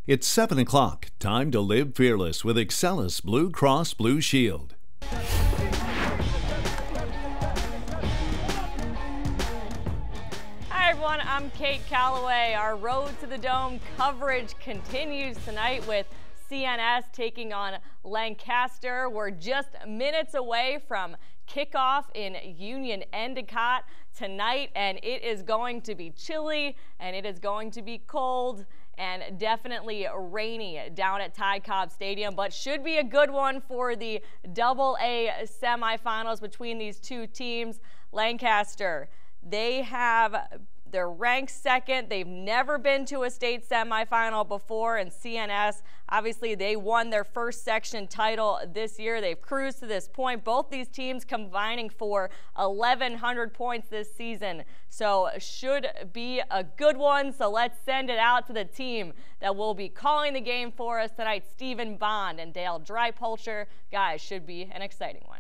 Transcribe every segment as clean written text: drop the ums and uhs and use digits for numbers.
It's 7 o'clock. Time to live fearless with Excelis Blue Cross Blue Shield. Hi everyone, I'm Kate Calloway. Our Road to the Dome coverage continues tonight with CNS taking on Lancaster. We're just minutes away from kickoff in Union Endicott tonight, and it is going to be chilly and it is going to be cold and definitely rainy down at Ty Cobb Stadium, but should be a good one for the AA semifinals between these two teams. Lancaster, they're ranked second. They've never been to a state semifinal before, and CNS, obviously, they won their first section title this year. They've cruised to this point. Both these teams combining for 1,100 points this season, so should be a good one. So let's send it out to the team that will be calling the game for us tonight, Stephen Bond and Dale Drypulcher. Guys, should be an exciting one.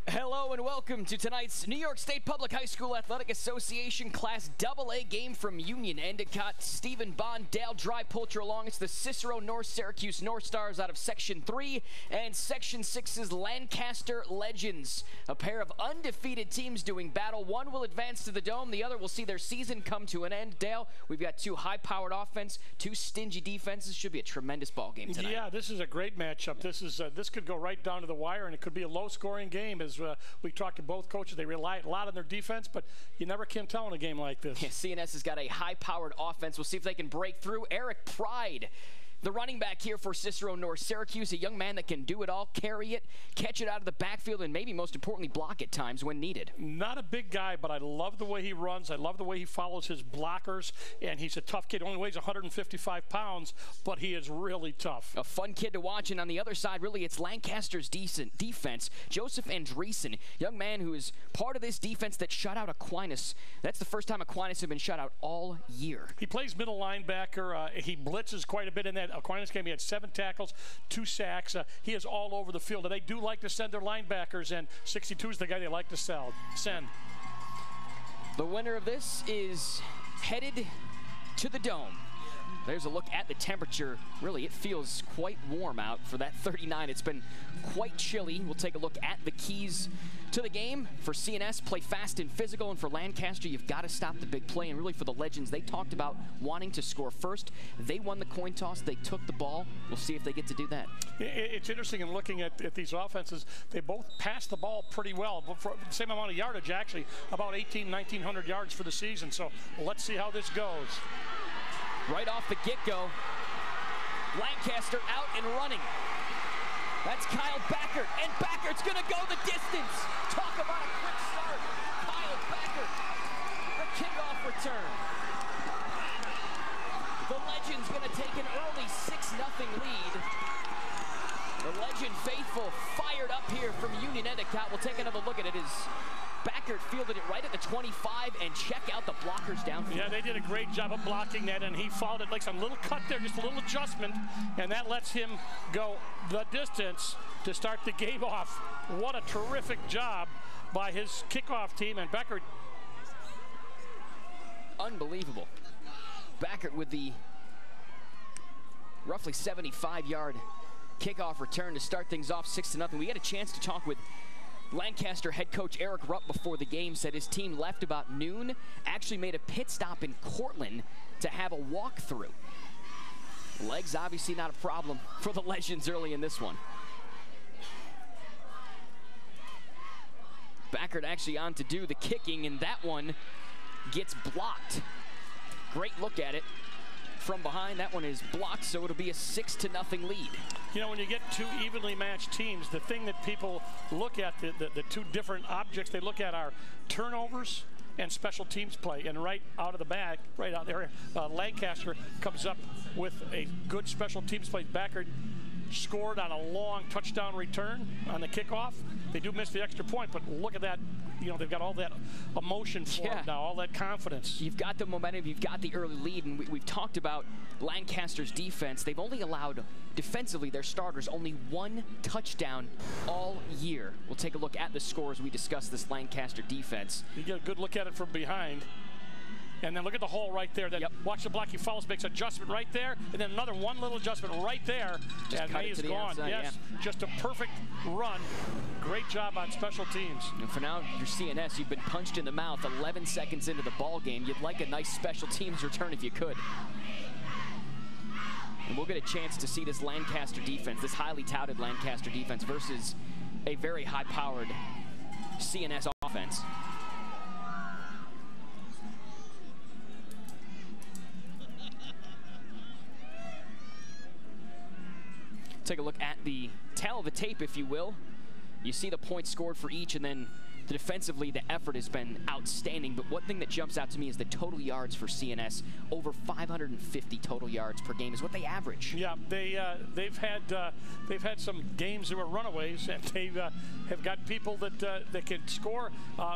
Hello and welcome to tonight's New York State Public High School Athletic Association Class AA game from Union Endicott. Stephen Bond, Dale Drypulcher along. It's the Cicero North Syracuse North Stars out of Section 3 and Section 6's Lancaster Legends. A pair of undefeated teams doing battle. One will advance to the Dome. The other will see their season come to an end. Dale, we've got two high-powered offense, two stingy defenses. Should be a tremendous ball game tonight. Yeah, this is a great matchup. This could go right down to the wire, and it could be a low-scoring game as we talked to both coaches. They rely a lot on their defense, but you never can tell in a game like this. Yeah, CNS has got a high-powered offense. We'll see if they can break through. Eric Pride, the running back here for Cicero North Syracuse, a young man that can do it all, carry it, catch it out of the backfield, and maybe most importantly, block at times when needed. Not a big guy, but I love the way he runs. I love the way he follows his blockers, and he's a tough kid. Only weighs 155 pounds, but he is really tough. A fun kid to watch, and on the other side, really, it's Lancaster's decent defense. Joseph Andreessen, young man who is part of this defense that shut out Aquinas. That's the first time Aquinas has been shut out all year. He plays middle linebacker. He blitzes quite a bit in that Aquinas game. He had 7 tackles, 2 sacks. He is all over the field, and they do like to send their linebackers, and 62 is the guy they like to send. The winner of this is headed to the Dome. There's a look at the temperature. Really, it feels quite warm out for that 39. It's been quite chilly. We'll take a look at the keys to the game. For CNS, play fast and physical, and for Lancaster, you've got to stop the big play. And really for the Legends, they talked about wanting to score first. They won the coin toss. They took the ball. We'll see if they get to do that. It's interesting in looking at these offenses. They both pass the ball pretty well, but for the same amount of yardage, actually, about 1,900 yards for the season. So let's see how this goes. Right off the get-go, Lancaster out and running. That's Kyle Backert, and Backert's gonna go the distance. Talk about a quick start. Kyle Backert, the kickoff return. The Legends gonna take an early 6-0 lead. The Legend faithful fired up here from Union Endicott. We'll take another look at it as Backert fielded it right at the 25, and check out the blockers downfield. Yeah, they did a great job of blocking that, and he followed it like some little cut there, just a little adjustment, and that lets him go the distance to start the game off. What a terrific job by his kickoff team, and Backert. Unbelievable. Backert with the roughly 75-yard kickoff return to start things off 6-0. We had a chance to talk with Lancaster head coach Eric Rupp before the game. Said his team left about noon, actually made a pit stop in Cortland to have a walkthrough. Legs obviously not a problem for the Legends early in this one. Backert actually on to do the kicking, and that one gets blocked. Great look at it from behind. That one is blocked, so it'll be a 6-0 lead. You know, when you get two evenly matched teams, the thing that people look at, the two different objects they look at are turnovers and special teams play. And right out of the bag, right out there, Lancaster comes up with a good special teams play. Backert scored on a long touchdown return on the kickoff. They do miss the extra point, but look at that you know, they've got all that emotion formed now, all that confidence. You've got the momentum, you've got the early lead, and we've talked about Lancaster's defense. They've only allowed, defensively, their starters, only 1 touchdown all year. We'll take a look at the score as we discuss this Lancaster defense. You get a good look at it from behind. And then look at the hole right there. Then watch the block. He follows, makes adjustment right there, and then another one little adjustment right there. Just and May is gone. Outside, yes, just a perfect run. Great job on special teams. And for now, your CNS, you've been punched in the mouth 11 seconds into the ball game. You'd like a nice special teams return if you could. And we'll get a chance to see this Lancaster defense, this highly touted Lancaster defense versus a very high-powered CNS offense. Take a look at the tail of the tape, if you will. You see the points scored for each, and then defensively, the effort has been outstanding. But one thing that jumps out to me is the total yards for CNS. Over 550 total yards per game is what they average. Yeah, they've had some games that were runaways, and they have got people that can score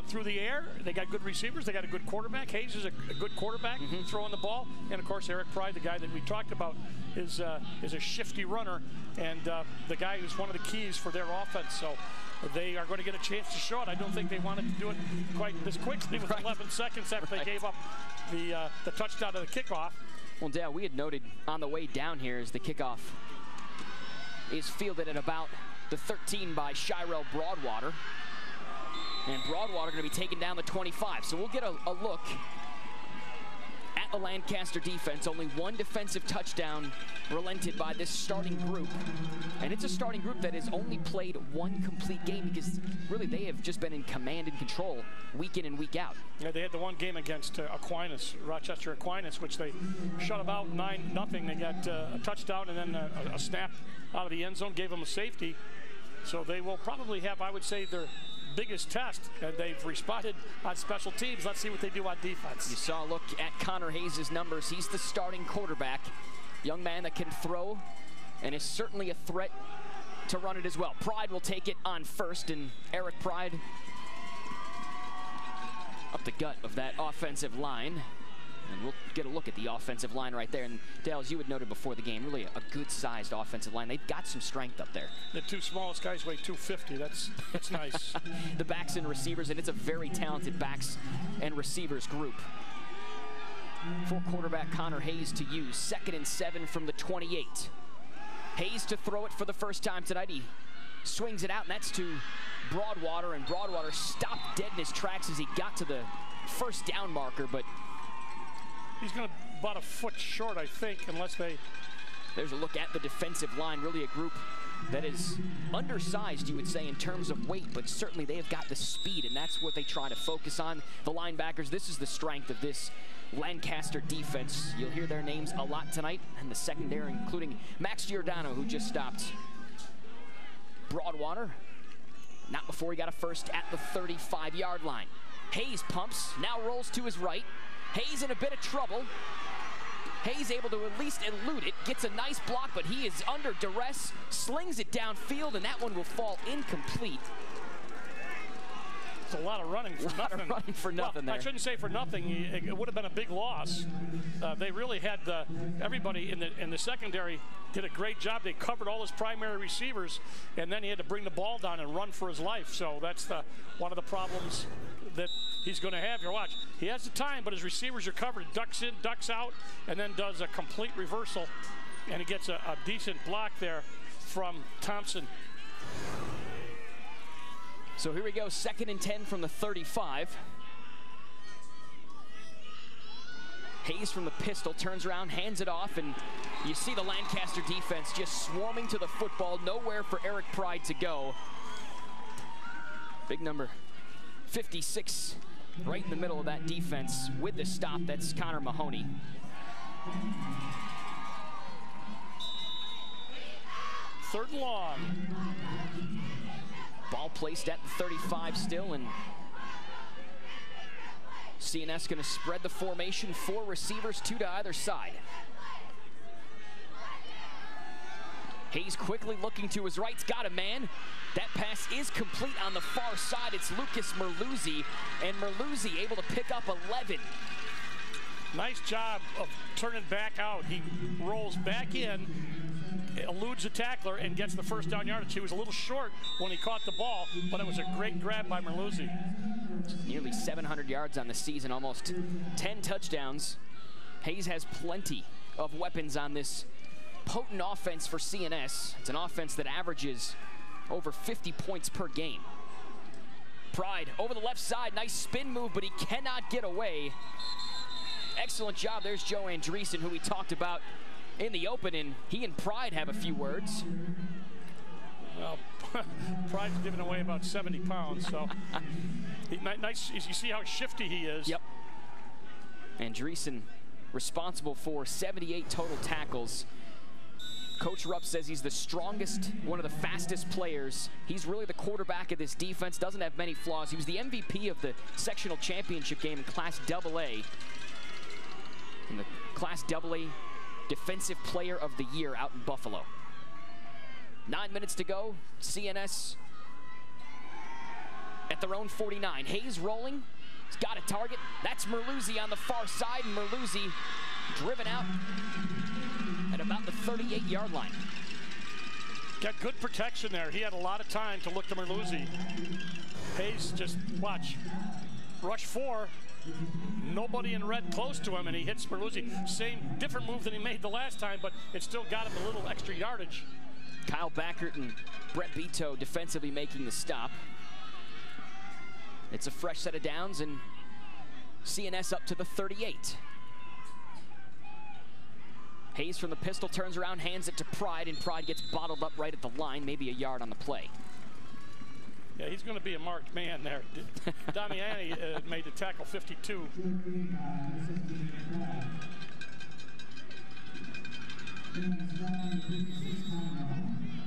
through the air. They got good receivers. They got a good quarterback. Hayes is a good quarterback throwing the ball, and of course Eric Pride, the guy that we talked about, is a shifty runner, and the guy who's one of the keys for their offense. So they are going to get a chance to show it. I don't think they wanted to do it quite this quickly with 11 seconds after they gave up the touchdown to the kickoff. Well, Dale, we had noted on the way down here as the kickoff is fielded at about the 13 by Cicero Broadwater. And Broadwater going to be taking down the 25. So we'll get a look at the Lancaster defense. Only 1 defensive touchdown relented by this starting group. And it's a starting group that has only played 1 complete game because really they have just been in command and control week in and week out. Yeah, they had the one game against Aquinas, Rochester Aquinas, which they shut them out 9-0. They got a touchdown and then a snap out of the end zone, gave them a safety. So they will probably have, I would say, their biggest test, and they've responded on special teams. Let's see what they do on defense. You saw a look at Connor Hayes' numbers. He's the starting quarterback. Young man that can throw and is certainly a threat to run it as well. Pride will take it on first, and Eric Pride up the gut of that offensive line. And we'll get a look at the offensive line right there. And Dale, as you had noted before the game, really a good-sized offensive line. They've got some strength up there. The 2 smallest guys weigh 250. That's nice. The backs and receivers, and it's a very talented backs and receivers group. For quarterback Connor Hayes to use. 2nd and 7 from the 28. Hayes to throw it for the first time tonight. He swings it out, and that's to Broadwater, and Broadwater stopped dead in his tracks as he got to the first down marker, but he's going to about a foot short, I think, unless they... There's a look at the defensive line, really a group that is undersized, you would say, in terms of weight, but certainly they have got the speed, and that's what they try to focus on. The linebackers, this is the strength of this Lancaster defense. You'll hear their names a lot tonight, and the secondary, including Max Giordano, who just stopped Broadwater. Not before he got a first at the 35-yard line. Hayes pumps, now rolls to his right. Hayes in a bit of trouble. Hayes able to at least elude it, gets a nice block, but he is under duress, slings it downfield, and that one will fall incomplete. It's a lot of running for nothing. There. I shouldn't say for nothing. It would have been a big loss. They really had everybody in the secondary did a great job. They covered all his primary receivers, and then he had to bring the ball down and run for his life. So that's one of the problems that he's going to have here. Watch, he has the time, but his receivers are covered. Ducks in, ducks out, and then does a complete reversal, and he gets a decent block there from Thompson. So here we go, 2nd and 10 from the 35. Hayes from the pistol turns around, hands it off, and you see the Lancaster defense just swarming to the football. Nowhere for Eric Pride to go. Big number 56 right in the middle of that defense with the stop. That's Connor Mahoney. Third and long. Ball placed at the 35 still, and CNS going to spread the formation. 4 receivers, 2 to either side. Hayes quickly looking to his right, got a man. That pass is complete on the far side. It's Lucas Merluzzi, and Merluzzi able to pick up 11. Nice job of turning back out. He rolls back in, eludes the tackler, and gets the first down yardage. He was a little short when he caught the ball, but it was a great grab by Merluzzi. Nearly 700 yards on the season, almost 10 touchdowns. Hayes has plenty of weapons on this potent offense for CNS. It's an offense that averages over 50 points per game. Pride over the left side, nice spin move, but he cannot get away. Excellent job. There's Joe Andreessen, who we talked about in the open, and he and Pride have a few words. Well, Pride's giving away about 70 pounds, so nice. You see how shifty he is. Yep. Andreessen responsible for 78 total tackles. Coach Rupp says he's the strongest, one of the fastest players. He's really the quarterback of this defense, doesn't have many flaws. He was the MVP of the sectional championship game in Class AA. And the Class AA Defensive Player of the Year out in Buffalo. 9 minutes to go. CNS at their own 49. Hayes rolling. He's got a target. That's Merluzzi on the far side, and Merluzzi driven out at about the 38-yard line. Got good protection there. He had a lot of time to look to Merluzzi. Hayes just, watch, rush 4. Nobody in red close to him, and he hits Merluzzi. Same, different move than he made the last time, but it still got him a little extra yardage. Kyle Backert and Brett Beto defensively making the stop. It's a fresh set of downs, and CNS up to the 38. Hayes from the pistol turns around, hands it to Pride, and Pride gets bottled up right at the line, maybe a yard on the play. Yeah, he's going to be a marked man there. Damiani made the tackle 52.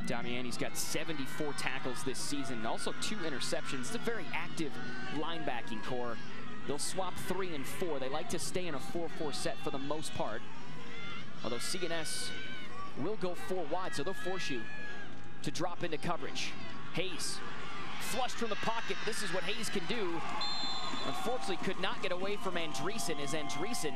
Damiani's got 74 tackles this season, also 2 interceptions. It's a very active linebacking core. They'll swap 3 and 4. They like to stay in a 4-4 set for the most part. Although CNS will go 4 wide, so they'll force you to drop into coverage. Hayes flushed from the pocket. This is what Hayes can do. Unfortunately, could not get away from Andreessen, as Andreessen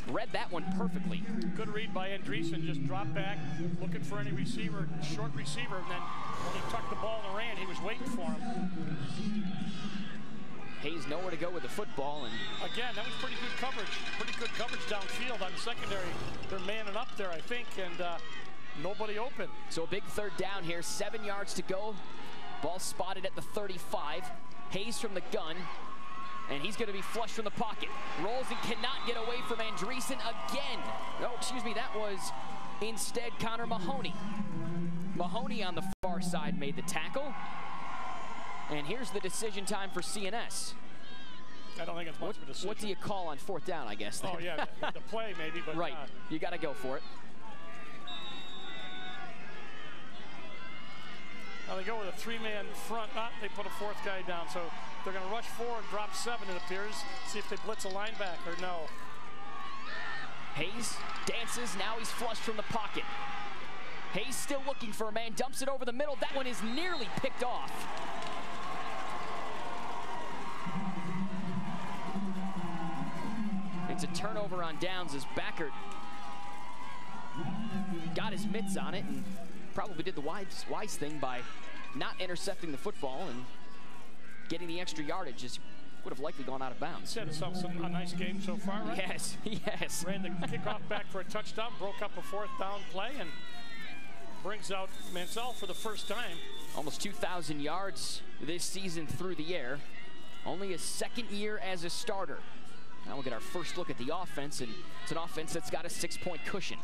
read that one perfectly. Good read by Andreessen, just dropped back, looking for any receiver, short receiver, and then when he tucked the ball and ran, he was waiting for him. Hayes nowhere to go with the football, and again, that was pretty good coverage downfield on the secondary. They're manning up there, I think, and nobody open. So a big 3rd down here, 7 yards to go. Ball spotted at the 35. Hayes from the gun, and he's going to be flushed from the pocket. Rolls and cannot get away from Andreessen again. No, excuse me, that was instead Connor Mahoney. Mahoney on the far side made the tackle. And here's the decision time for CNS. I don't think it's much of a decision. What do you call on 4th down, I guess? Oh, yeah, the play maybe, but right, you got to go for it. Now they go with a 3-man front. They put a 4th guy down, so they're going to rush 4 and drop 7, it appears. See if they blitz a linebacker. No. Hayes dances. Now he's flushed from the pocket. Hayes still looking for a man. Dumps it over the middle. That one is nearly picked off. It's a turnover on downs as Backert got his mitts on it and probably did the wise thing by not intercepting the football and getting the extra yardage, as would have likely gone out of bounds. Set himself a nice game so far, right? Yes, yes. Ran the kickoff back for a touchdown, broke up a 4th down play, and brings out Mansell for the first time. Almost 2,000 yards this season through the air. Only his 2nd year as a starter. Now we'll get our first look at the offense, and it's an offense that's got a 6-point cushion.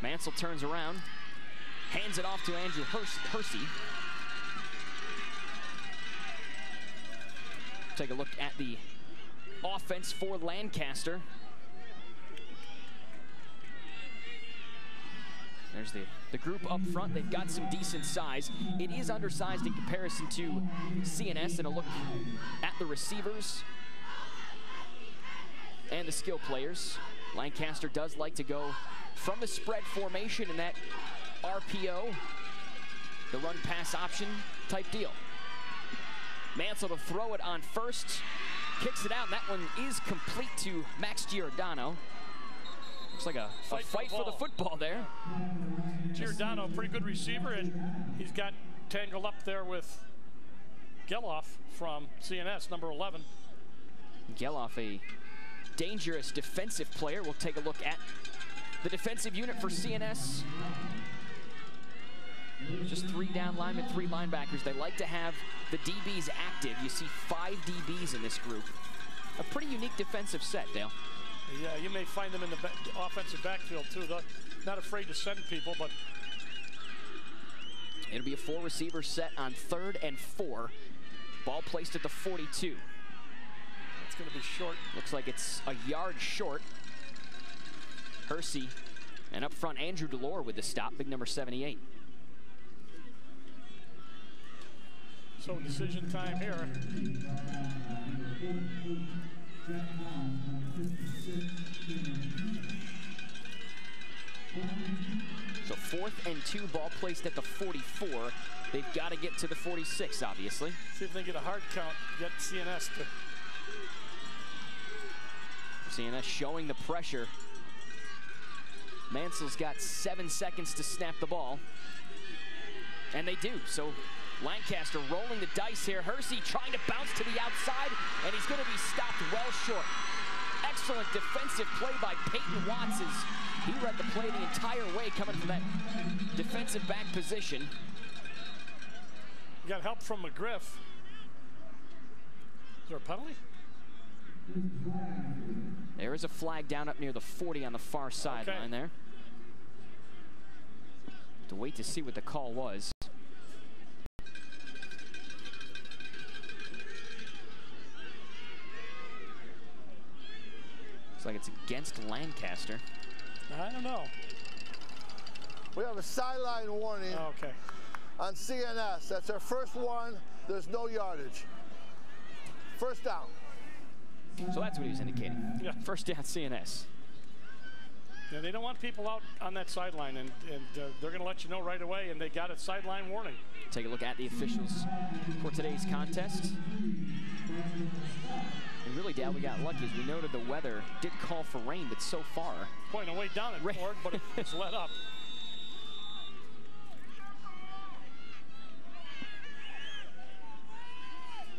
Mansell turns around, hands it off to Andrew Hersey. Take a look at the offense for Lancaster. There's the group up front. They've got some decent size. It is undersized in comparison to CNS, and a look at the receivers and the skill players. Lancaster does like to go from the spread formation, and that RPO, the run pass option type deal. Mansell to throw it on first, kicks it out, and that one is complete to Max Giordano. Looks like a fight for the football there. Giordano, pretty good receiver, and he's got tangled up there with Geloff from CNS, number 11. Geloff, a dangerous defensive player. We'll take a look at the defensive unit for CNS. Just 3 down linemen, 3 linebackers. They like to have the DBs active. You see 5 DBs in this group. A pretty unique defensive set, Dale. Yeah, you may find them in the offensive backfield too. They're not afraid to send people, but it'll be a 4 receiver set on 3rd and 4. Ball placed at the 42. It's going to be short. Looks like it's a yard short. Hersey, and up front Andrew Delore with the stop, big number 78. So decision time here. So 4th and 2, ball placed at the 44. They've got to get to the 46, obviously. See if they get a hard count, get CNS to. CNS showing the pressure. Mansell's got 7 seconds to snap the ball. And they do, so Lancaster rolling the dice here. Hersey trying to bounce to the outside, and he's going to be stopped well short. Excellent defensive play by Peyton Watts as he read the play the entire way coming from that defensive back position. Got help from McGriff. Is there a penalty? There is a flag down up near the 40 on the far sideline there. To wait to see what the call was. Looks like it's against Lancaster. I don't know. We have a sideline warning on CNS. That's our first one. There's no yardage. First down. So that's what he was indicating. Yeah. First down CNS. Yeah, they don't want people out on that sideline, and they're going to let you know right away, and they got a sideline warning. Take a look at the officials for today's contest. And really, Dad, we got lucky as we noted the weather did call for rain, but so far. Pointing way down at Ford, but it's let up.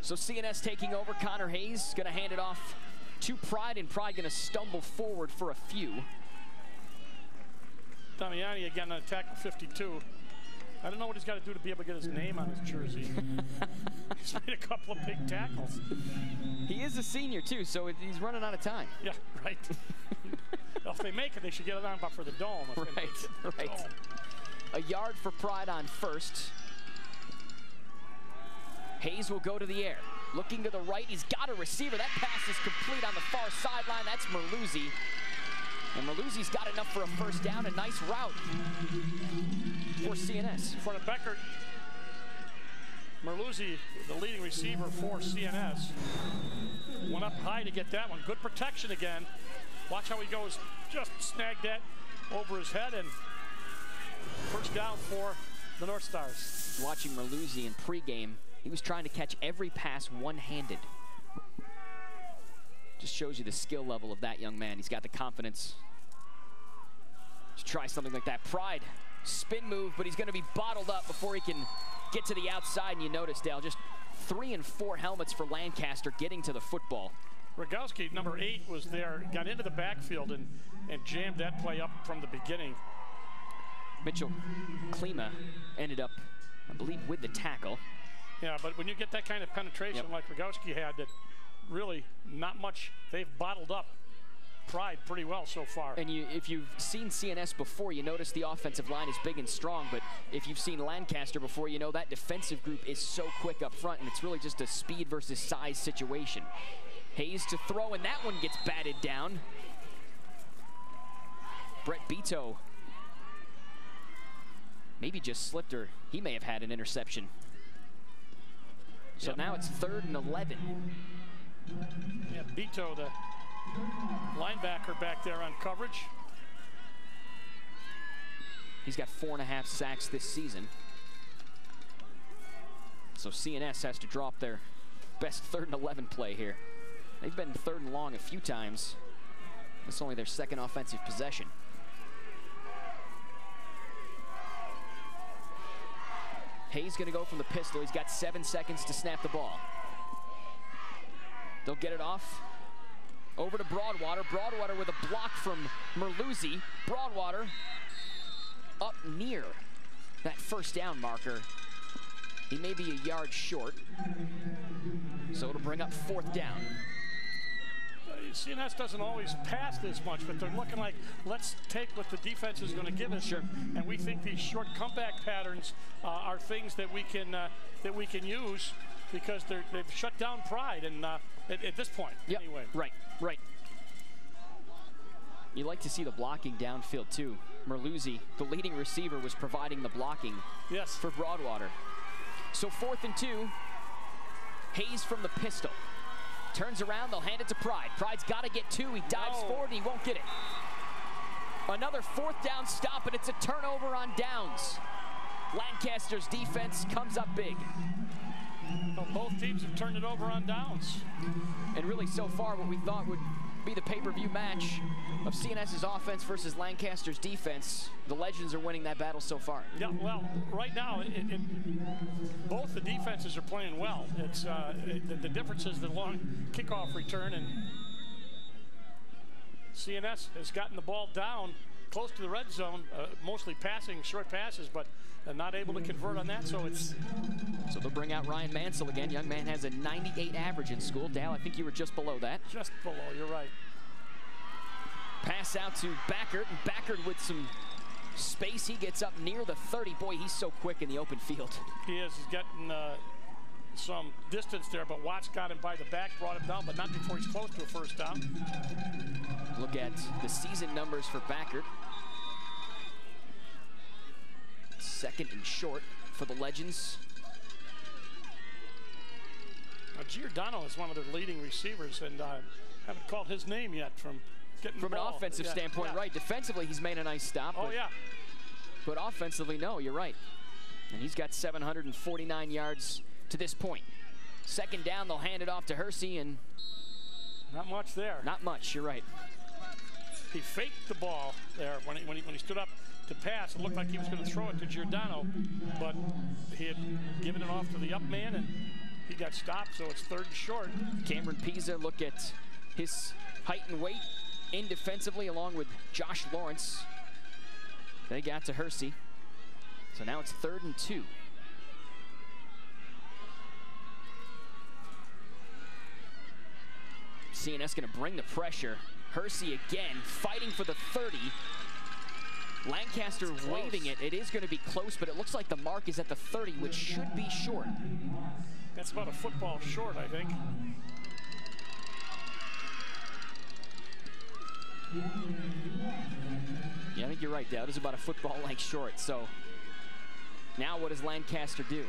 So CNS taking over. Connor Hayes going to hand it off to Pride, and Pride going to stumble forward for a few. Damiani again on attack of 52. I don't know what he's got to do to be able to get his name on his jersey. He's made a couple of big tackles. He is a senior too, so he's running out of time. Yeah, right. Well, if they make it, they should get it on but for the dome. Right. A yard for Pride on first. Hayes will go to the air. Looking to the right, he's got a receiver. That pass is complete on the far sideline. That's Merluzzi. And Merluzzi's got enough for a first down. A nice route for CNS. In front of Beckert. Merluzzi, the leading receiver for CNS. Went up high to get that one. Good protection again. Watch how he goes. Just snagged that over his head, and first down for the North Stars. Watching Merluzzi in pregame, he was trying to catch every pass one-handed. Just shows you the skill level of that young man. He's got the confidence to try something like that. Pride, spin move, but he's going to be bottled up before he can get to the outside. And you notice, Dale, just 3 and 4 helmets for Lancaster getting to the football. Rogowski, number 8, was there, got into the backfield and jammed that play up from the beginning. Mitchell Klima ended up, I believe, with the tackle. Yeah, but when you get that kind of penetration like Rogowski had, that really not much, they've bottled up Pride pretty well so far. And if you've seen CNS before, you notice the offensive line is big and strong, but if you've seen Lancaster before, you know that defensive group is so quick up front, and it's really just a speed versus size situation. Hayes to throw, and that one gets batted down. Brett Beto maybe just slipped, or he may have had an interception. So now it's 3rd and 11. Yeah, Beto, the linebacker back there on coverage. He's got 4.5 sacks this season. So CNS has to drop their best 3rd and 11 play here. They've been 3rd and long a few times. It's only their 2nd offensive possession. Hayes gonna go from the pistol. He's got 7 seconds to snap the ball. They'll get it off. Over to Broadwater. Broadwater with a block from Merluzzi. Broadwater up near that 1st down marker. He may be a yard short. So it'll bring up 4th down. CNS doesn't always pass this much, but they're looking like, let's take what the defense is going to give us. Sure. And we think these short comeback patterns are things that we can use, because they've shut down Pride, and at this point, yep. Anyway. Right. You like to see the blocking downfield too. Merluzzi, the leading receiver, was providing the blocking for Broadwater. So 4th and 2. Hayes from the pistol. Turns around, they'll hand it to Pride. Pride's got to get 2. He dives forward, and he won't get it. Another 4th down stop, and it's a turnover on downs. Lancaster's defense comes up big. Well, both teams have turned it over on downs. And really, so far, what we thought would be the pay-per-view match of CNS's offense versus Lancaster's defense, the Legends are winning that battle so far. Yeah, well, right now, both the defenses are playing well. It's the difference is the long kickoff return, and CNS has gotten the ball down close to the red zone, mostly passing short passes, but not able to convert on that. So they'll bring out Ryan Mansell again. Young man has a 98 average in school. Dale, I think you were just below that. Just below, you're right. Pass out to Backert, and Backert with some space. He gets up near the 30. Boy, he's so quick in the open field. He is. He's getting some distance there, but Watts got him by the back, brought him down, but not before he's close to a 1st down. Look at the season numbers for Backert. 2nd and short for the Legends. Giordano is one of their leading receivers, and haven't called his name yet from getting the ball. An offensive standpoint, right. Defensively, he's made a nice stop. But offensively, no, you're right. And he's got 749 yards to this point. 2nd down, they'll hand it off to Hersey, and not much there. Not much, you're right. He faked the ball there when he stood up to pass. It looked like he was going to throw it to Giordano, but he had given it off to the up man, and he got stopped, so it's 3rd and short. Cameron Pisa, look at his height and weight in defensively, along with Josh Lawrence. They got to Hersey. So now it's 3rd and 2. CNS going to bring the pressure. Hersey again, fighting for the 30. Lancaster waving it. It is going to be close, but it looks like the mark is at the 30, which should be short. That's about a football short, I think. Yeah, I think you're right, Dale. It is about a football length short. So now what does Lancaster do?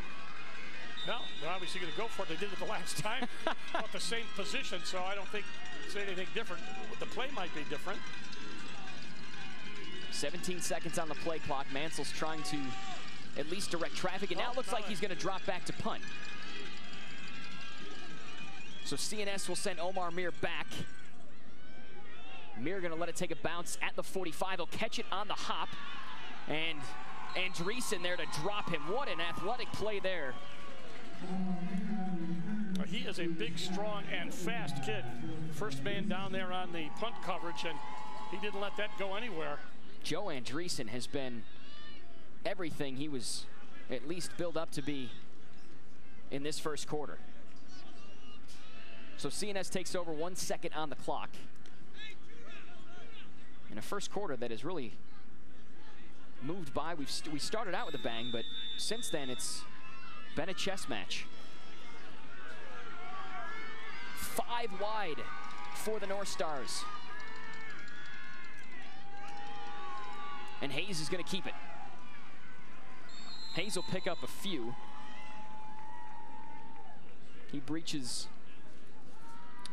No, they're obviously going to go for it. They did it the last time. About the same position, so I don't think it's anything different. The play might be different. 17 seconds on the play clock. Mansell's trying to at least direct traffic, and now it looks like he's going to drop back to punt. So CNS will send Omar Mir back. Mir going to let it take a bounce at the 45. He'll catch it on the hop, and Andreessen there to drop him. What an athletic play there. He is a big, strong, and fast kid. First man down there on the punt coverage, and he didn't let that go anywhere. Joe Andreessen has been everything he was at least built up to be in this first quarter. So CNS takes over 1 second on the clock. In a first quarter that has really moved by. We started out with a bang, but since then it's been a chess match. 5 wide for the North Stars. And Hayes is going to keep it. Hayes will pick up a few. He breaches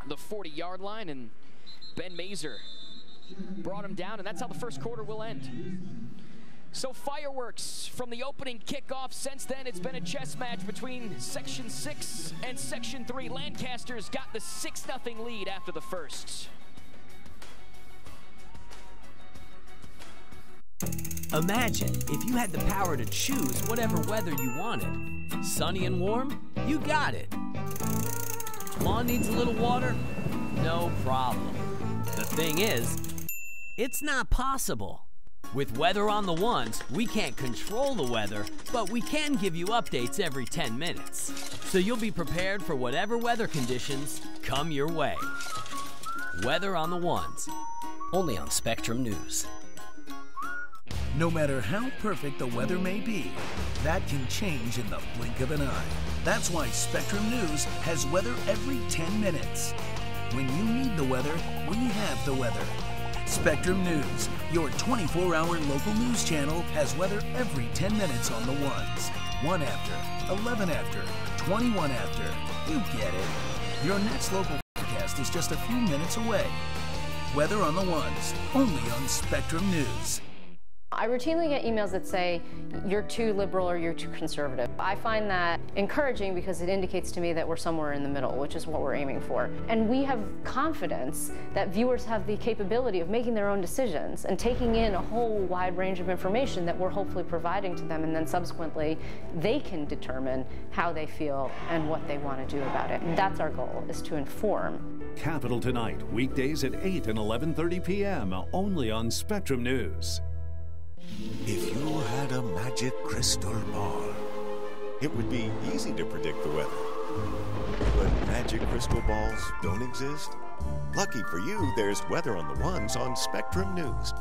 the 40-yard line, and Ben Mazer brought him down, and that's how the first quarter will end. So fireworks from the opening kickoff. Since then, it's been a chess match between Section 6 and Section 3. Lancaster's got the 6-0 lead after the first. Imagine if you had the power to choose whatever weather you wanted. Sunny and warm? You got it. Lawn needs a little water? No problem. The thing is, it's not possible. With Weather on the Ones, we can't control the weather, but we can give you updates every 10 minutes. So you'll be prepared for whatever weather conditions come your way. Weather on the Ones, only on Spectrum News. No matter how perfect the weather may be, that can change in the blink of an eye. That's why Spectrum News has weather every 10 minutes. When you need the weather, we have the weather. Spectrum News, your 24-hour local news channel, has weather every 10 minutes on the ones. 1 after, 11 after, 21 after. You get it. Your next local forecast is just a few minutes away. Weather on the ones, only on Spectrum News. I routinely get emails that say, you're too liberal or you're too conservative. I find that encouraging because it indicates to me that we're somewhere in the middle, which is what we're aiming for. And we have confidence that viewers have the capability of making their own decisions and taking in a whole wide range of information that we're hopefully providing to them, and then subsequently they can determine how they feel and what they want to do about it. And that's our goal, is to inform. Capital Tonight, weekdays at 8 and 11:30 p.m. only on Spectrum News. If you had a magic crystal ball, it would be easy to predict the weather. But magic crystal balls don't exist. Lucky for you, there's Weather on the Ones on Spectrum News.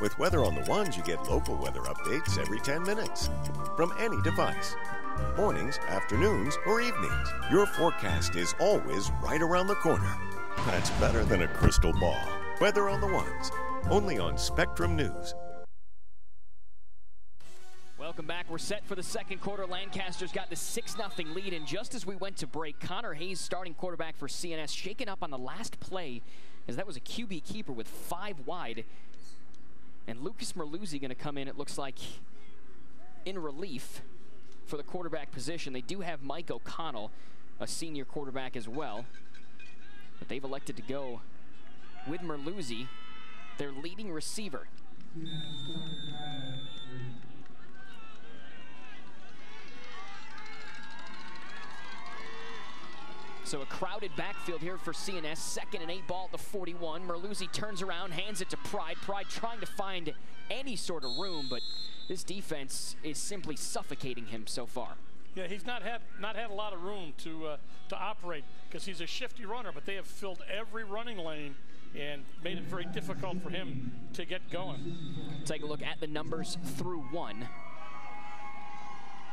With Weather on the Ones, you get local weather updates every 10 minutes from any device. Mornings, afternoons, or evenings. Your forecast is always right around the corner. That's better than a crystal ball. Weather on the Ones, only on Spectrum News. Welcome back. We're set for the second quarter. Lancaster's got the 6-0 lead, and just as we went to break, Connor Hayes, starting quarterback for CNS, shaken up on the last play, as that was a QB keeper with 5 wide. And Lucas Merluzzi going to come in, it looks like, in relief for the quarterback position. They do have Mike O'Connell, a senior quarterback as well, but they've elected to go with Merluzzi, their leading receiver. So a crowded backfield here for CNS. 2nd and 8 ball at the 41. Merluzzi turns around, hands it to Pride. Pride trying to find any sort of room, but this defense is simply suffocating him so far. Yeah, he's not had a lot of room to operate because he's a shifty runner, but they have filled every running lane and made it very difficult for him to get going. Take a look at the numbers through 1.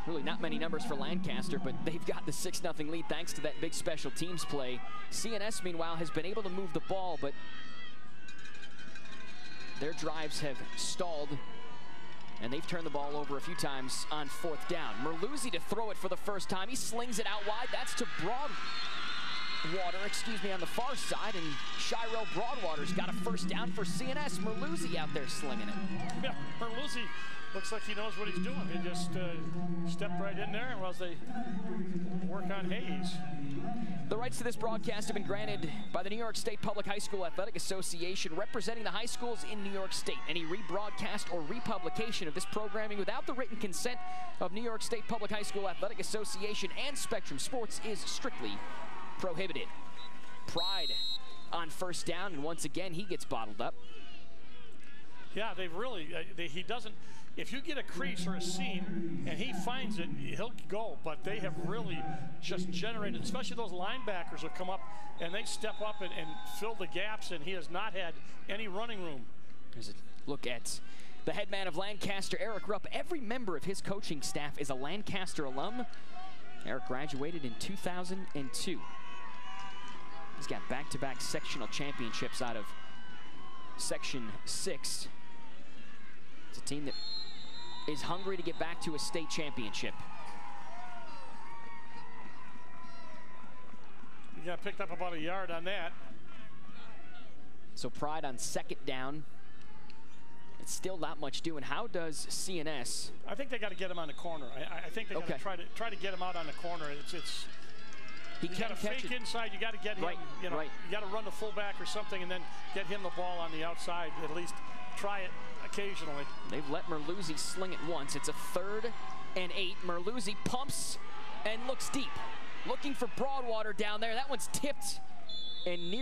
Really not many numbers for Lancaster, but they've got the 6-0 lead thanks to that big special teams play. CNS, meanwhile, has been able to move the ball, but their drives have stalled, and they've turned the ball over a few times on 4th down. Merluzzi to throw it for the first time. He slings it out wide. That's to Broadwater, on the far side, and Shiro Broadwater's got a first down for CNS. Merluzzi out there slinging it. Yeah, Merluzzi looks like he knows what he's doing. He just stepped right in there while they work on Hayes. The rights to this broadcast have been granted by the New York State Public High School Athletic Association, representing the high schools in New York State. Any rebroadcast or republication of this programming without the written consent of New York State Public High School Athletic Association and Spectrum Sports is strictly prohibited. Pride on 1st down, and once again he gets bottled up. Yeah, they've really, he doesn't, if you get a crease or a seam and he finds it, he'll go. But they have really just generated, especially those linebackers who come up and they step up and fill the gaps, and he has not had any running room. There's a look at the head man of Lancaster, Eric Rupp. Every member of his coaching staff is a Lancaster alum. Eric graduated in 2002. He's got back-to-back sectional championships out of Section 6. It's a team that is hungry to get back to a state championship. He got picked up about a yard on that. So Pride on 2nd down. still not much doing. How does CNS? I think they got to get him on the corner. I think they got to try to get him out on the corner. You got to fake inside. You got to get him. You got to run the fullback or something, and then get him the ball on the outside. At least try it occasionally. They've let Merluzzi sling it once. It's a 3rd and 8. Merluzzi pumps and looks deep, looking for Broadwater down there. That one's tipped and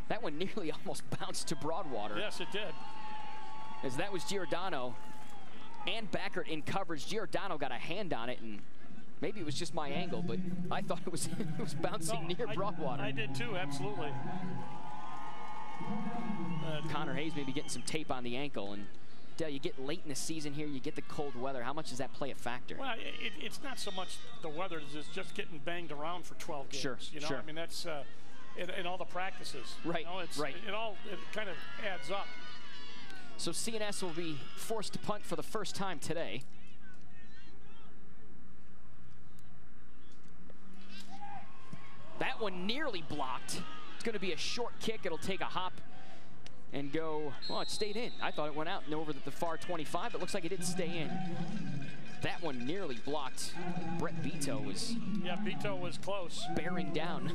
that one nearly almost bounced to Broadwater. Yes, it did. As that was Giordano and Backert in coverage. Giordano got a hand on it, and maybe it was just my angle, but I thought it was bouncing near Broadwater. I did too, absolutely. Connor Hayes maybe getting some tape on the ankle, and Dale, you get late in the season here, you get the cold weather. How much does that play a factor? Well, it's not so much the weather, it's just getting banged around for 12 games. Sure, you know, sure. I mean, that's in all the practices. Right, you know, it kind of adds up. So CNS will be forced to punt for the first time today. That one nearly blocked. It's going to be a short kick. It'll take a hop and go, well, it stayed in. I thought it went out and over the far 25, but it looks like it did stay in. That one nearly blocked. Brett Beto was... Yeah, Beto was close. Bearing down.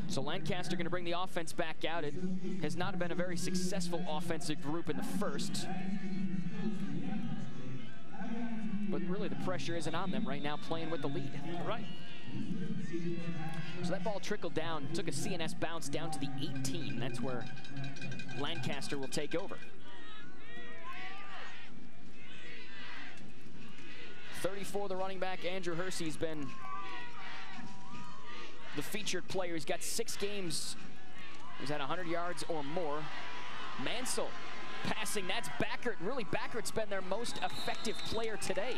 So Lancaster going to bring the offense back out. It has not been a very successful offensive group in the first. But really the pressure isn't on them right now, playing with the lead. Right. So that ball trickled down, took a CNS bounce down to the 18. That's where Lancaster will take over. 34, the running back, Andrew Hersey's been the featured player. He's got 6 games. He's had 100 yards or more. Mansell passing, that's Backert. Really, Backert's been their most effective player today.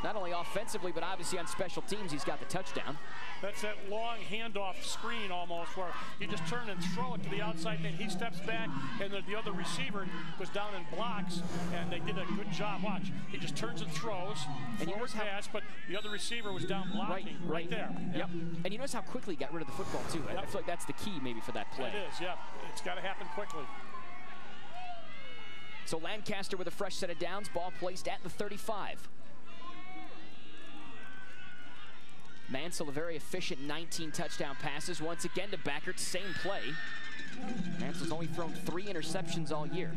Not only offensively, but obviously on special teams, he's got the touchdown. That's that long handoff screen almost where you just turn and throw it to the outside man. He steps back, and the other receiver goes down and blocks, and they did a good job. Watch, he just turns and throws, and forward pass, but the other receiver was down blocking right there. Yep. And you notice how quickly he got rid of the football, too. Yep. I feel like that's the key maybe for that play. It is, yeah. It's got to happen quickly. So Lancaster with a fresh set of downs, ball placed at the 35. Mansell, a very efficient 19 touchdown passes. Once again to Backert, same play. Mansell's only thrown 3 interceptions all year.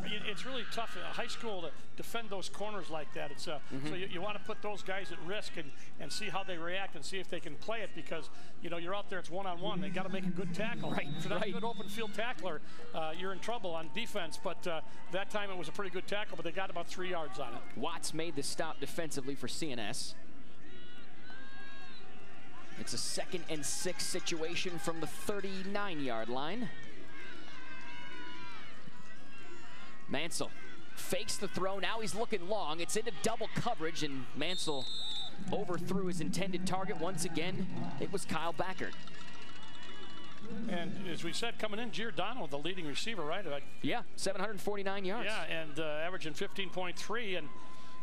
It's really tough in high school to defend those corners like that. It's so you want to put those guys at risk and see how they react and see if they can play it, because you know you're out there, it's one-on-one. They got to make a good tackle. Right. If you're not a good open field tackler, you're in trouble on defense. But that time it was a pretty good tackle, but they got about 3 yards on it. Watts made the stop defensively for CNS. It's a 2nd and 6 situation from the 39-yard line. Mansell fakes the throw. Now he's looking long. It's into double coverage, and Mansell overthrew his intended target. Once again, it was Kyle Backert. And as we said, coming in, Giordano, the leading receiver, right? Yeah, 749 yards. Yeah, and averaging 15.3, and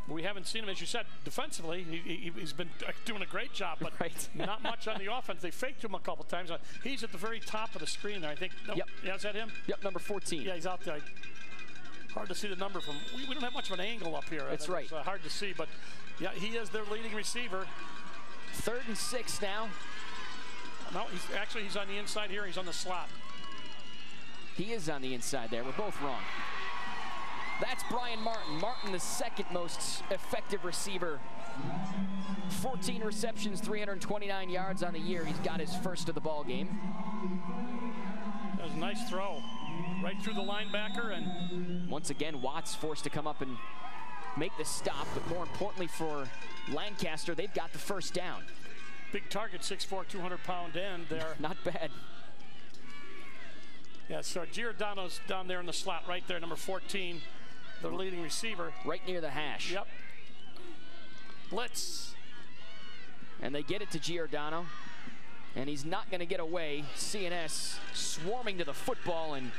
we haven't seen him, as you said, defensively. He's been doing a great job, but not much on the offense. They faked him a couple times. He's at the very top of the screen there, I think. Nope. Yep. Yeah, is that him? Yep, number 14. Yeah, he's out there. Hard to see the number from. We don't have much of an angle up here. That's right. It's hard to see, but yeah, he is their leading receiver. 3rd and 6 now. No, he's on the inside here. He's on the slot. He is on the inside there. We're both wrong. That's Brian Martin. Martin, the 2nd most effective receiver. 14 receptions, 329 yards on the year. He's got his first of the ball game. That was a nice throw. Right through the linebacker. And once again, Watts forced to come up and make the stop. But more importantly for Lancaster, they've got the first down. Big target, 6'4", 200-pound end there. Not bad. Yeah, so Giordano's down there in the slot right there, number 14. The leading receiver. Right near the hash. Yep. Blitz. And they get it to Giordano. And he's not going to get away. CNS swarming to the football, and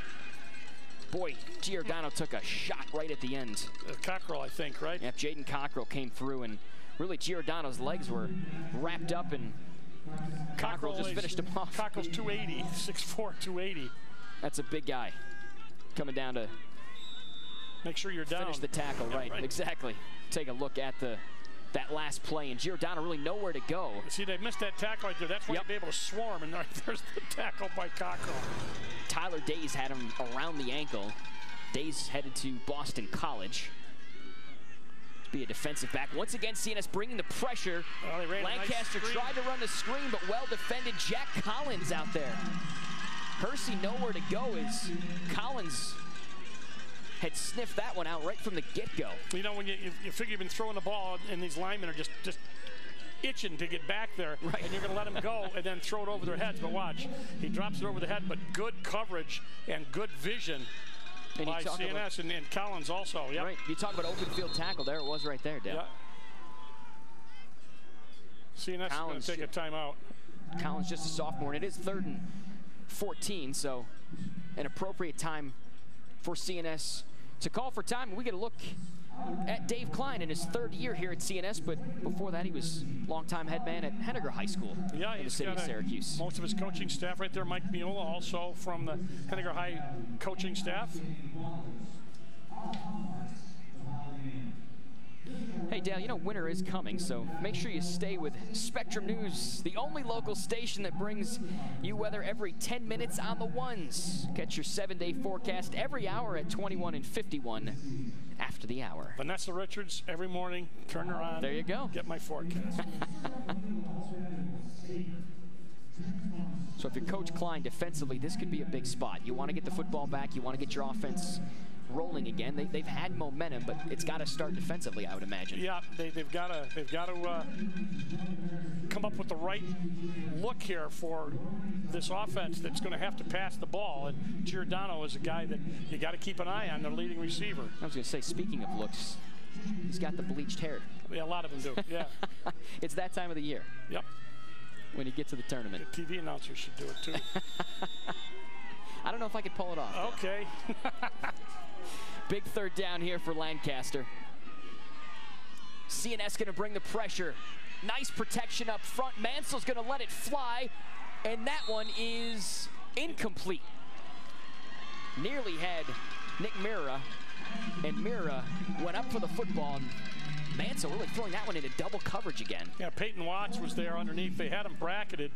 boy, Giordano took a shot right at the end. Cockrell, I think, right? Yep, Jaden Cockrell came through and Really, Giordano's legs were wrapped up, and Cockrell just finished him off. Cockrell's 280, 6'4", 280. That's a big guy coming down to make sure you're down. Finish the tackle, yeah, right, exactly. Take a look at that last play, and Giordano really nowhere to go. See, they missed that tackle right there. That's why you'll be able to swarm, and there's the tackle by Cockrell. Tyler Days had him around the ankle. Days headed to Boston College. Be a defensive back. Once again, CNS bringing the pressure. Lancaster tried to run the screen, but well defended. Jack Collins out there. Hersey nowhere to go as Collins had sniffed that one out right from the get-go. You know, when you figure you've been throwing the ball and these linemen are just itching to get back there, and you're going to let them go and then throw it over their heads. But watch, he drops it over the head, but good coverage and good vision and by CNS and Collins also. Yep. Right. You talk about open field tackle. There it was right there, Dale. Yeah. CNS Collins is going to take a timeout. Collins just a sophomore, and it is 3rd and 14, so an appropriate time for CNS to call for time. We get a look at Dave Klein in his 3rd year here at CNS, but before that he was longtime head man at Henniger High School in the city of Syracuse. Most of his coaching staff right there. Mike Miola also from the Henniger High coaching staff. Hey Dale, you know winter is coming, so make sure you stay with Spectrum News, the only local station that brings you weather every 10 minutes on the ones. Catch your 7-day forecast every hour at 21 and 51 after the hour. Vanessa Richards every morning, turn her on. There you go. Get my forecast. So if you're Coach Klein defensively, this could be a big spot. You want to get the football back, you want to get your offense rolling again. They've had momentum, but it's got to start defensively, I would imagine. Yeah, they've got to come up with the right look here for this offense that's going to have to pass the ball. And Giordano is a guy that you got to keep an eye on, their leading receiver. I was going to say, speaking of looks, he's got the bleached hair. Yeah, a lot of them do. Yeah. It's that time of the year. Yep. When you get to the tournament. The TV announcers should do it too. I don't know if I could pull it off. Okay. Big 3rd down here for Lancaster. CNS going to bring the pressure. Nice protection up front. Mansell's going to let it fly, and that one is incomplete. Nearly had Nick Mira, and Mira went up for the football. And Mansell really throwing that one into double coverage again. Yeah, Peyton Watts was there underneath. They had him bracketed.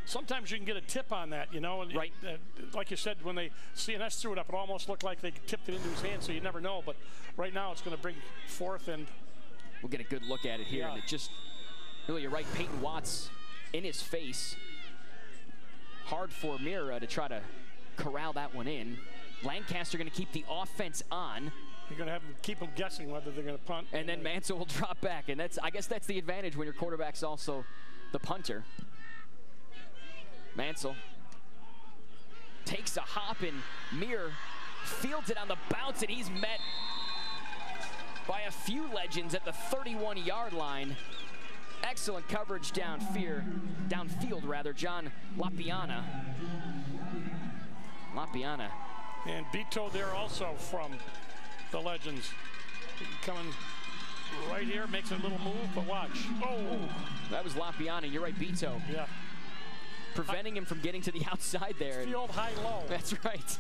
Sometimes you can get a tip on that, you know. And right. Like you said, when CNS threw it up, it almost looked like they tipped it into his hand, so you never know. But right now it's going to bring 4th, and we'll get a good look at it here. Yeah. And it just, really, you're right, Peyton Watts in his face. Hard for Mira to try to corral that one in. Lancaster going to keep the offense on. You're going to have them keep them guessing whether they're going to punt. And then Mansell will drop back, and I guess that's the advantage when your quarterback's also the punter. Mansell takes a hop, and Mir fields it on the bounce, and he's met by a few legends at the 31-yard line. Excellent coverage downfield, John Lapiana. And Beto there also from the Legends. Coming right here, makes a little move, but watch. Oh! That was Lapiana. You're right, Beto. Yeah. Preventing him from getting to the outside there. It's the old high-low. That's right.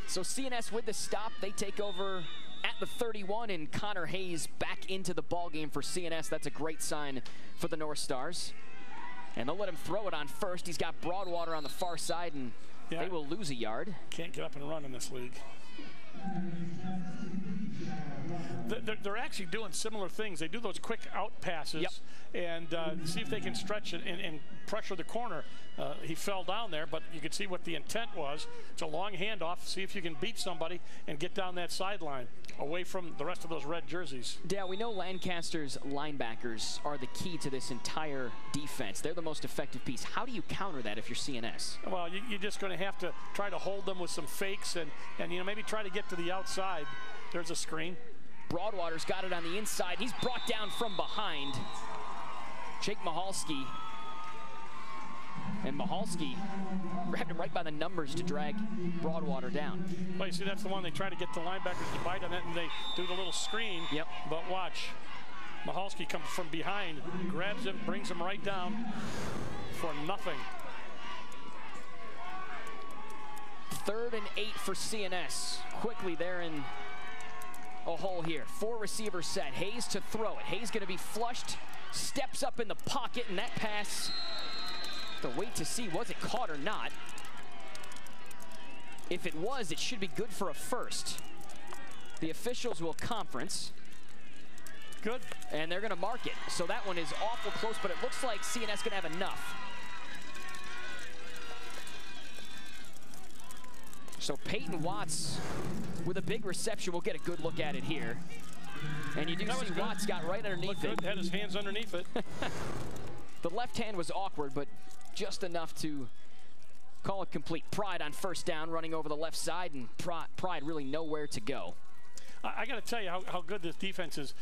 So CNS with the stop, they take over at the 31, and Connor Hayes back into the ballgame for CNS. That's a great sign for the North Stars. And they'll let him throw it on first. He's got Broadwater on the far side, and they will lose a yard. Can't get up and run in this league. They're actually doing similar things. They do those quick out passes and see if they can stretch it and pressure the corner. He fell down there, but you can see what the intent was. It's a long handoff. See if you can beat somebody and get down that sideline away from the rest of those red jerseys. Dale, we know Lancaster's linebackers are the key to this entire defense. They're the most effective piece. How do you counter that if you're CNS? Well, you're just going to have to try to hold them with some fakes and you know, maybe try to get to the outside. There's a screen. Broadwater's got it on the inside. He's brought down from behind. Jake Mahalski And Michalski grabbed him right by the numbers to drag Broadwater down. Well, you see, that's the one they try to get the linebackers to bite on it, and they do the little screen. Yep. But watch, Michalski comes from behind, grabs him, brings him right down for nothing. 3rd and 8 for CNS. Quickly, they're in a hole here. 4 receivers set. Hayes to throw it. Hayes going to be flushed, steps up in the pocket, and that pass, to wait to see, was it caught or not? If it was, it should be good for a first. The officials will conference. Good. And they're going to mark it. So that one is awful close, but it looks like CNS going to have enough. So Peyton Watts with a big reception. We'll get a good look at it here. And you do see Watts got right underneath it. Had his hands underneath it. The left hand was awkward, but just enough to call it complete. Pride on first down, running over the left side, and Pride really nowhere to go. I got to tell you how good this defense is.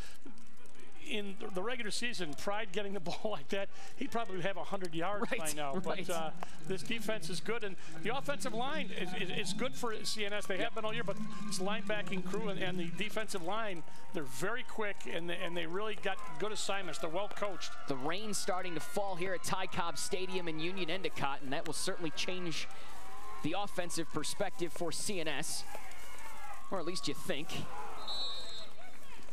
In the regular season, Pride getting the ball like that, he'd probably have 100 yards by now. Right. But this defense is good, and the offensive line is good for CNS. They have been all year, but this linebacking crew and the defensive line, they're very quick, and they really got good assignments. They're well coached. The rain's starting to fall here at Ty Cobb Stadium in Union Endicott, and that will certainly change the offensive perspective for CNS, or at least you think.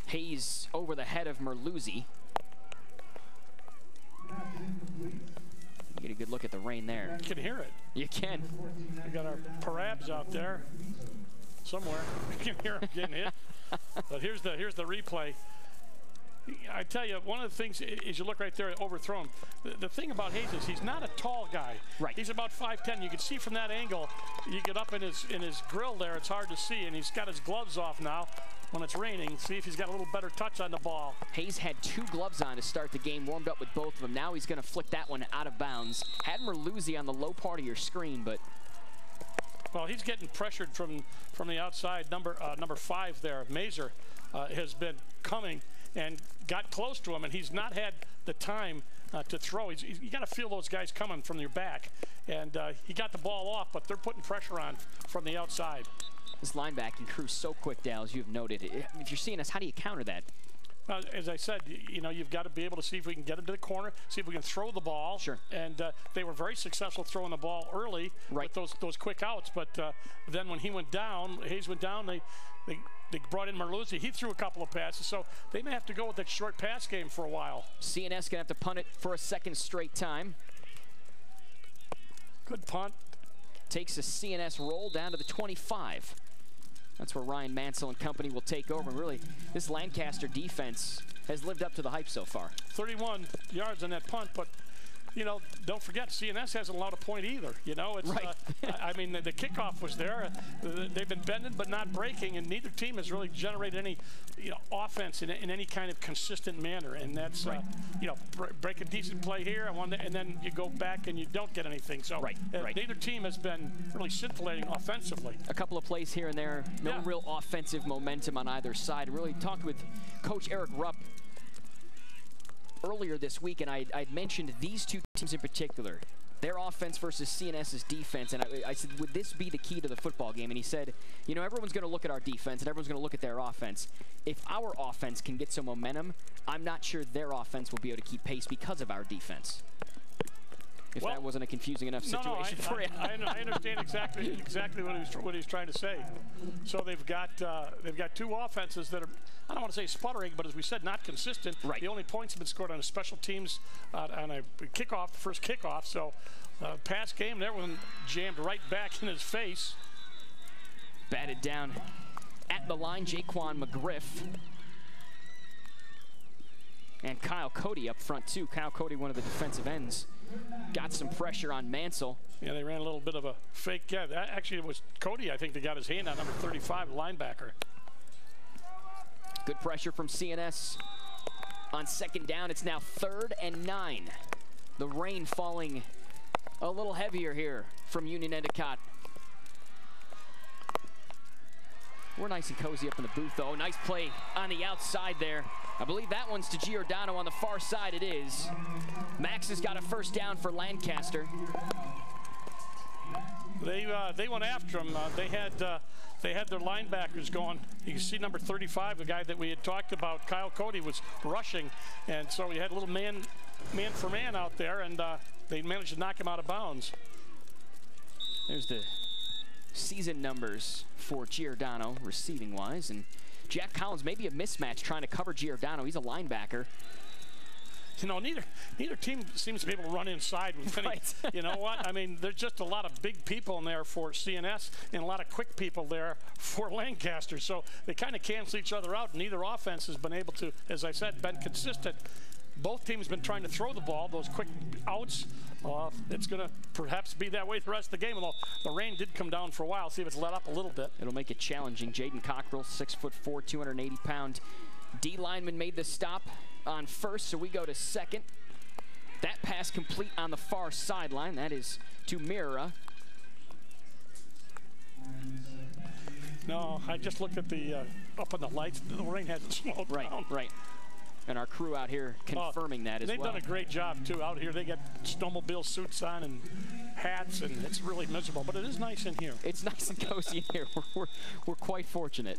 Hayes over the head of Merluzzi. Get a good look at the rain there. You can hear it. You can. We got our parabs out there somewhere. You can hear them getting hit. But here's the replay. I tell you, one of the things is you look right there, overthrown. The thing about Hayes is he's not a tall guy. Right. He's about 5'10". You can see from that angle. You get up in his grill there, it's hard to see, and he's got his gloves off now. When it's raining, see if he's got a little better touch on the ball. Hayes had 2 gloves on to start the game, warmed up with both of them. Now he's going to flick that one out of bounds. Had Merluzzi on the low part of your screen, but... Well, he's getting pressured from the outside. Number 5 there, Mazer, has been coming and got close to him, and he's not had the time to throw. You got to feel those guys coming from your back. And he got the ball off, but they're putting pressure on from the outside. This linebacking crew so quick, Dal, as you've noted. If you're seeing us, how do you counter that? As I said, you know, you've got to be able to see if we can get into the corner, see if we can throw the ball. Sure. And they were very successful throwing the ball early with those quick outs. But then when he went down, Hayes went down, they brought in Merluzzi. He threw a couple of passes, so they may have to go with that short pass game for a while. CNS going to have to punt it for a second straight time. Good punt. Takes a CNS roll down to the 25. That's where Ryan Mansell and company will take over. And really, this Lancaster defense has lived up to the hype so far. 31 yards on that punt, but, you know, don't forget, CNS hasn't allowed a point either. You know, it's, I mean, the kickoff was there. They've been bending but not breaking, and neither team has really generated any, you know, offense in any kind of consistent manner. And that's, you know, break a decent play here, and then you go back and you don't get anything. So neither team has been really scintillating offensively. A couple of plays here and there, no real offensive momentum on either side. Really talked with Coach Eric Rupp earlier this week, and I'd mentioned these two teams in particular, their offense versus CNS's defense, and I said, would this be the key to the football game? And he said, you know, everyone's going to look at our defense, and everyone's going to look at their offense. If our offense can get some momentum, I'm not sure their offense will be able to keep pace because of our defense. If that wasn't a confusing enough situation for you. I understand exactly what he's trying to say. So they've got 2 offenses that are, I don't want to say sputtering, but as we said, not consistent. Right. The only points have been scored on a special teams on a kickoff, first kickoff. So pass game, that one jammed right back in his face. Batted down at the line, Jaquan McGriff. And Kyle Cody up front too. Kyle Cody, one of the defensive ends. Got some pressure on Mansell. Yeah, they ran a little bit of a fake. Yeah, actually it was Cody, I think, that got his hand on number 35, linebacker. Good pressure from CNS on second down. It's now 3rd and 9. The rain falling a little heavier here from Union Endicott. We're nice and cozy up in the booth, though. Nice play on the outside there. I believe that one's to Giordano on the far side. It is. Max has got a first down for Lancaster. They went after him. They had their linebackers going. You can see number 35, the guy that we had talked about, Kyle Cody, was rushing, and so he had a little man for man out there, and they managed to knock him out of bounds. There's the season numbers for Giordano receiving wise, and Jack Collins maybe a mismatch trying to cover Giordano. He's a linebacker. You know, neither team seems to be able to run inside with any, right. You know what? I mean, there's just a lot of big people in there for CNS and a lot of quick people there for Lancaster. So they kind of cancel each other out. Neither offense has been able to, as I said, been consistent. Both teams have been trying to throw the ball, those quick outs. It's going to perhaps be that way the rest of the game, although the rain did come down for a while. See if it's let up a little bit. It'll make it challenging. Jaden Cockrell, 6'4", 280-pound D lineman, made the stop on first, so we go to second. That pass complete on the far sideline. That is to Mira. No, I just looked at the up on the lights. The rain hasn't slowed down. Right. And our crew out here confirming that as well. They've done a great job, too. Out here, they got snowmobile suits on and hats, and it's really miserable. But it is nice in here. It's nice and cozy in here. We're quite fortunate.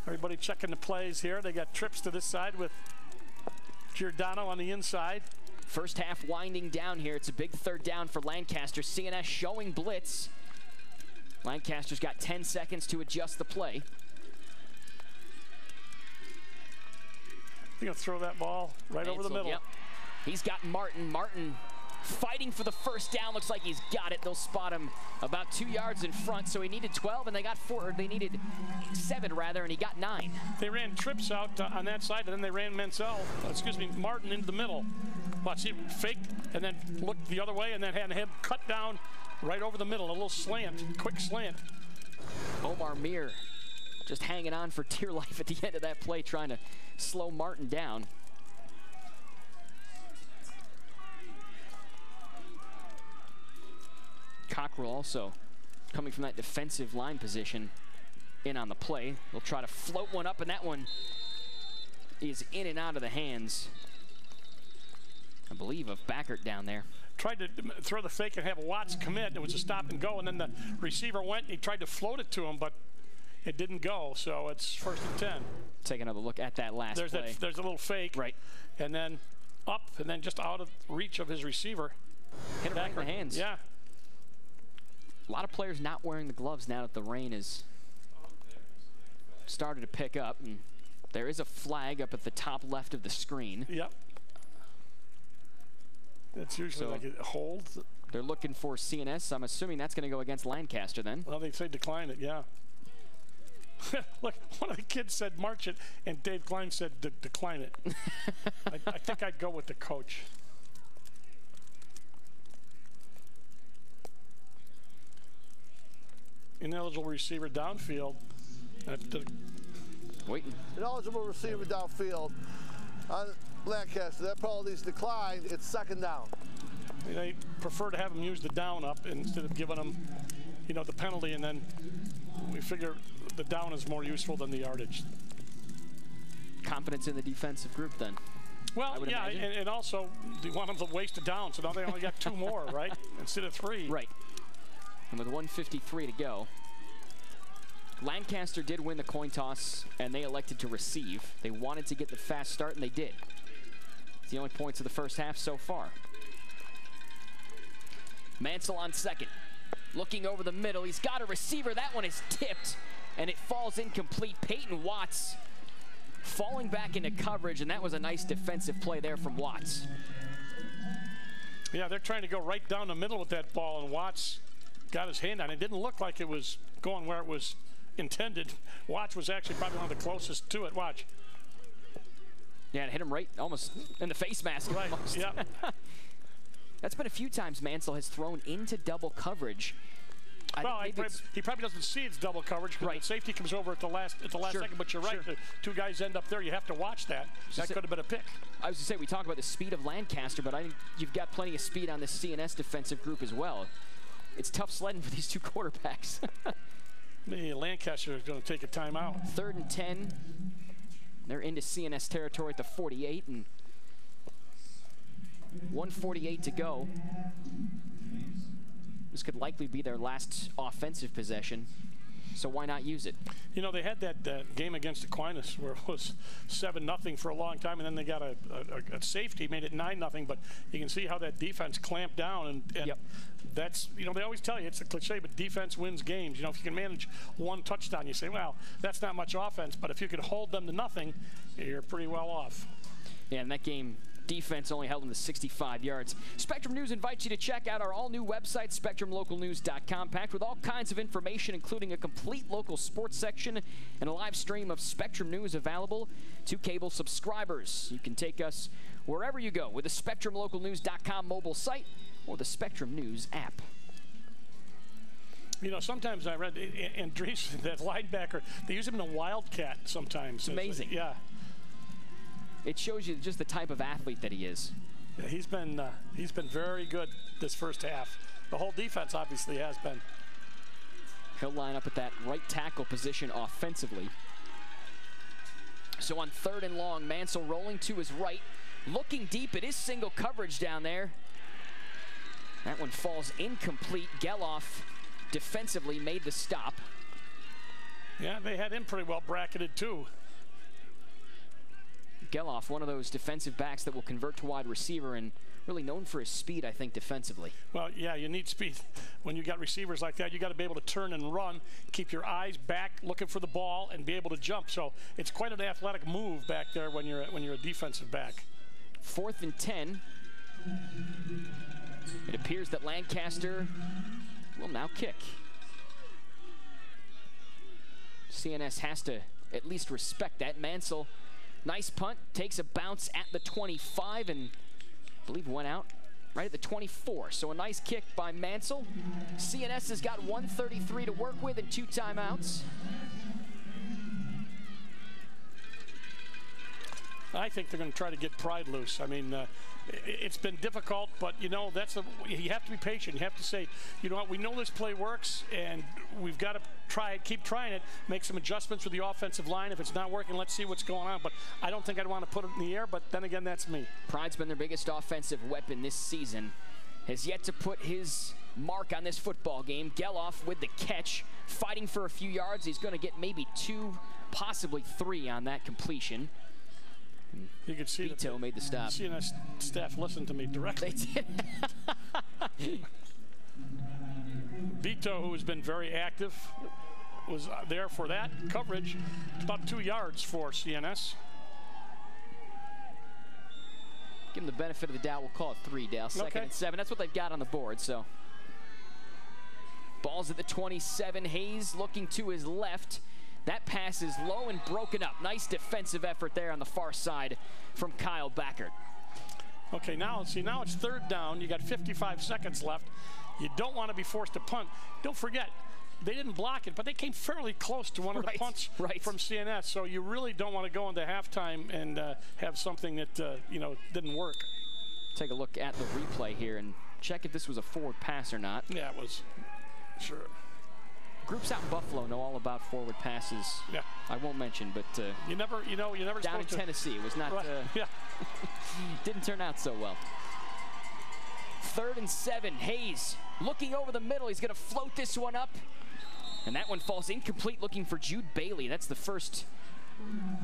Everybody checking the plays here. They got trips to this side with Giordano on the inside. First half winding down here. It's a big third down for Lancaster. CNS showing blitz. Lancaster's got 10 seconds to adjust the play. They're going to throw that ball right over the middle. Yep. He's got Martin. Martin fighting for the first down. Looks like he's got it. They'll spot him about 2 yards in front. So he needed 12, and they got 4. Or they needed 7, rather, and he got 9. They ran trips out on that side, and then they ran Martin into the middle. Watch, he faked and then looked the other way, and then had him cut down right over the middle. A little slant, quick slant. Omar Mir just hanging on for dear life at the end of that play, trying to slow Martin down. Cockrell also coming from that defensive line position in on the play. They'll try to float one up, and that one is in and out of the hands, I believe, of Backert down there. Tried to throw the fake and have Watts commit. It was a stop and go, and then the receiver went and he tried to float it to him, but it didn't go, so it's 1st and 10. Take another look at that last play. There's a little fake. Right. And then up, and then just out of reach of his receiver. Hit him right in the hands. Yeah. A lot of players not wearing the gloves now that the rain has started to pick up. And there is a flag up at the top left of the screen. Yep. That's usually like a hold. They're looking for CNS. I'm assuming that's going to go against Lancaster then. Well, they say decline it, yeah. Look, one of the kids said march it, and Dave Klein said decline it. I think I'd go with the coach. Ineligible receiver downfield. Waiting. Ineligible receiver downfield on Lancaster. That penalty's declined. It's 2nd down. They prefer to have him use the down up instead of giving him, you know, the penalty, and then we figure the down is more useful than the yardage. Confidence in the defensive group then. Well, yeah, and also they want them to waste a down, so now they only got 2 more, right? Instead of 3. Right. And with 1:53 to go, Lancaster did win the coin toss, and they elected to receive. They wanted to get the fast start, and they did. It's the only points of the first half so far. Mansell on second. Looking over the middle. He's got a receiver. That one is tipped, and it falls incomplete. Peyton Watts falling back into coverage, and that was a nice defensive play there from Watts. Yeah, they're trying to go right down the middle with that ball, and Watts got his hand on it. It didn't look like it was going where it was intended. Watts was actually probably one of the closest to it. Watch. Yeah, it hit him right almost in the face mask. Right, yeah. That's been a few times Mansell has thrown into double coverage. Well, he probably doesn't see it's double coverage because the safety comes over at the last second. But you're right, the 2 guys end up there. You have to watch that. That could have been a pick. I was going to say, we talk about the speed of Lancaster, but I think you've got plenty of speed on the CNS defensive group as well. It's tough sledding for these 2 quarterbacks. Maybe Lancaster is going to take a timeout. 3rd and 10. They're into CNS territory at the 48, and 1:48 to go. This could likely be their last offensive possession, so why not use it? You know, they had that game against Aquinas where it was 7-0 for a long time, and then they got a safety, made it 9-0, but you can see how that defense clamped down, and yep. That's, you know, they always tell you, it's a cliche, but defense wins games. You know, if you can manage 1 touchdown, you say, well, that's not much offense, but if you can hold them to nothing, you're pretty well off. Yeah, and that game, defense only held them to 65 yards. Spectrum News invites you to check out our all-new website, SpectrumLocalNews.com, packed with all kinds of information, including a complete local sports section and a live stream of Spectrum News available to cable subscribers. You can take us wherever you go with the SpectrumLocalNews.com mobile site or the Spectrum News app. You know, sometimes I read, Andres, that linebacker, they use him in a wildcat sometimes. It's amazing. Yeah. It shows you just the type of athlete that he is. Yeah, he's been very good this first half. The whole defense obviously has been. He'll line up at that right tackle position offensively. So on 3rd and long, Mansell rolling to his right, looking deep. It is single coverage down there. That one falls incomplete. Geloff defensively made the stop. Yeah, they had him pretty well bracketed too. Geloff, one of those defensive backs that will convert to wide receiver and really known for his speed, I think, defensively. Well, yeah, you need speed. When you got receivers like that, you got to be able to turn and run, keep your eyes back, looking for the ball, and be able to jump. So it's quite an athletic move back there when you're a defensive back. 4th and 10. It appears that Lancaster will now kick. CNS has to at least respect that. Mansell, nice punt, takes a bounce at the 25 and I believe went out right at the 24. So a nice kick by Mansell. CNS has got 1:33 to work with and 2 timeouts. I think they're going to try to get pride loose. I mean, it's been difficult, but, you know, you have to be patient. You have to say, you know what, we know this play works, and we've got to keep trying it, make some adjustments with the offensive line. If it's not working, let's see what's going on. But I don't think I'd want to put it in the air, but then again, that's me. Pride's been their biggest offensive weapon this season. Has yet to put his mark on this football game. Geloff with the catch, fighting for a few yards. He's going to get maybe 2, possibly 3 on that completion. You could see Vito made the stop. CNS staff listened to me directly. They did. Vito, who has been very active, was there for that coverage. It's about 2 yards for CNS. Give him the benefit of the doubt. We'll call it 3, Dale. 2nd and 7. That's what they've got on the board. So ball's at the 27. Hayes looking to his left. That pass is low and broken up. Nice defensive effort there on the far side from Kyle Backert. Okay, now it's 3rd down. You got 55 seconds left. You don't want to be forced to punt. Don't forget, they didn't block it, but they came fairly close to one of the punts from CNS. So you really don't want to go into halftime and have something that you know, didn't work. Take a look at the replay here and check if this was a forward pass or not. Yeah, it was. Sure. Groups out in Buffalo know all about forward passes. Yeah. I won't mention, but you never down in Tennessee, it was not. Yeah. Didn't turn out so well. 3rd and 7. Hayes looking over the middle. He's going to float this one up, and that one falls incomplete. Looking for Jude Bailey. That's the first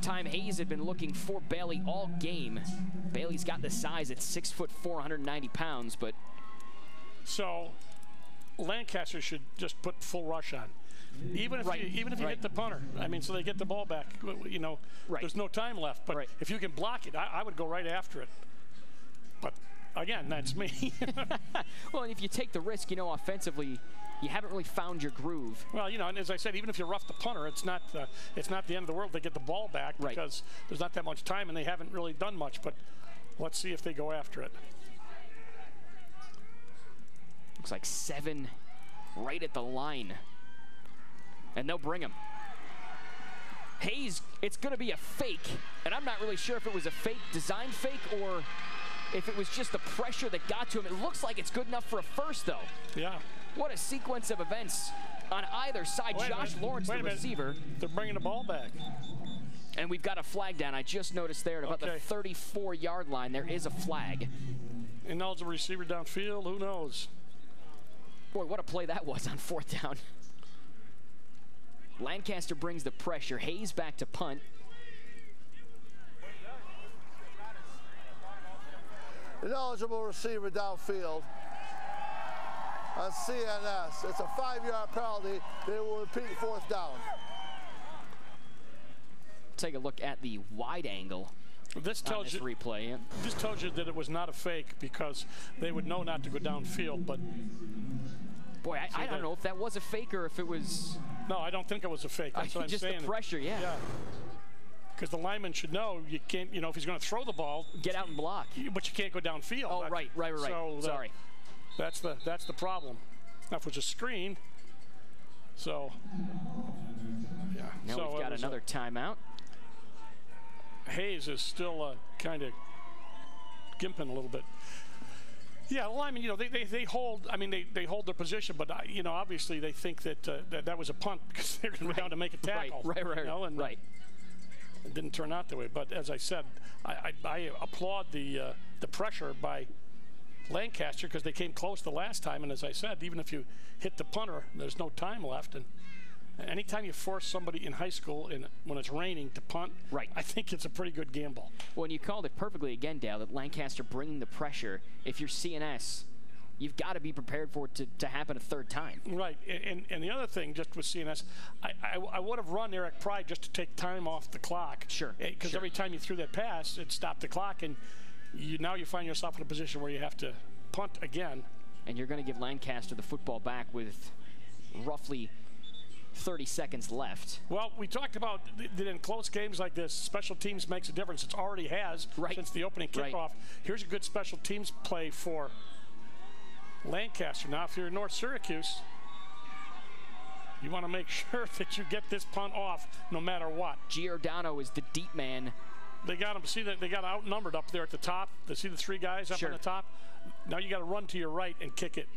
time Hayes had been looking for Bailey all game. Bailey's got the size at 6'4", 190 pounds, but so Lancaster should just put full rush on, even if you hit the punter. I mean, so they get the ball back. You know, there's no time left. But if you can block it, I would go right after it. But again, that's me. Well, and if you take the risk, you know, offensively, you haven't really found your groove. Well, you know, and as I said, even if you rough the punter, it's not the end of the world. They get the ball back because there's not that much time, and they haven't really done much. But let's see if they go after it. Looks like 7 right at the line. And they'll bring him. Hayes, it's going to be a fake. And I'm not really sure if it was a fake, design fake, or if it was just the pressure that got to him. It looks like it's good enough for a first, though. Yeah. What a sequence of events. on either side. Josh Lawrence, the receiver. They're bringing the ball back. And we've got a flag down. I just noticed there at about the 34-yard line, there is a flag. And now it's a receiver downfield. Who knows? Boy, what a play that was on 4th down. Lancaster brings the pressure. Hayes back to punt. Ineligible receiver downfield on CNS. It's a 5-yard penalty. They will repeat 4th down. Take a look at the wide angle. This tells you replay. Yeah. This tells you that it was not a fake because they would know not to go downfield. But boy, I don't know if that was a fake or if it was. No, I don't think it was a fake. That's what I'm just saying. Just the pressure, yeah. Because the lineman should know you can't. You know, if he's going to throw the ball, get out and block. But you can't go downfield. Oh, right. So sorry. That's the problem. Now, if it was a screen, so yeah. Now we've got another timeout. Hayes is still kind of gimping a little bit. Yeah, the linemen, you know, they hold. I mean, they hold their position, but you know, obviously they think that that was a punt because they're going to go down to make a tackle. Right. You know, and, it didn't turn out that way. But as I said, I applaud the pressure by Lancaster because they came close the last time. And as I said, even if you hit the punter, there's no time left. And anytime you force somebody in high school when it's raining to punt, I think it's a pretty good gamble. Well, and you called it perfectly again, Dale, that Lancaster bringing the pressure. If you're CNS, you've got to be prepared for it to happen a 3rd time. Right, and the other thing, just with CNS, I would have run Eric Pride just to take time off the clock. Sure. Because every time you threw that pass, it stopped the clock, and now you find yourself in a position where you have to punt again. And you're going to give Lancaster the football back with roughly 30 seconds left. Well, we talked about that in close games like this, special teams makes a difference. It already has since the opening kickoff. Here's a good special teams play for Lancaster. Now, if you're in North Syracuse, you want to make sure that you get this punt off no matter what. Giordano is the deep man. They got him. See that they got outnumbered up there at the top. They see the 3 guys up on the top. Now you got to run to your right and kick it.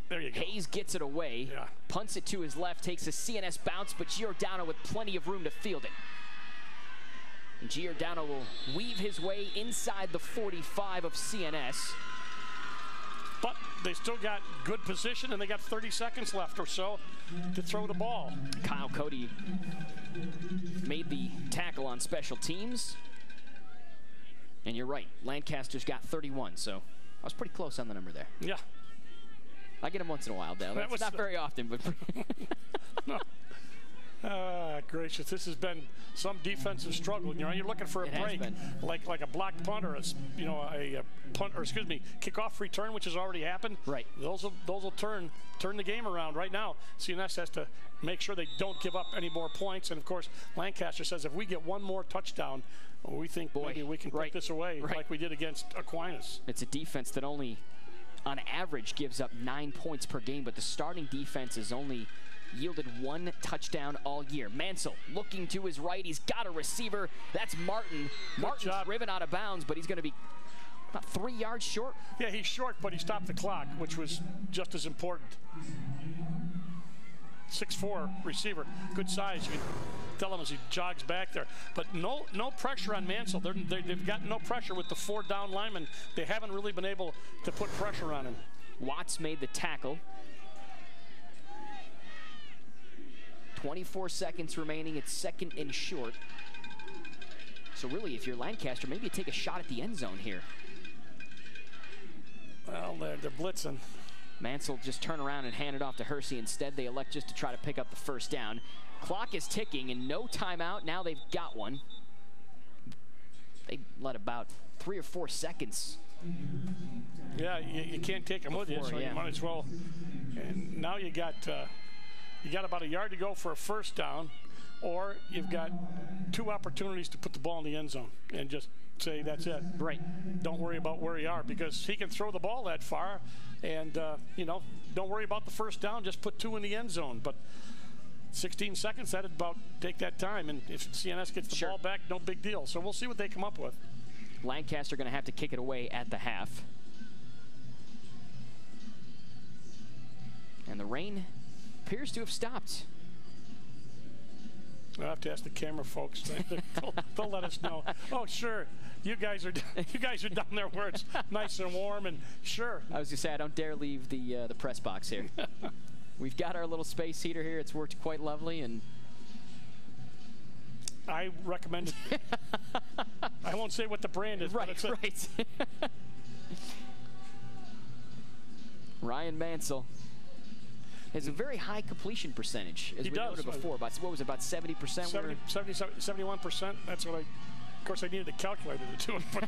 There you go. Hayes gets it away, punts it to his left, takes a CNS bounce, but Giordano with plenty of room to field it. And Giordano will weave his way inside the 45 of CNS. But they still got good position, and they got 30 seconds left or so to throw the ball. Kyle Cody made the tackle on special teams. And you're right, Lancaster's got 31, so I was pretty close on the number there. Yeah. I get him once in a while, Dale. That's not very often, but no. Gracious, this has been some defensive struggle. You know, you're looking for a break, like a blocked punt or a punt, or excuse me, kickoff return, which has already happened. Right. Those will turn the game around. Right now, CNS has to make sure they don't give up any more points. And of course, Lancaster says if we get one more touchdown, we think maybe we can put this away like we did against Aquinas. It's a defense that only, on average, gives up 9 points per game, but the starting defense has only yielded 1 touchdown all year. Mansell looking to his right. He's got a receiver. That's Martin. Martin's driven out of bounds, but he's going to be about 3 yards short. Yeah, he's short, but he stopped the clock, which was just as important. 6'4" receiver, good size. You can tell him as he jogs back there. But no pressure on Mansell. They've got no pressure with the 4 down linemen. They haven't really been able to put pressure on him. Watts made the tackle. 24 seconds remaining. It's 2nd and short. So really, if you're Lancaster, maybe you take a shot at the end zone here. Well, they're blitzing. Mansell just turn around and hand it off to Hersey. Instead, they elect just to try to pick up the 1st down. Clock is ticking and no timeout. Now they've got one. They let about 3 or 4 seconds. Yeah, you can't take them with you, so you might as well. And now you got about a yard to go for a 1st down, or you've got 2 opportunities to put the ball in the end zone and just say that's it. Right. Don't worry about where you are, because he can throw the ball that far, and don't worry about the 1st down. Just put 2 in the end zone. But 16 seconds, that'd about take that time, and if CNS gets the ball back, no big deal. So we'll see what they come up with. Lancaster going to have to kick it away at the half. And the rain appears to have stopped. I'll have to ask the camera folks. They'll let us know. Oh, sure. You guys are down there where it's nice and warm, and sure. I was gonna say I don't dare leave the press box here. We've got our little space heater here. It's worked quite lovely, and I recommend it. I won't say what the brand is. Right, but right. Ryan Mansell has a very high completion percentage, as we noted before. About, what was it, about 70%? 71%. That's what of course, I needed a calculator to do it, but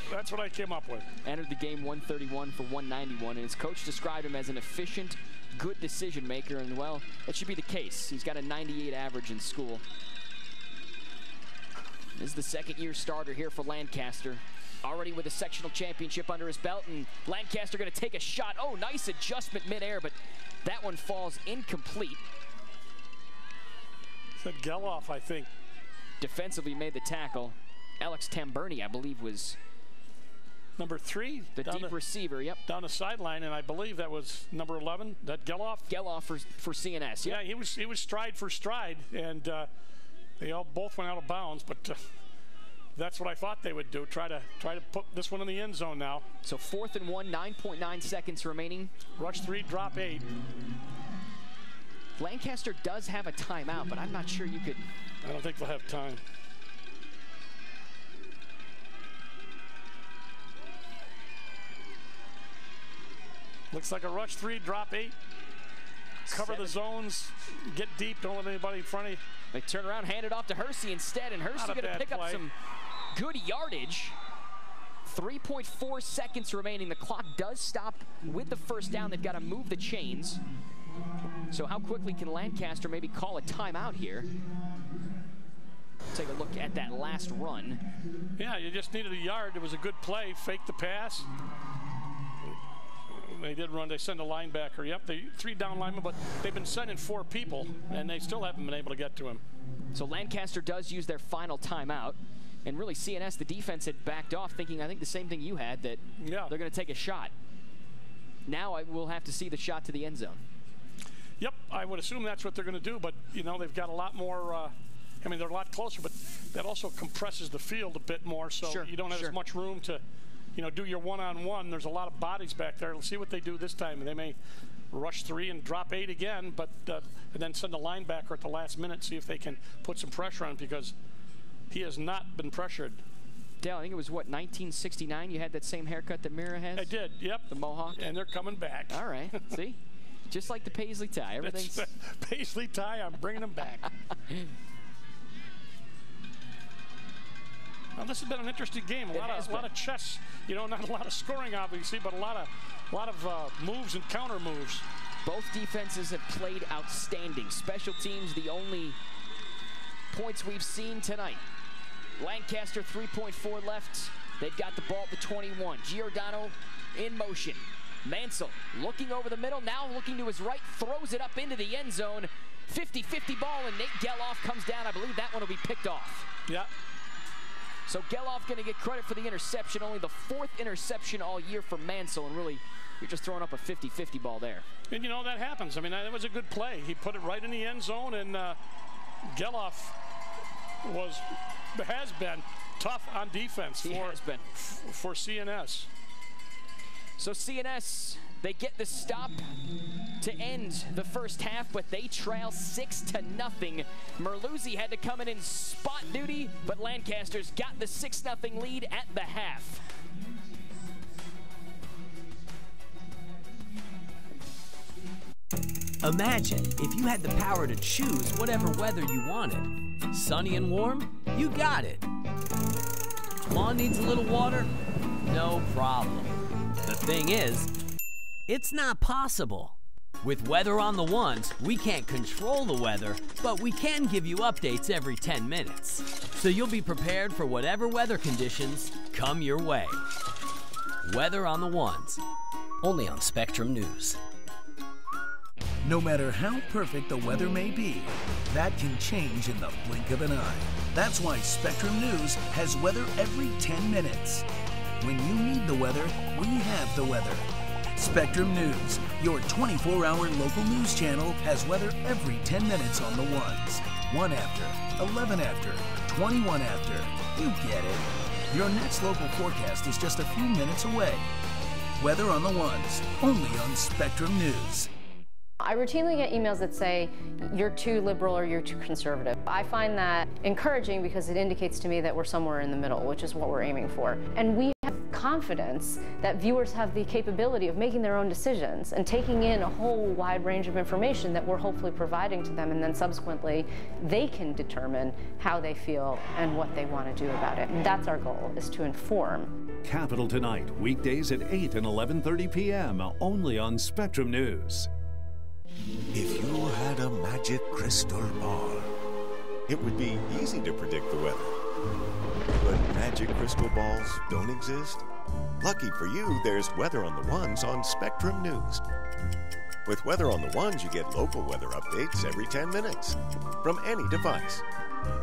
that's what I came up with. Entered the game 131 for 191, and his coach described him as an efficient, good decision maker, and well, that should be the case. He's got a 98 average in school. This is the second-year starter here for Lancaster. Already with a sectional championship under his belt, and Lancaster going to take a shot. Oh, nice adjustment midair, but that one falls incomplete. Said Geloff, I think. Defensively made the tackle. Alex Tamburni, I believe, was number 3. The deep receiver, yep. Down the sideline, and I believe that was number 11, that Geloff. Geloff for CNS, yep. Yeah, he was stride for stride, and they all both went out of bounds, but that's what I thought they would do. Try to put this one in the end zone now. So 4th and 1, 9.9 seconds remaining. Rush 3, drop 8. Lancaster does have a timeout, but I'm not sure you could. I don't think they'll have time. Looks like a rush 3, drop 8. Cover the zones, get deep, don't let anybody in front of you. They turn around, hand it off to Hersey instead, and Hersey going to pick up some good yardage. 3.4 seconds remaining. The clock does stop with the first down. They've got to move the chains. So how quickly can Lancaster maybe call a timeout here? Take a look at that last run. Yeah, you just needed a yard. It was a good play. Fake the pass. They did run. They sent a linebacker. Yep, 3 down linemen, but they've been sending 4 people, and they still haven't been able to get to him. So Lancaster does use their final timeout. And really, CNS, the defense had backed off, thinking, I think, the same thing you had, that they're going to take a shot. Now we'll have to see the shot to the end zone. Yep, I would assume that's what they're going to do, but, you know, they've got a lot more, I mean, they're a lot closer, but that also compresses the field a bit more, so you don't have as much room to, you know, do your one-on-one. There's a lot of bodies back there. Let's see what they do this time. They may rush 3 and drop 8 again, but and then send a linebacker at the last minute, see if they can put some pressure on him, because he has not been pressured. Dale, I think it was, what, 1969 you had that same haircut that Mira has? I did, yep. The Mohawk? And they're coming back. All right, see? Just like the Paisley tie. Everything's... Paisley tie, I'm bringing them back. Well, this has been an interesting game. A lot of chess. You know, not a lot of scoring, obviously, but a lot of moves and counter moves. Both defenses have played outstanding. Special teams, the only points we've seen tonight. Lancaster 3.4 left. They've got the ball at the 21. Giordano in motion. Mansell looking over the middle, now looking to his right, throws it up into the end zone. 50-50 ball, and Nate Geloff comes down. I believe that one will be picked off. Yeah. So Geloff going to get credit for the interception, only the 4th interception all year for Mansell, and really, you're just throwing up a 50-50 ball there. And you know, that happens. I mean, that was a good play. He put it right in the end zone, and Geloff has been tough on defense for CNS. So CNS, they get the stop to end the first half, but they trail 6-0. Merluzzi had to come in spot duty, but Lancaster's got the 6-0 lead at the half. Imagine if you had the power to choose whatever weather you wanted. Sunny and warm? You got it. Lawn needs a little water? No problem. The thing is, it's not possible. With Weather on the Ones, we can't control the weather, but we can give you updates every 10 minutes. So you'll be prepared for whatever weather conditions come your way. Weather on the Ones, only on Spectrum News. No matter how perfect the weather may be, that can change in the blink of an eye. That's why Spectrum News has weather every 10 minutes. When you need the weather, we have the weather. Spectrum News, your 24-hour local news channel, has weather every 10 minutes on the ones. 1 after, 11 after, 21 after. You get it. Your next local forecast is just a few minutes away. Weather on the ones, only on Spectrum News. I routinely get emails that say, you're too liberal or you're too conservative. I find that encouraging because it indicates to me that we're somewhere in the middle, which is what we're aiming for. And we have confidence that viewers have the capability of making their own decisions and taking in a whole wide range of information that we're hopefully providing to them, and then subsequently they can determine how they feel and what they want to do about it. And that's our goal, is to inform. Capital Tonight, weekdays at 8 and 11:30 p.m. only on Spectrum News. If you had a magic crystal ball, it would be easy to predict the weather. But magic crystal balls don't exist. Lucky for you, there's Weather on the Ones on Spectrum News. With Weather on the Ones, you get local weather updates every 10 minutes from any device.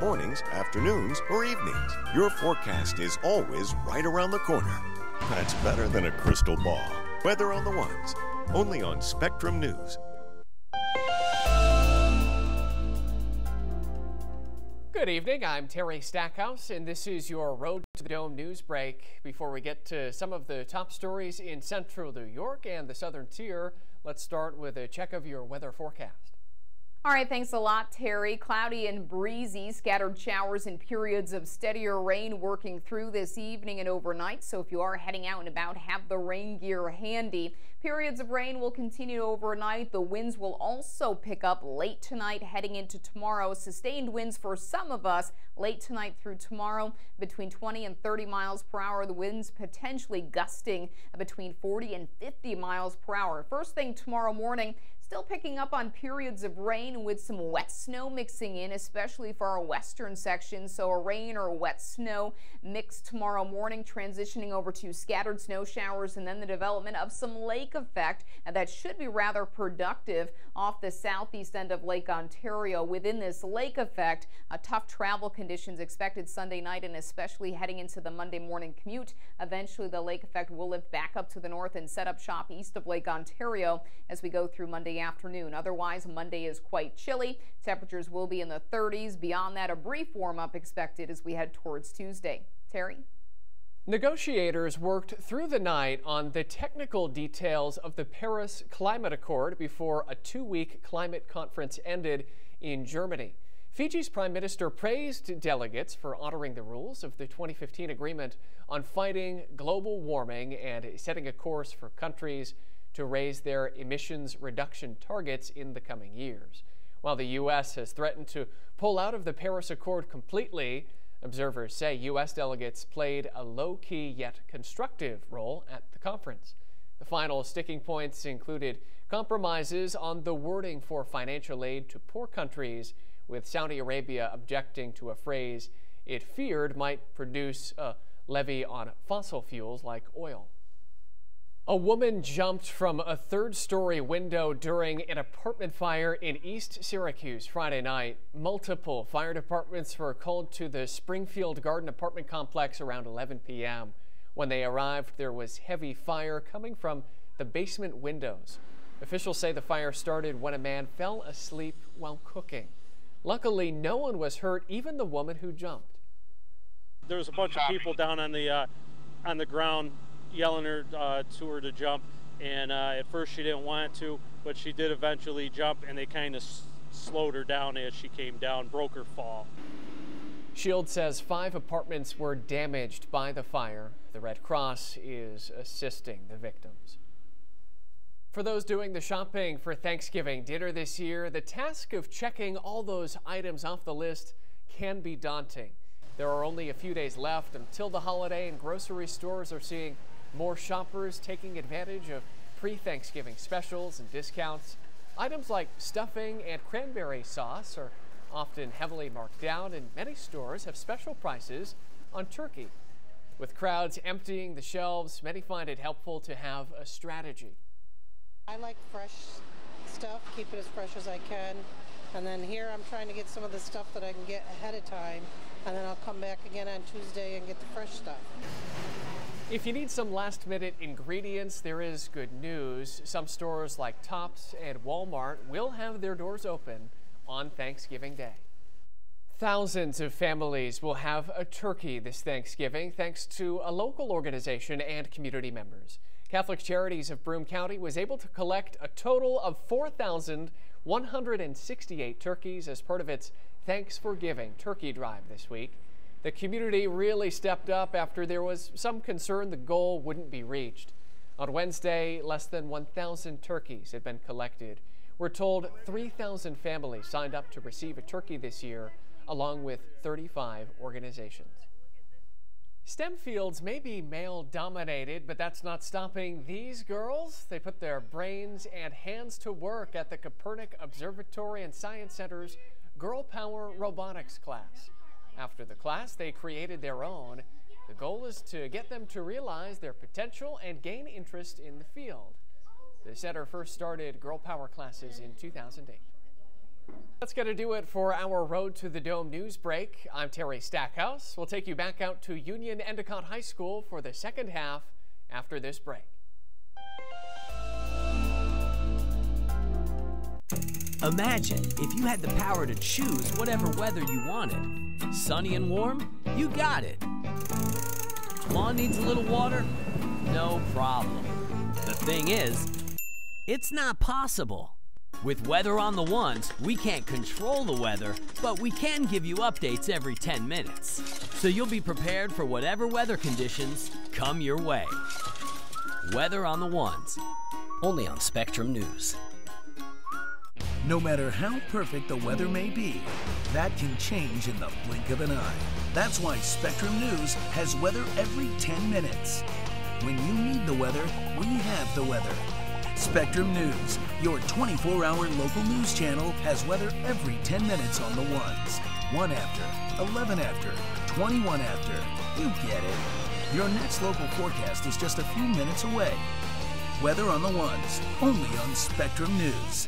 Mornings, afternoons, or evenings. Your forecast is always right around the corner. That's better than a crystal ball. Weather on the Ones, only on Spectrum News. Good evening, I'm Terry Stackhouse, and this is your Road to the Dome news break. Before we get to some of the top stories in central New York and the southern tier, let's start with a check of your weather forecast. All right, thanks a lot, Terry. Cloudy and breezy, scattered showers and periods of steadier rain working through this evening and overnight. So if you are heading out and about, have the rain gear handy. Periods of rain will continue overnight. The winds will also pick up late tonight heading into tomorrow. Sustained winds for some of us late tonight through tomorrow between 20 and 30 miles per hour. The winds potentially gusting between 40 and 50 miles per hour. First thing tomorrow morning, still picking up on periods of rain with some wet snow mixing in, especially for our western section. So a rain or wet snow mix tomorrow morning, transitioning over to scattered snow showers and then the development of some lake effect that should be rather productive off the southeast end of Lake Ontario. Within this lake effect, tough travel conditions expected Sunday night and especially heading into the Monday morning commute. Eventually the lake effect will lift back up to the north and set up shop east of Lake Ontario as we go through Monday afternoon. Otherwise, Monday is quite chilly. Temperatures will be in the 30s. Beyond that, a brief warm-up expected as we head towards Tuesday. Terry? Negotiators worked through the night on the technical details of the Paris Climate Accord before a 2-week climate conference ended in Germany. Fiji's Prime Minister praised delegates for honoring the rules of the 2015 agreement on fighting global warming and setting a course for countries to raise their emissions reduction targets in the coming years. While the U.S. has threatened to pull out of the Paris Accord completely, observers say U.S. delegates played a low-key yet constructive role at the conference. The final sticking points included compromises on the wording for financial aid to poor countries, with Saudi Arabia objecting to a phrase it feared might produce a levy on fossil fuels like oil. A woman jumped from a third-story window during an apartment fire in East Syracuse Friday night. Multiple fire departments were called to the Springfield Garden apartment complex around 11 p.m. When they arrived, there was heavy fire coming from the basement windows. Officials say the fire started when a man fell asleep while cooking. Luckily, no one was hurt, even the woman who jumped. There was a bunch of people down on the ground yelling to her to jump, and at first she didn't want to, but she did eventually jump, and they kind of slowed her down as she came down, broke her fall. Shield says 5 apartments were damaged by the fire. The Red Cross is assisting the victims. For those doing the shopping for Thanksgiving dinner this year, the task of checking all those items off the list can be daunting. There are only a few days left until the holiday, and grocery stores are seeing more shoppers taking advantage of pre-Thanksgiving specials and discounts. Items like stuffing and cranberry sauce are often heavily marked down, and many stores have special prices on turkey. With crowds emptying the shelves, many find it helpful to have a strategy. I like fresh stuff, keep it as fresh as I can, and then here I'm trying to get some of the stuff that I can get ahead of time, and then I'll come back again on Tuesday and get the fresh stuff. If you need some last-minute ingredients, there is good news. Some stores like Tops and Walmart will have their doors open on Thanksgiving Day. Thousands of families will have a turkey this Thanksgiving thanks to a local organization and community members. Catholic Charities of Broome County was able to collect a total of 4,168 turkeys as part of its Thanks for Giving turkey drive this week. The community really stepped up after there was some concern the goal wouldn't be reached. On Wednesday, less than 1,000 turkeys had been collected. We're told 3,000 families signed up to receive a turkey this year, along with 35 organizations. STEM fields may be male-dominated, but that's not stopping these girls. They put their brains and hands to work at the Copernic Observatory and Science Center's Girl Power Robotics class. After the class, they created their own. The goal is to get them to realize their potential and gain interest in the field. The center first started Girl Power classes in 2008. That's going to do it for our Road to the Dome news break. I'm Terry Stackhouse. We'll take you back out to Union Endicott High School for the second half after this break. Imagine if you had the power to choose whatever weather you wanted. Sunny and warm? You got it. Lawn needs a little water? No problem. The thing is, it's not possible. With Weather on the Ones, we can't control the weather, but we can give you updates every 10 minutes. So you'll be prepared for whatever weather conditions come your way. Weather on the Ones, only on Spectrum News. No matter how perfect the weather may be, that can change in the blink of an eye. That's why Spectrum News has weather every 10 minutes. When you need the weather, we have the weather. Spectrum News, your 24-hour local news channel, has weather every 10 minutes on the ones. 1 after, 11 after, 21 after. You get it. Your next local forecast is just a few minutes away. Weather on the ones, only on Spectrum News.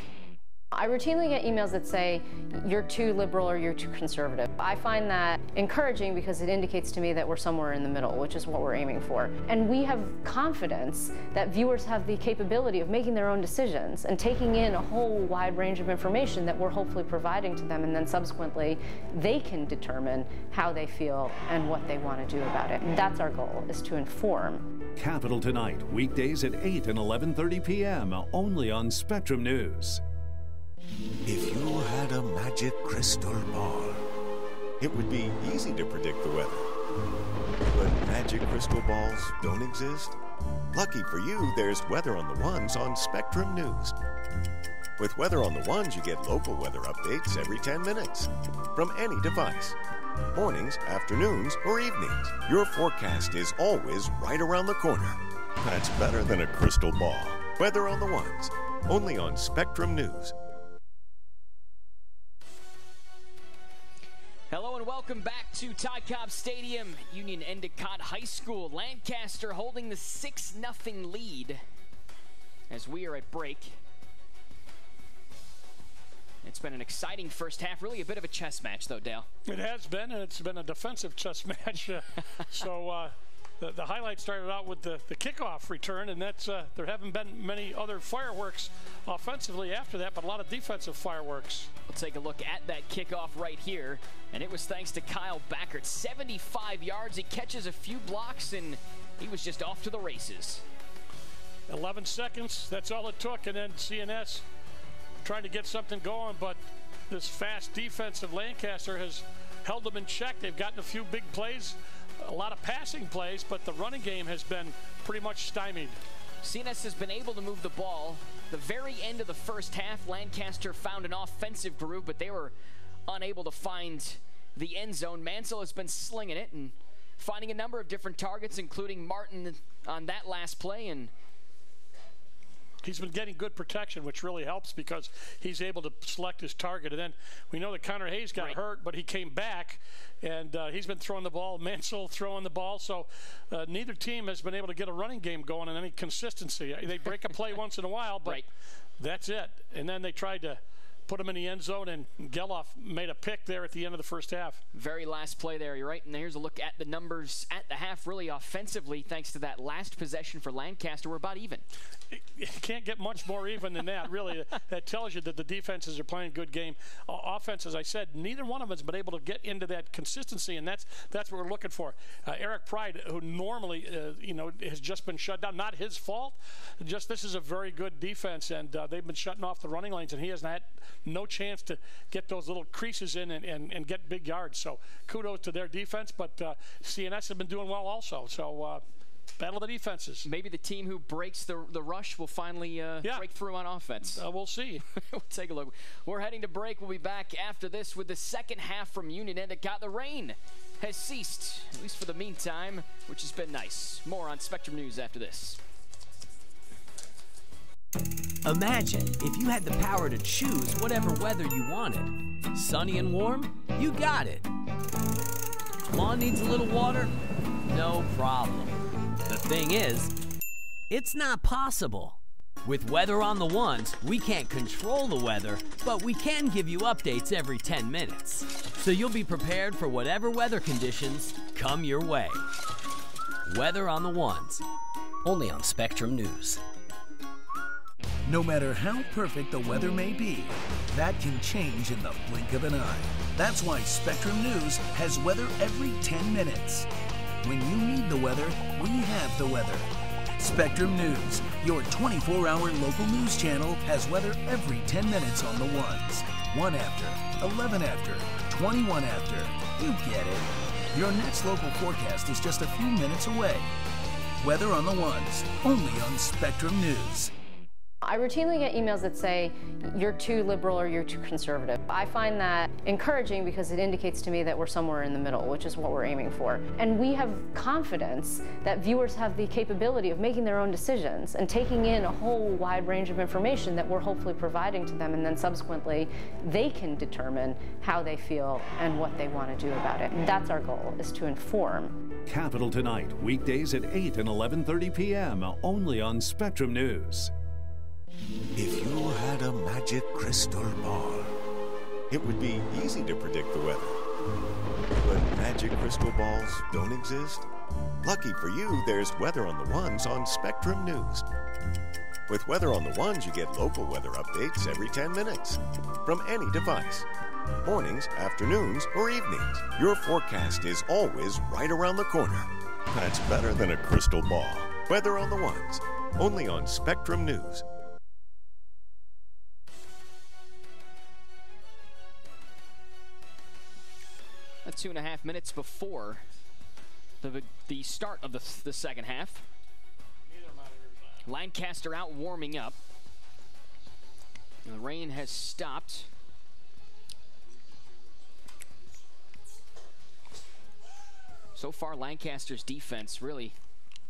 I routinely get emails that say, you're too liberal or you're too conservative. I find that encouraging because it indicates to me that we're somewhere in the middle, which is what we're aiming for. And we have confidence that viewers have the capability of making their own decisions and taking in a whole wide range of information that we're hopefully providing to them, and then subsequently they can determine how they feel and what they want to do about it. That's our goal, is to inform. Capital Tonight, weekdays at 8 and 11:30 p.m. only on Spectrum News. If you had a magic crystal ball, it would be easy to predict the weather. But magic crystal balls don't exist. Lucky for you, there's Weather on the Ones on Spectrum News. With Weather on the Ones, you get local weather updates every 10 minutes from any device. Mornings, afternoons, or evenings. Your forecast is always right around the corner. That's better than a crystal ball. Weather on the Ones, only on Spectrum News. Hello and welcome back to Ty Cobb Stadium, Union Endicott High School. Lancaster holding the 6-0 lead as we are at break. It's been an exciting first half, really a bit of a chess match though, Dale. It has been, and it's been a defensive chess match. The highlight started out with the kickoff return, and that's there haven't been many other fireworks offensively after that, but a lot of defensive fireworks. We'll take a look at that kickoff right here, and it was thanks to Kyle Backert. 75 yards, he catches a few blocks, and he was just off to the races. 11 seconds, that's all it took, and then CNS trying to get something going, but this fast defense of Lancaster has held them in check. They've gotten a few big plays, a lot of passing plays, but the running game has been pretty much stymied. CNS has been able to move the ball. The very end of the first half, Lancaster found an offensive groove, but they were unable to find the end zone. Mansell has been slinging it and finding a number of different targets, including Martin on that last play, and he's been getting good protection, which really helps because he's able to select his target. And then we know that Connor Hayes got hurt, but he came back, and he's been throwing the ball. Mansell throwing the ball. So neither team has been able to get a running game going in any consistency. They break a play once in a while, but that's it. And then they tried to put them in the end zone, and Geloff made a pick there at the end of the first half. Very last play there, you're right. And here's a look at the numbers at the half. Really offensively, thanks to that last possession for Lancaster, we're about even. You can't get much more even than that, really. That tells you that the defenses are playing a good game. Offense, as I said, neither one of them has been able to get into that consistency, and that's what we're looking for. Eric Pride, who normally, has just been shut down. Not his fault. Just this is a very good defense, and they've been shutting off the running lanes, and he has had no chance to get those little creases in and get big yards. So kudos to their defense, but CNS have been doing well also. So battle of the defenses. Maybe the team who breaks the rush will finally break through on offense. We'll see. We'll take a look. We're heading to break. We'll be back after this with the second half from Union Endicott. The rain has ceased, at least for the meantime, which has been nice. More on Spectrum News after this. Imagine if you had the power to choose whatever weather you wanted. Sunny and warm? You got it. Lawn needs a little water? No problem. The thing is, it's not possible. With Weather on the Ones, we can't control the weather, but we can give you updates every 10 minutes. So you'll be prepared for whatever weather conditions come your way. Weather on the Ones, only on Spectrum News. No matter how perfect the weather may be, that can change in the blink of an eye. That's why Spectrum News has weather every 10 minutes. When you need the weather, we have the weather. Spectrum News, your 24-hour local news channel, has weather every 10 minutes on the ones. 1 after, 11 after, 21 after. You get it. Your next local forecast is just a few minutes away. Weather on the ones, only on Spectrum News. I routinely get emails that say, you're too liberal or you're too conservative. I find that encouraging because it indicates to me that we're somewhere in the middle, which is what we're aiming for. And we have confidence that viewers have the capability of making their own decisions and taking in a whole wide range of information that we're hopefully providing to them, and then subsequently they can determine how they feel and what they want to do about it. That's our goal, is to inform. Capital Tonight, weekdays at 8 and 11:30 p.m. only on Spectrum News. If you had a magic crystal ball, it would be easy to predict the weather. But magic crystal balls don't exist. Lucky for you, there's Weather on the Ones on Spectrum News. With Weather on the Ones, you get local weather updates every 10 minutes from any device. Mornings, afternoons, or evenings. Your forecast is always right around the corner. That's better than a crystal ball. Weather on the Ones, only on Spectrum News. 2.5 minutes before the start of the second half. Lancaster out warming up. The rain has stopped. So far, Lancaster's defense, really,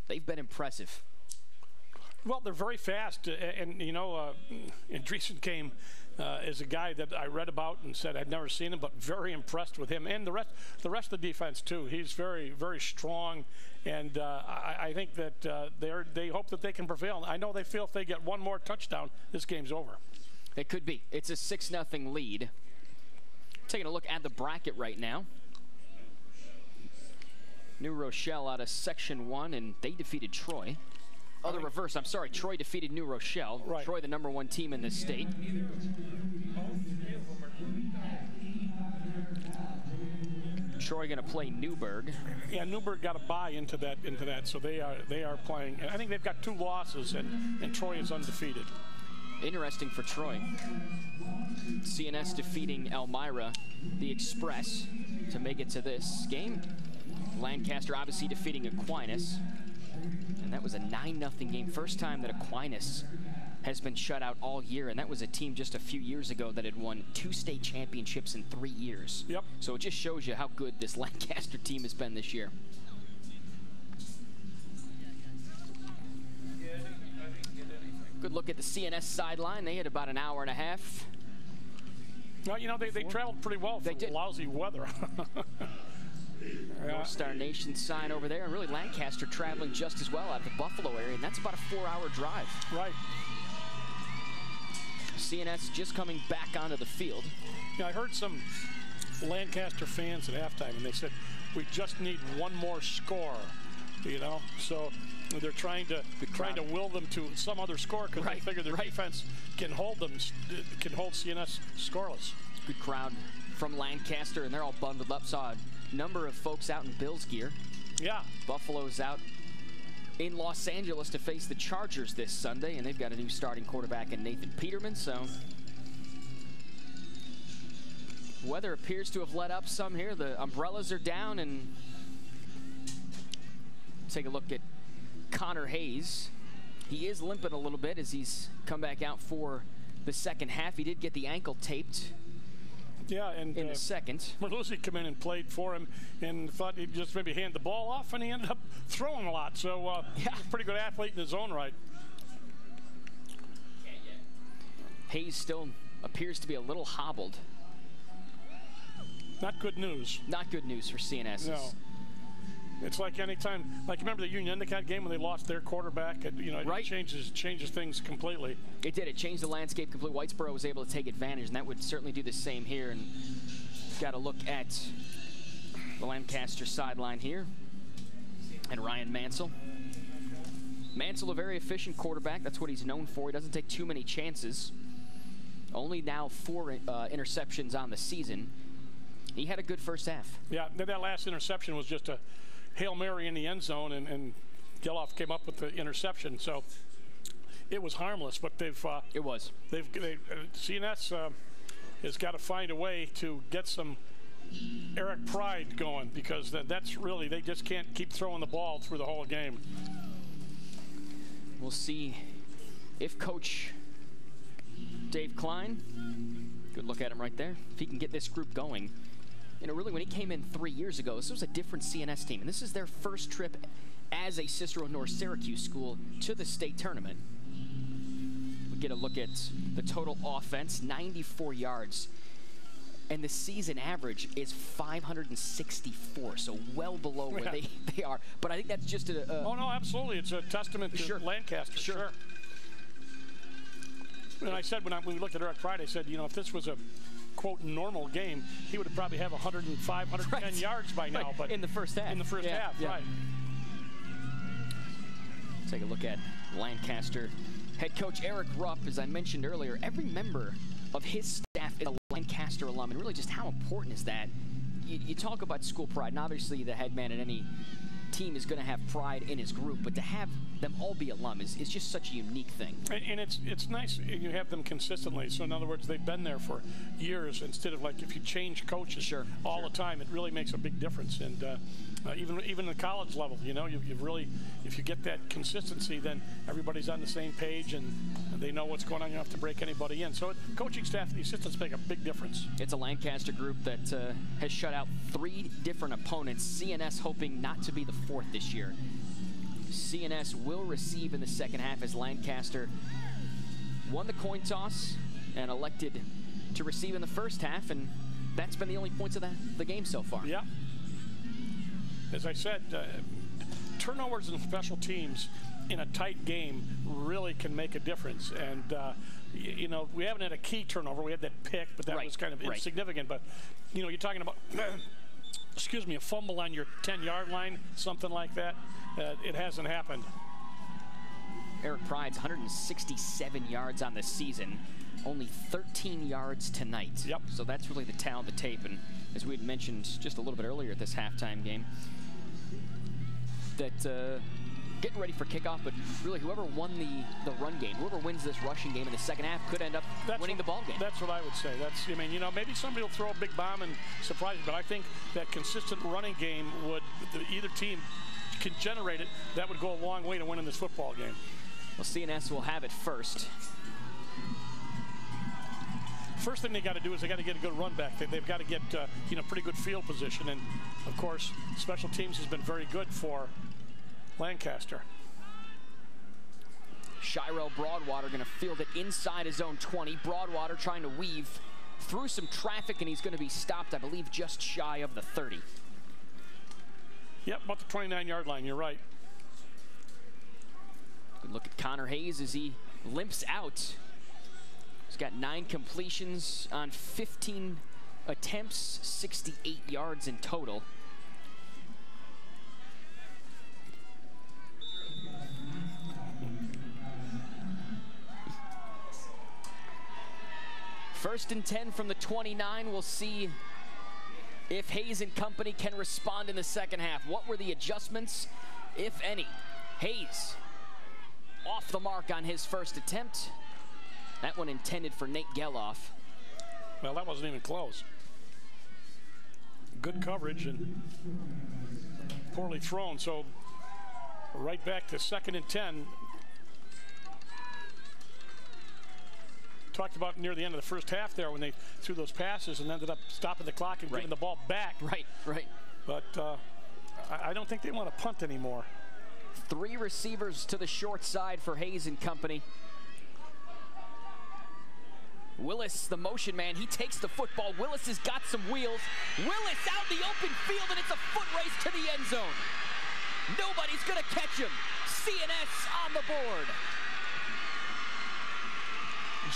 they've been impressive. Well, they're very fast, and Andreessen came as a guy that I read about and said I'd never seen him, but very impressed with him, and the rest of the defense too. He's very, very strong, and I think that they hope that they can prevail. I know they feel if they get one more touchdown, this game's over. It could be. It's a 6-0 lead. Taking a look at the bracket right now. New Rochelle out of Section 1, and they defeated Troy. Oh, the reverse. I'm sorry. Troy defeated New Rochelle. Right. Troy, the #1 team in this state. Troy going to play Newburgh. Yeah, Newburgh got a bye into that. So they are playing. I think they've got 2 losses, and Troy is undefeated. Interesting for Troy. CNS defeating Elmira, the Express, to make it to this game. Lancaster obviously defeating Aquinas. And that was a 9-0 game. First time that Aquinas has been shut out all year, and that was a team just a few years ago that had won 2 state championships in 3 years. Yep. So it just shows you how good this Lancaster team has been this year. Good look at the CNS sideline. They had about an hour and a half. Well, they traveled pretty well for lousy weather. North Star Nation sign over there, and really Lancaster traveling just as well out of the Buffalo area, and that's about a 4-hour drive. Right. CNS just coming back onto the field. Yeah, I heard some Lancaster fans at halftime, and they said, we just need one more score, you know? So they're trying to will them to some other score because they figure their defense can hold CNS scoreless. Good crowd from Lancaster, and they're all bundled up. Saw a number of folks out in Bills gear. Yeah. Buffalo's out in Los Angeles to face the Chargers this Sunday, and they've got a new starting quarterback in Nathan Peterman, so weather appears to have let up some here. The umbrellas are down, and take a look at Connor Hayes. He is limping a little bit as he's come back out for the second half. He did get the ankle taped. Yeah, and in the second. Merluzzi came in and played for him and thought he'd just maybe hand the ball off, and he ended up throwing a lot. So he's a pretty good athlete in his own right. Hayes still appears to be a little hobbled. Not good news. Not good news for CNS. No. It's like any time, like remember the Union Endicott game when they lost their quarterback? You know, it changes things completely. It did. It changed the landscape completely. Whitesboro was able to take advantage, and that would certainly do the same here. And got to look at the Lancaster sideline here. And Ryan Mansell. Mansell, a very efficient quarterback. That's what he's known for. He doesn't take too many chances. Only now 4 interceptions on the season. He had a good first half. Yeah, that last interception was just a Hail Mary in the end zone, and Geloff came up with the interception. So it was harmless, but CNS has got to find a way to get some Eric Pride going, because that's really, they just can't keep throwing the ball through the whole game. We'll see if Coach Dave Klein, good look at him right there, if he can get this group going. You know, really, when he came in 3 years ago, this was a different CNS team, and this is their first trip as a Cicero North Syracuse school to the state tournament. We get a look at the total offense, 94 yards, and the season average is 564, so well below where they are. But I think that's just oh, no, absolutely. It's a testament to Lancaster. Sure. And I said when we looked at Eric Pride, I said, you know, if this was a quote normal game, he would probably have 105, 110 yards by now. But in the first half. In the first half, right. Take a look at Lancaster head coach Eric Rupp. As I mentioned earlier, every member of his staff is a Lancaster alum, and really just how important is that? You talk about school pride, and obviously the head man at any team is going to have pride in his group, but to have them all be alum is just such a unique thing. And it's nice you have them consistently. So in other words, they've been there for years instead of like if you change coaches all the time, it really makes a big difference. And even the college level, you know, you've really, if you get that consistency, then everybody's on the same page and they know what's going on. You don't have to break anybody in. So coaching staff, the assistants make a big difference. It's a Lancaster group that has shut out 3 different opponents. CNS hoping not to be the 4th this year. CNS will receive in the second half as Lancaster won the coin toss and elected to receive in the first half, and that's been the only points of the game so far. Yeah. As I said, turnovers and special teams in a tight game really can make a difference. And, you know, we haven't had a key turnover. We had that pick, but that was kind of insignificant. But, you know, you're talking about, excuse me, a fumble on your 10-yard line, something like that. It hasn't happened. Eric Pride's 167 yards on the season, only 13 yards tonight. Yep. So that's really the tale of the tape. And as we had mentioned just a little bit earlier at this halftime game, that getting ready for kickoff, but really whoever won the run game, whoever wins this rushing game in the second half could end up winning the ball game. That's what I would say. I mean, you know, maybe somebody will throw a big bomb and surprise you, but I think that consistent running game would, either team can generate it, that would go a long way to winning this football game. Well, CNS will have it first. First thing they got to do is they got to get a good run back. They've got to get you know, pretty good field position, and of course special teams has been very good for Lancaster. Shirel Broadwater going to field it inside his own 20. Broadwater trying to weave through some traffic, and he's going to be stopped, I believe, just shy of the 30. Yep, about the 29-yard line, you're right. Good look at Connor Hayes as he limps out. He's got 9 completions on 15 attempts, 68 yards in total. First and 10 from the 29. We'll see if Hayes and company can respond in the second half. What were the adjustments, if any? Hayes off the mark on his first attempt. That one intended for Nate Geloff. Well, that wasn't even close. Good coverage and poorly thrown. So right back to 2nd and 10. Talked about near the end of the first half there when they threw those passes and ended up stopping the clock and giving the ball back. Right. But I don't think they want to punt anymore. 3 receivers to the short side for Hayes and company. Willis, the motion man, he takes the football. Willis has got some wheels. Willis out in the open field, and it's a foot race to the end zone. Nobody's going to catch him. CNS on the board.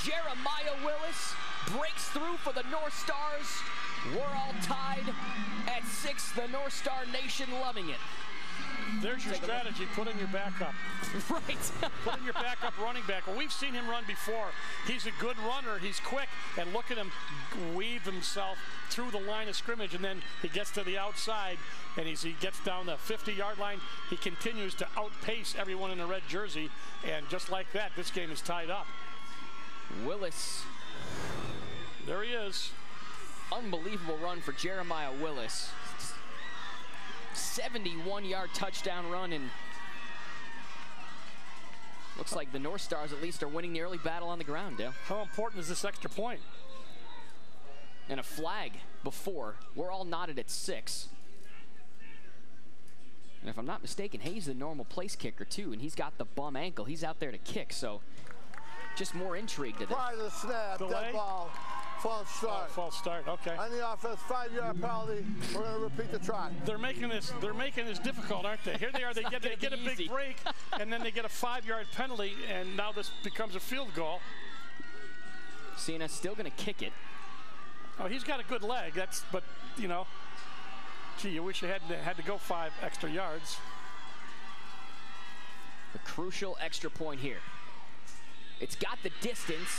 Jeremiah Willis breaks through for the North Stars. We're all tied at 6. The North Star Nation loving it. There's your strategy. Put in your backup. Right. Put in your backup running back. Well, we've seen him run before. He's a good runner. He's quick. And look at him weave himself through the line of scrimmage. And then he gets to the outside. And he gets down the 50-yard line. He continues to outpace everyone in the red jersey. And just like that, this game is tied up. Willis. There he is. Unbelievable run for Jeremiah Willis. 71-yard touchdown run, and looks like the North Stars at least are winning the early battle on the ground, Dale. How important is this extra point? And a flag before. We're all knotted at 6. And if I'm not mistaken, Hayes is the normal place kicker too, and he's got the bum ankle. He's out there to kick, so just more intrigue to this. Prior to the snap, dead ball, false start. Oh, false start, okay. On the offense, 5-yard penalty. We're going to repeat the try. They're making this difficult, aren't they? Here they are, they get a big break, and then they get a 5-yard penalty, and now this becomes a field goal. CNS still going to kick it. Oh, he's got a good leg. But you know, gee, you wish you had to go 5 extra yards. The crucial extra point here. It's got the distance,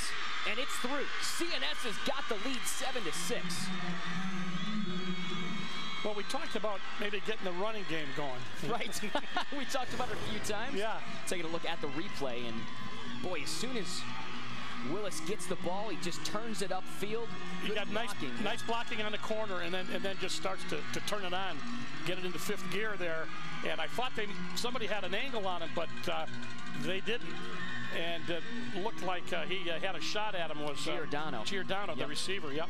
and it's through. CNS has got the lead 7-6. Well, we talked about maybe getting the running game going. Right. We talked about it a few times. Yeah. Taking a look at the replay, and boy, as soon as Willis gets the ball, he just turns it upfield. He got nice blocking on the corner, and then just starts to turn it on, get it into 5th gear there. And I thought somebody had an angle on him, but they didn't. And it looked like he had a shot at him. Was Giordano, yep. The receiver, yep.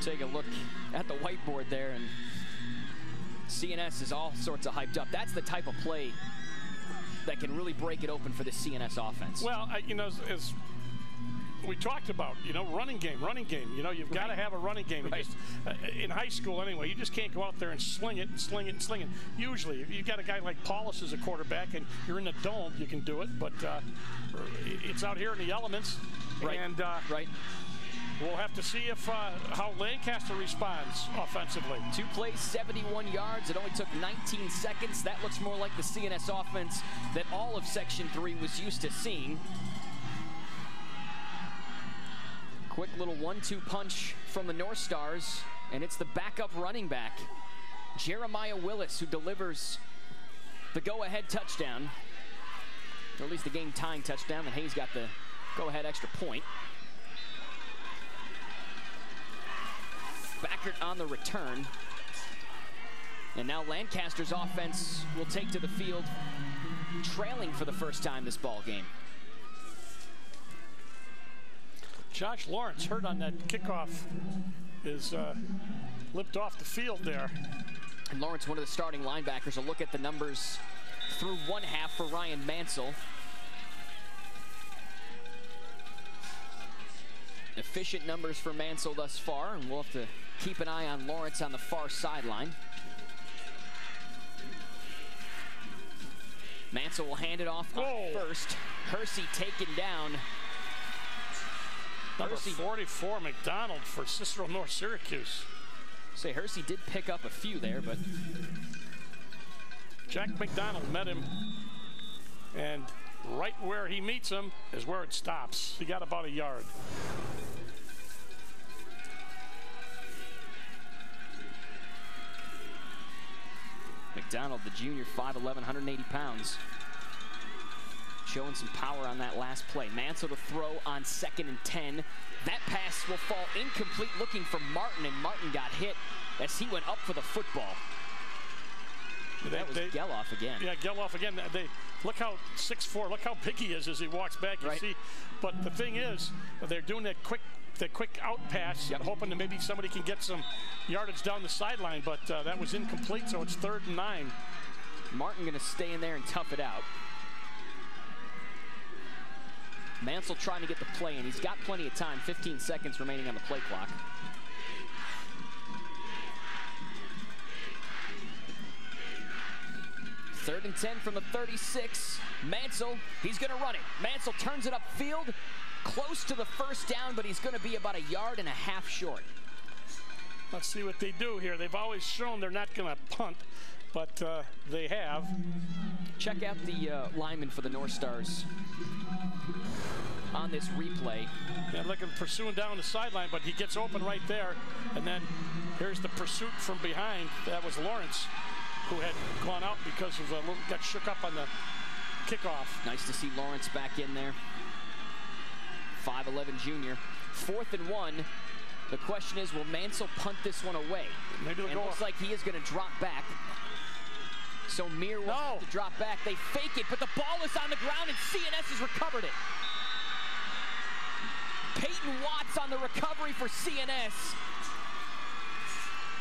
Take a look at the whiteboard there, and CNS is all sorts of hyped up. That's the type of play that can really break it open for the CNS offense. Well, you know, as we talked about, you know, running game. You know, you've got to have a running game. Right. In high school anyway, you just can't go out there and sling it. Usually, if you've got a guy like Paulus as a quarterback and you're in the dome, you can do it. But it's out here in the elements. Right. And we'll have to see if how Lancaster responds offensively. 2 plays, 71 yards. It only took 19 seconds. That looks more like the CNS offense that all of Section 3 was used to seeing. Quick little 1-2 punch from the North Stars, and it's the backup running back, Jeremiah Willis, who delivers the go-ahead touchdown, or at least the game-tying touchdown, and Hayes got the go-ahead extra point. Backert on the return, and now Lancaster's offense will take to the field, trailing for the first time this ball game. Josh Lawrence, hurt on that kickoff, is limped off the field there. And Lawrence, one of the starting linebackers. A look at the numbers through 1 half for Ryan Mansell. Efficient numbers for Mansell thus far, and we'll have to keep an eye on Lawrence on the far sideline. Mansell will hand it off first. Hersey taken down. Number 44, McDonald for Cicero North Syracuse. Say Hersey did pick up a few there, but Jack McDonald met him, and right where he meets him is where it stops. He got about a yard. McDonald, the junior, 5'11", 180 pounds. Showing some power on that last play. Mansell to throw on 2nd and 10. That pass will fall incomplete, looking for Martin, and Martin got hit as he went up for the football. That was Geloff again. Yeah, Geloff again. Look how 6'4", look how big he is as he walks back. You see, but the thing is, they're doing that quick out pass, hoping that maybe somebody can get some yardage down the sideline, but that was incomplete, so it's 3rd and 9. Martin going to stay in there and tough it out. Mansell trying to get the play in. He's got plenty of time, 15 seconds remaining on the play clock. Third and 10 from the 36. Mansell, he's going to run it. Mansell turns it upfield, close to the first down, but he's going to be about 1.5 yards short. Let's see what they do here. They've always shown they're not going to punt, but they have. Check out the lineman for the North Stars on this replay. Yeah, looking pursuing down the sideline, but he gets open right there. And then here's the pursuit from behind. That was Lawrence, who had gone out because of got shook up on the kickoff. Nice to see Lawrence back in there. 5'11" junior. 4th and 1. The question is, will Mansell punt this one away? Maybe it looks like he is going to drop back. So Mir will have to drop back. They fake it, but the ball is on the ground, and CNS has recovered it. Peyton Watts on the recovery for CNS.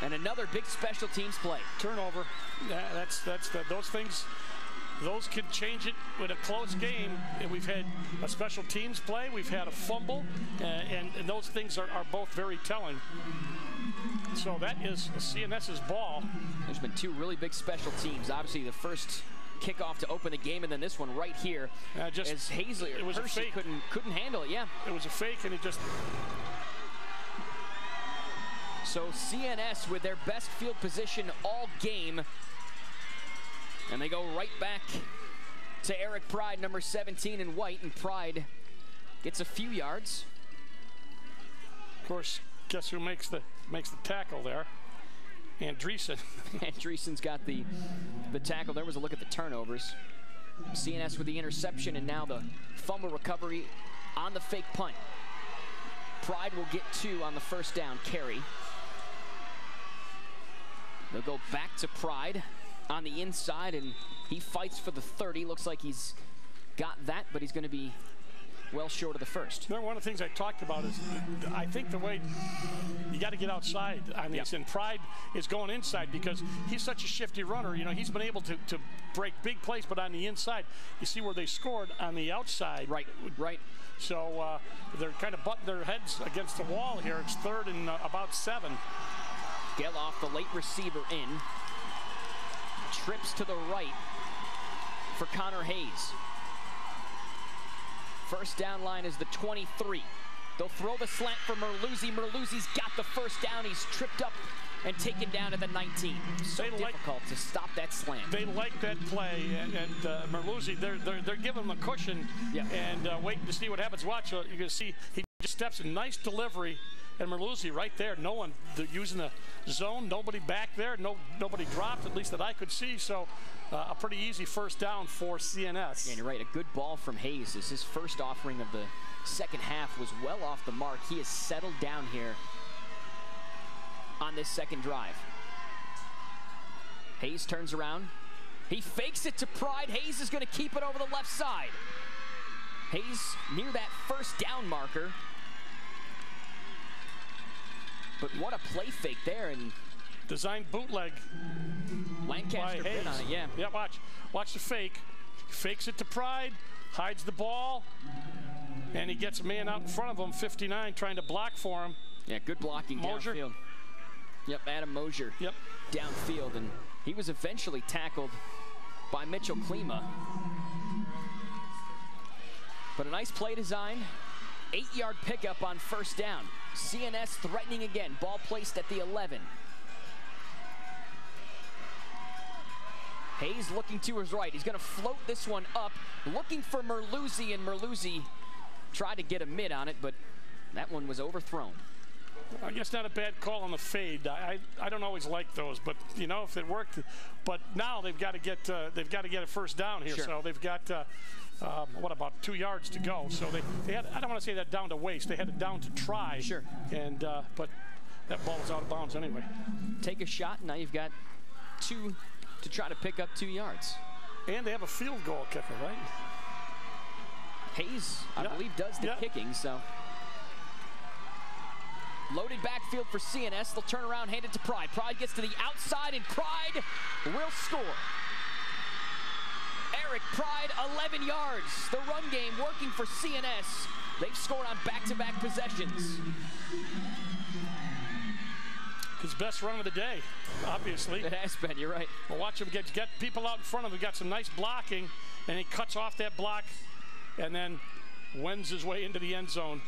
And another big special teams play. Turnover. Yeah, those things. Those can change it with a close game. And we've had a special teams play. We've had a fumble. And those things are both very telling. So that is CNS's ball. There's been 2 really big special teams. Obviously, the first kickoff to open the game, and then this one right here. As Hersey couldn't handle it. Yeah, it was a fake, and it just. So CNS with their best field position all game. And they go right back to Eric Pride, number 17 in white, and Pride gets a few yards. Of course, guess who makes the tackle there? Andreessen. Andreessen's got the tackle. There was a look at the turnovers. CNS with the interception, and now the fumble recovery on the fake punt. Pride will get 2 on the first down carry. They'll go back to Pride on the inside, and he fights for the 30. Looks like he's got that, but he's going to be well short of the first. One of the things I talked about is I think the way you got to get outside on these, and Pride is going inside because he's such a shifty runner. You know, he's been able to break big plays, but on the inside, you see where they scored on the outside. Right. So they're kind of butting their heads against the wall here. It's 3rd and about 7. Geloff, the late receiver, in. Trips to the right for Connor Hayes. First down line is the 23. They'll throw the slant for Merluzzi. Merluzzi's got the first down. He's tripped up and taken down at the 19. So difficult to stop that slant. They like that play, and Merluzzi, they're giving him a cushion and waiting to see what happens. Watch, you can see he just steps in, nice delivery, and Merluzzi right there. No one, they're using the zone. Nobody back there. Nobody dropped, at least that I could see. So a pretty easy first down for CNS. Yeah, and you're right. A good ball from Hayes. As his first offering of the second half was well off the mark. He has settled down here on this second drive. Hayes turns around. He fakes it to Pride. Hayes is going to keep it over the left side. Hayes near that first down marker. But what a play fake there, and designed bootleg. Lancaster bid on it, yeah. Yeah, watch the fake. Fakes it to Pride, hides the ball, and he gets a man out in front of him, 59, trying to block for him. Yeah, good blocking downfield. Yep, Adam Mosier. Yep. Downfield, and he was eventually tackled by Mitchell Klima. But a nice play design. 8-yard pickup on first down. CNS threatening again. Ball placed at the 11. Hayes looking to his right. He's going to float this one up, looking for Merluzzi, and Merluzzi tried to get a mid on it, but that one was overthrown. I guess not a bad call on the fade. I don't always like those, but you know, if it worked. But now they've got to get a first down here. Sure. So they've got what, about 2 yards to go. So they had, I don't want to say that down to waste. They had it down to try. Sure. And but that ball was out of bounds anyway. Take a shot. Now you've got 2 to try to pick up 2 yards. And they have a field goal kicker, right? Hayes, I believe, does the kicking. So. Loaded backfield for CNS. They'll turn around, hand it to Pride. Pride gets to the outside, and Pride will score. Eric Pride, 11 yards. The run game working for CNS. They've scored on back-to-back possessions. His best run of the day, obviously. It has been, you're right. Well, watch him get people out in front of him. Got some nice blocking, and he cuts off that block and then wends his way into the end zone.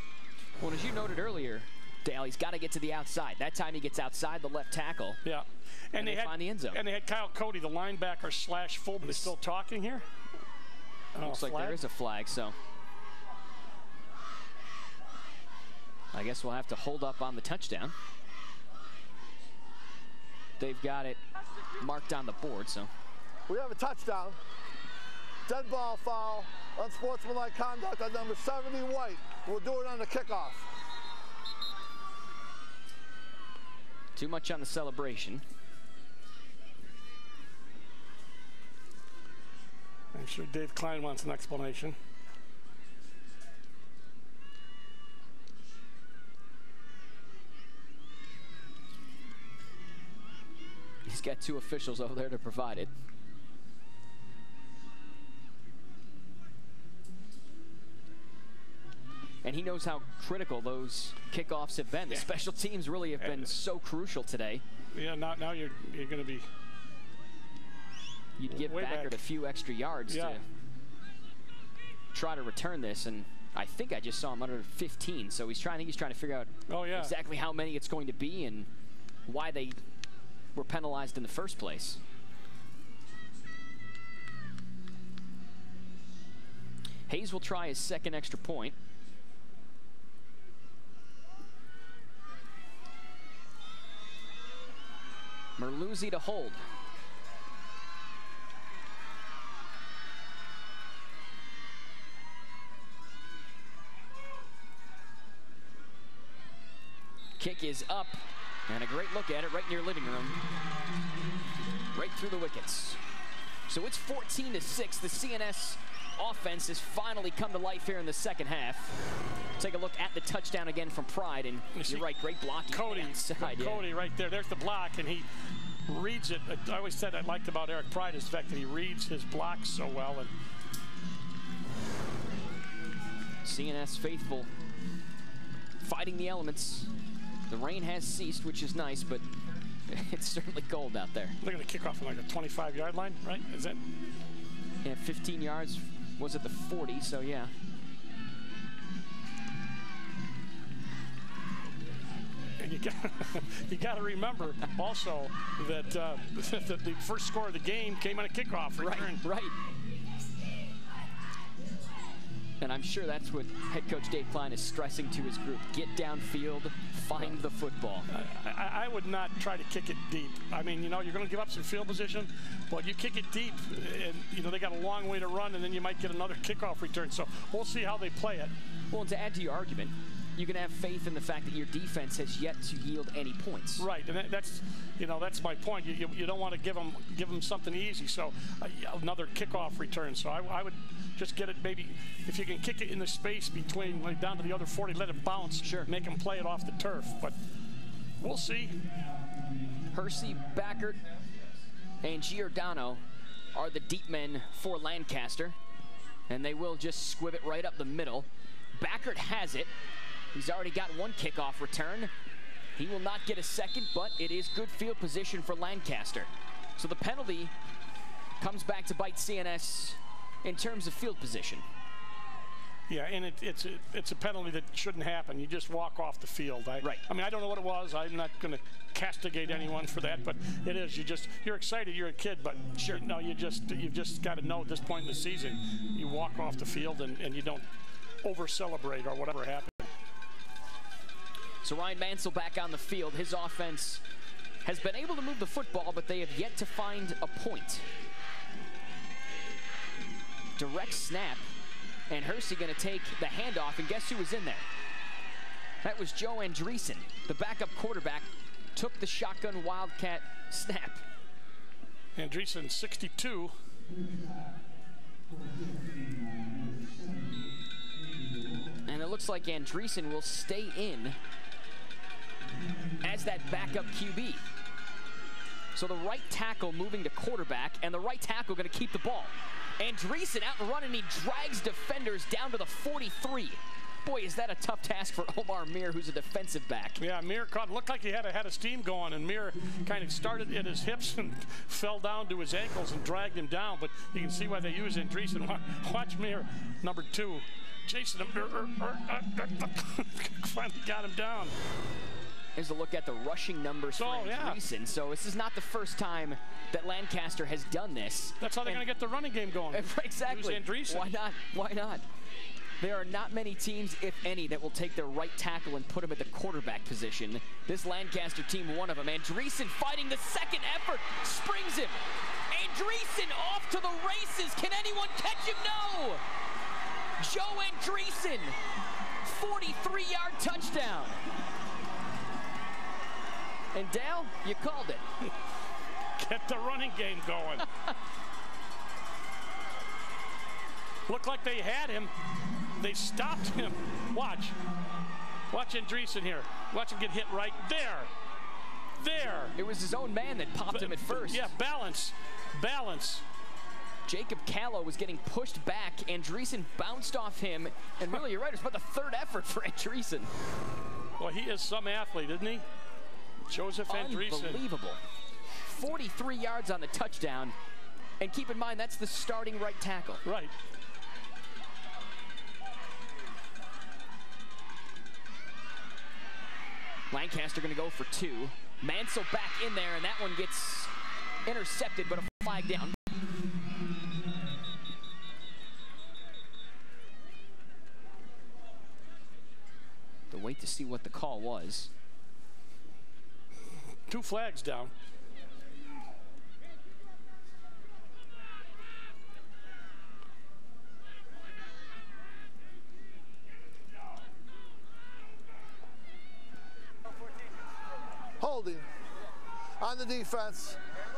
Well, as you noted earlier, Dale, he's got to get to the outside. That time he gets outside the left tackle. Yeah. And they find the end zone. And they had Kyle Cody, the linebacker / fullback. They're still talking here? Looks like there is a flag, so I guess we'll have to hold up on the touchdown. They've got it marked on the board, so. We have a touchdown. Dead ball foul, unsportsmanlike conduct on number 70, White. We'll do it on the kickoff. Too much on the celebration. I'm sure Dave Klein wants an explanation. He's got 2 officials over there to provide it. And he knows how critical those kickoffs have been. The special teams really have been so crucial today. Yeah, now you're going to be. You'd give Backert a few extra yards to try to return this, and I think I just saw him under 15. So he's trying to figure out exactly how many it's going to be and why they were penalized in the first place. Hayes will try his second extra point. Merluzzi to hold. Kick is up, and a great look at it right in your living room. Right through the wickets. So it's 14-6. The CNS offense has finally come to life here in the second half. Take a look at the touchdown again from Pride, and you're right, great blocking. Cody right there. There's the block, and he reads it. I always said I liked about Eric Pride is the fact that he reads his blocks so well. And CNS faithful fighting the elements. The rain has ceased, which is nice, but it's certainly cold out there. Look at the kickoff from like a 25-yard line, right? Is that? Yeah, 15 yards was at the 40, so yeah. And you got to remember also that the first score of the game came on a kickoff return. Right. And I'm sure that's what head coach Dave Klein is stressing to his group. Get downfield, find the football. I would not try to kick it deep. I mean, you know, you're going to give up some field position, but you kick it deep, and, you know, they got a long way to run, and then you might get another kickoff return. So we'll see how they play it. Well, and to add to your argument, you can have faith in the fact that your defense has yet to yield any points. Right, and that's my point. You don't want to give them something easy. So another kickoff return. So I would just get it, maybe if you can kick it in the space between down to the other 40, let it bounce. Sure. Make them play it off the turf. But we'll see. Hersey, Backert, and Giordano are the deep men for Lancaster, and they will just squib it right up the middle. Backert has it. He's already got one kickoff return. He will not get a second, but it is good field position for Lancaster. So the penalty comes back to bite CNS in terms of field position. Yeah, and it's a penalty that shouldn't happen. You just walk off the field. Right. I mean, I don't know what it was. I'm not going to castigate anyone for that, but it is. You're excited. You're a kid, but sure, no, you've just got to know at this point in the season, you walk off the field and you don't over-celebrate or whatever happened. So Ryan Mansell back on the field. His offense has been able to move the football, but they have yet to find a point. Direct snap. And Hersey going to take the handoff, and guess who was in there? That was Joe Andreessen, the backup quarterback, took the shotgun Wildcat snap. Andreessen, 62. And it looks like Andreessen will stay in as that backup QB. So the right tackle moving to quarterback, and the right tackle going to keep the ball. Andreessen out and running, he drags defenders down to the 43. Boy, is that a tough task for Omar Mir, who's a defensive back. Yeah, Mir looked like he had a steam going, and Mir kind of started at his hips and fell down to his ankles and dragged him down. But you can see why they use Andreessen. Watch Mir, number 2. Jason finally got him down. Here's a look at the rushing numbers for Andreessen. So this is not the first time that Lancaster has done this. That's how they're going to get the running game going. Exactly. Use Andreessen. Why not? Why not? There are not many teams, if any, that will take their right tackle and put him at the quarterback position. This Lancaster team, one of them. Andreessen fighting the second effort, springs him. Andreessen off to the races. Can anyone catch him? No! Joe Andreessen, 43-yard touchdown. And Dale, you called it. Get the running game going. Looked like they had him. They stopped him. Watch. Watch Andreessen here. Watch him get hit right there. There. It was his own man that popped him at first. Yeah, balance. Balance. Jacob Callow was getting pushed back. Andreessen bounced off him. And really, you're right, it's about the third effort for Andreessen. Well, he is some athlete, isn't he? Joseph Andreessen. Unbelievable. 43 yards on the touchdown. And keep in mind, that's the starting right tackle. Right. Lancaster going to go for 2. Mansell back in there, and that one gets intercepted, but a flag down. To wait to see what the call was. 2 flags down. Holding on the defense.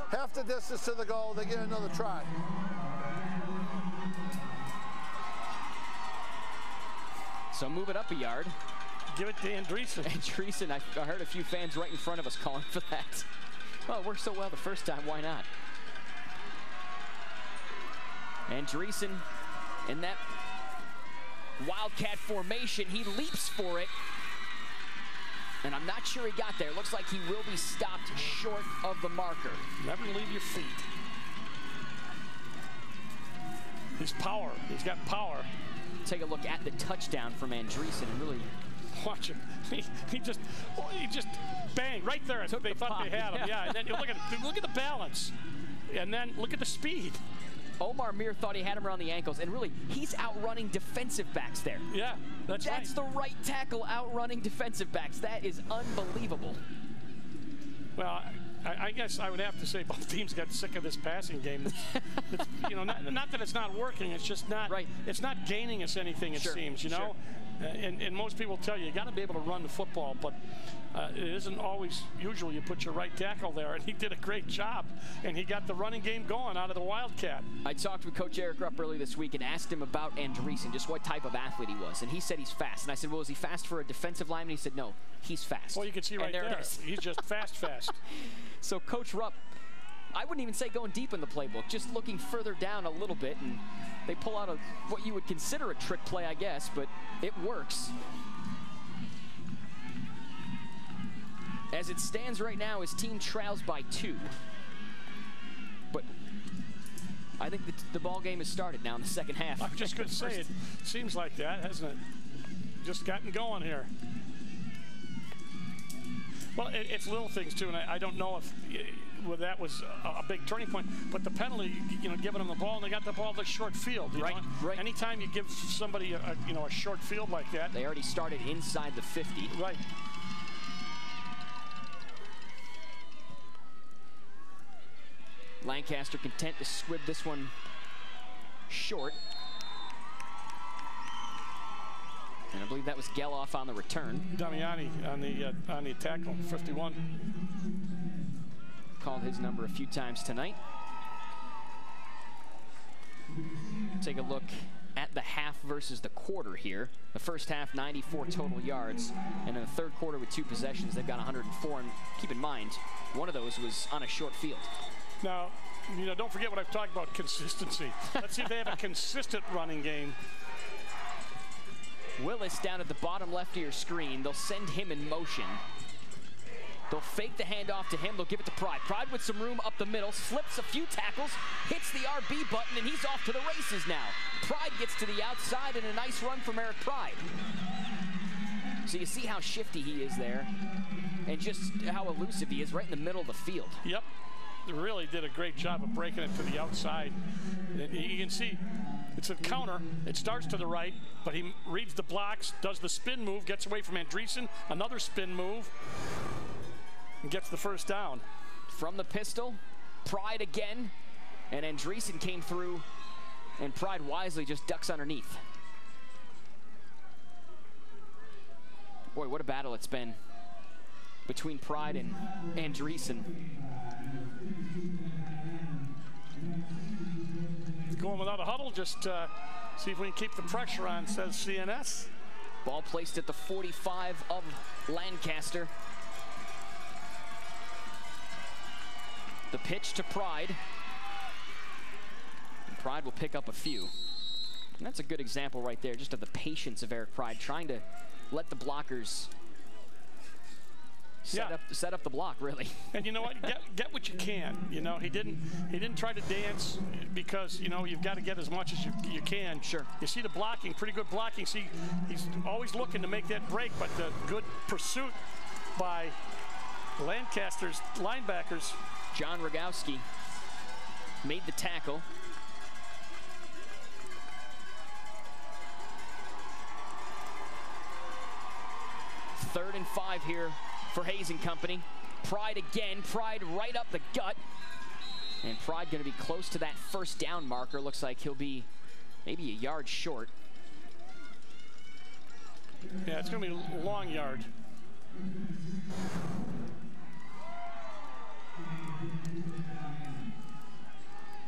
Half the distance to the goal. They get another try. So move it up a yard. Give it to Andreessen. Andreessen, I heard a few fans right in front of us calling for that. Well, it worked so well the first time, why not? Andreessen in that Wildcat formation, he leaps for it. And I'm not sure he got there. Looks like he will be stopped short of the marker. Never leave your feet. His power, he's got power. Take a look at the touchdown from Andreessen and really watch him. He just bang right there. They thought they had him. Yeah, and then you look at the balance, and then look at the speed. Omar Mir thought he had him around the ankles, and really, he's outrunning defensive backs there. Yeah, that's right. That's the right tackle outrunning defensive backs. That is unbelievable. Well, I guess I would have to say both teams got sick of this passing game. It's, you know, not that it's not working. It's just not. Right. It's not gaining us anything. It seems. You know. And most people tell you got to be able to run the football, but it isn't always usual. You put your right tackle there, and he did a great job, and he got the running game going out of the Wildcat. I talked with Coach Eric Rupp earlier this week and asked him about Andreessen, just what type of athlete he was, and he said he's fast. And I said, well, is he fast for a defensive lineman? He said, no, he's fast. Well, you can see right there. He's just fast. So Coach Rupp, I wouldn't even say going deep in the playbook, just looking further down a little bit, and they pull out what you would consider a trick play, I guess, but it works. As it stands right now, his team trails by 2. But I think the ball game has started now in the second half. I'm just going to say, it seems like that, hasn't it? Just gotten going here. Well, it's little things, too, and I don't know if that was a big turning point, but the penalty, giving them the ball, and they got the ball to short field. Right. Anytime you give somebody a short field like that. They already started inside the 50. Right. Lancaster content to squib this one short. And I believe that was Geloff on the return. Damiani on the tackle, 51. Called his number a few times tonight. Take a look at the half versus the quarter here. The first half, 94 total yards. And in the third quarter with 2 possessions, they've got 104. And keep in mind, one of those was on a short field. Now, don't forget what I've talked about, consistency. Let's see if they have a consistent running game. Willis down at the bottom left of your screen. They'll send him in motion. They'll fake the handoff to him. They'll give it to Pride. Pride with some room up the middle, slips a few tackles, hits the RB button, and he's off to the races now. Pride gets to the outside, and a nice run from Eric Pride. So you see how shifty he is there, and just how elusive he is right in the middle of the field. Yep. They really did a great job of breaking it to the outside. You can see it's a counter. It starts to the right, but he reads the blocks, does the spin move, gets away from Andreessen, another spin move, and gets the first down. From the pistol, Pride again, and Andreessen came through, and Pride wisely just ducks underneath. Boy, what a battle it's been between Pride and Andreessen. Going without a huddle, just see if we can keep the pressure on, says CNS. Ball placed at the 45 of Lancaster. The pitch to Pride. And Pride will pick up a few. And that's a good example right there, just of the patience of Eric Pride, trying to let the blockers set up the block, really. And you know what? Get what you can. He didn't try to dance because you've got to get as much as you can. Sure. You see the blocking, pretty good blocking. See, he's always looking to make that break, but the good pursuit by Lancaster's linebackers. John Rogowski made the tackle. Third and 5 here for Hayes and company. Pride again. Pride right up the gut. And Pride going to be close to that first down marker. Looks like he'll be maybe a yard short. Yeah, it's going to be a long yard.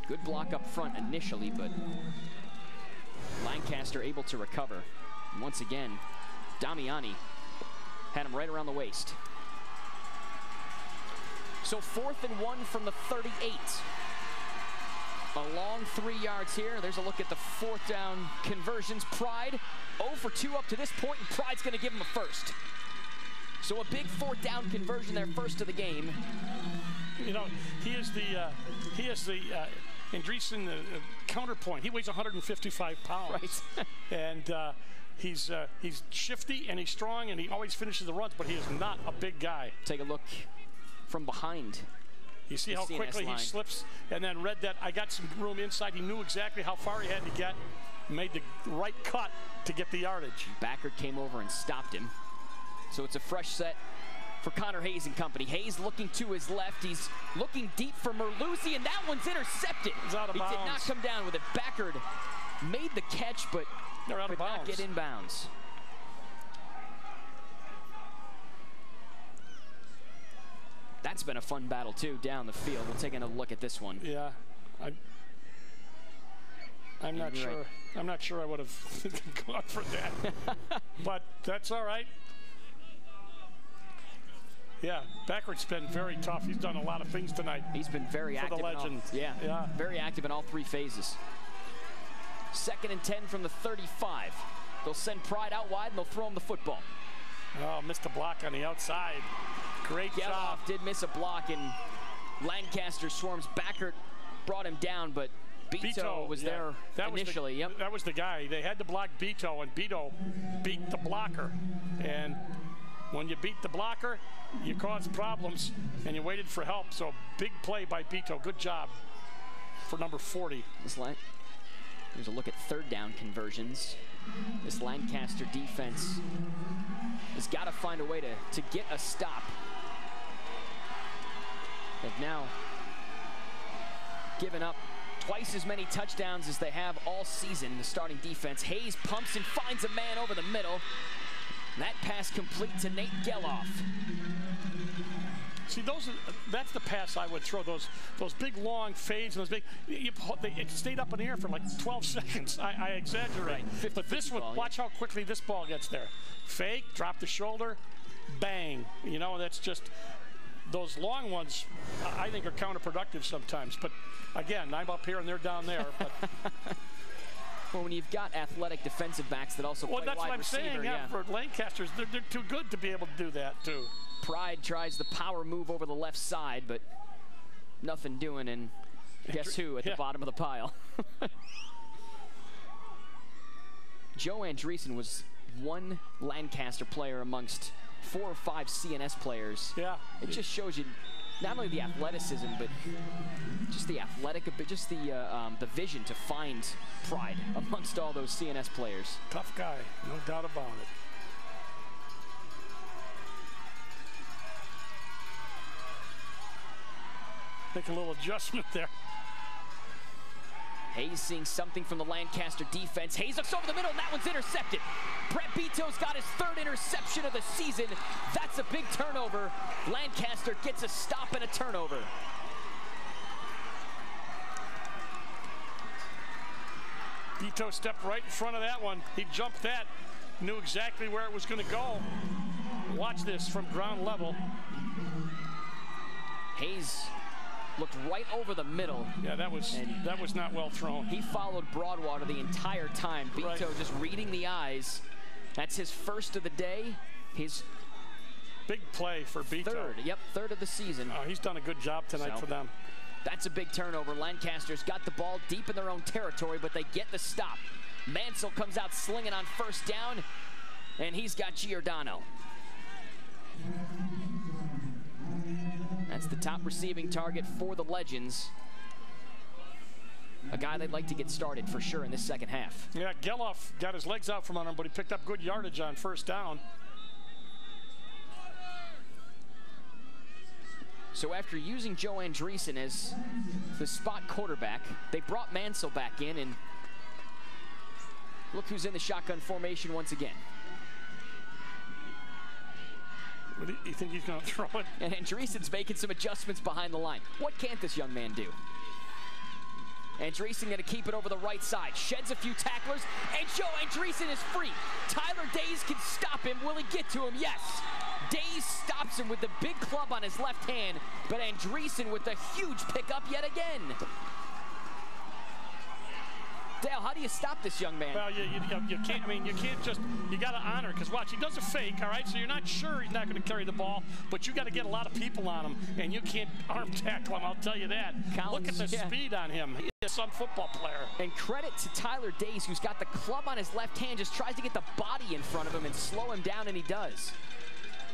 Good block up front initially, but Lancaster able to recover. And once again, Damiani had him right around the waist. So 4th and 1 from the 38. A long 3 yards here. There's a look at the 4th down conversions. Pride 0 for 2 up to this point, and Pride's going to give him a first. So a big 4th down conversion there, first of the game. He is the Andreessen counterpoint. He weighs 155 pounds. Right. And he's shifty and he's strong and he always finishes the runs, but he is not a big guy. Take a look from behind. You see how quickly he slips and then read that I got some room inside. He knew exactly how far he had to get, made the right cut to get the yardage. Backert came over and stopped him. So it's a fresh set for Connor Hayes and company. Hayes looking to his left. He's looking deep for Merluzzi, and that one's intercepted. It's out of bounds. He did not come down with it. Backert made the catch, but they're out of bounds. Not get in bounds. That's been a fun battle, too, down the field. We'll take another look at this one. Yeah. I'm not sure. Right. I'm not sure I would have gone for that. But that's all right. Yeah, Backert's been very tough. He's done a lot of things tonight. He's been very active. For the Legend. Yeah, very active in all 3 phases. 2nd and 10 from the 35. They'll send Pride out wide, and they'll throw him the football. Oh, missed a block on the outside. Great job. Geloff did miss a block, and Lancaster swarms. Backert brought him down, but Beto was there initially. Yep. That was the guy. They had to block Beto, and Beto beat the blocker. And when you beat the blocker, you cause problems, and you waited for help. So big play by Beto. Good job for number 40. Here's a look at third down conversions. This Lancaster defense has got to find a way to get a stop. They've now given up twice as many touchdowns as they have all season, the starting defense. Hayes pumps and finds a man over the middle. That pass complete to Nate Geloff. See, that's the pass I would throw. Those big long fades and those big. It stayed up in the air for like 12 seconds. I exaggerate. Right. But this one, watch how quickly this ball gets there. Fake, drop the shoulder, bang. You know, that's just those long ones. I think are counterproductive sometimes. But again, I'm up here and they're down there. But well, when you've got athletic defensive backs that also play wide receiver. Well, that's what I'm saying. Yeah, for Lancasters, they're too good to be able to do that too. Pride tries the power move over the left side, but nothing doing, and guess who at the bottom of the pile? Joe Andreessen was one Lancaster player amongst 4 or 5 CNS players. Yeah. It just shows you not only the athleticism, but just the the vision to find Pride amongst all those CNS players. Tough guy, no doubt about it. Make a little adjustment there. Hayes seeing something from the Lancaster defense. Hayes looks over the middle, and that one's intercepted. Brett Beto's got his 3rd interception of the season. That's a big turnover. Lancaster gets a stop and a turnover. Beto stepped right in front of that one. He jumped that, knew exactly where it was going to go. Watch this from ground level. Hayes looked right over the middle. Yeah, that was not well thrown. He followed Broadwater the entire time. Beto just reading the eyes. That's his 1st of the day. His big play for Beto. 3rd of the season. Oh, he's done a good job tonight for them. That's a big turnover. Lancaster's got the ball deep in their own territory, but they get the stop. Mansell comes out slinging on 1st down, and he's got Giordano. That's the top receiving target for the Legends. A guy they'd like to get started for sure in this second half. Yeah, Geloff got his legs out from under him, but he picked up good yardage on 1st down. So after using Joe Andreessen as the spot quarterback, they brought Mansell back in, and look who's in the shotgun formation once again. What do you think he's going to throw it? And Andreessen's making some adjustments behind the line. What can't this young man do? Andreessen going to keep it over the right side. Sheds a few tacklers, and Joe Andreessen is free. Tyler Days can stop him. Will he get to him? Yes. Days stops him with the big club on his left hand, but Andreessen with a huge pickup yet again. Dale, how do you stop this young man? Well, you can't. I mean, you can't just. You got to honor, because watch, he does a fake. All right, so you're not sure he's not going to carry the ball, but you got to get a lot of people on him, and you can't arm tackle him. I'll tell you that. Look at the speed on him. He's some football player. And credit to Tyler Days, who's got the club on his left hand, just tries to get the body in front of him and slow him down, and he does.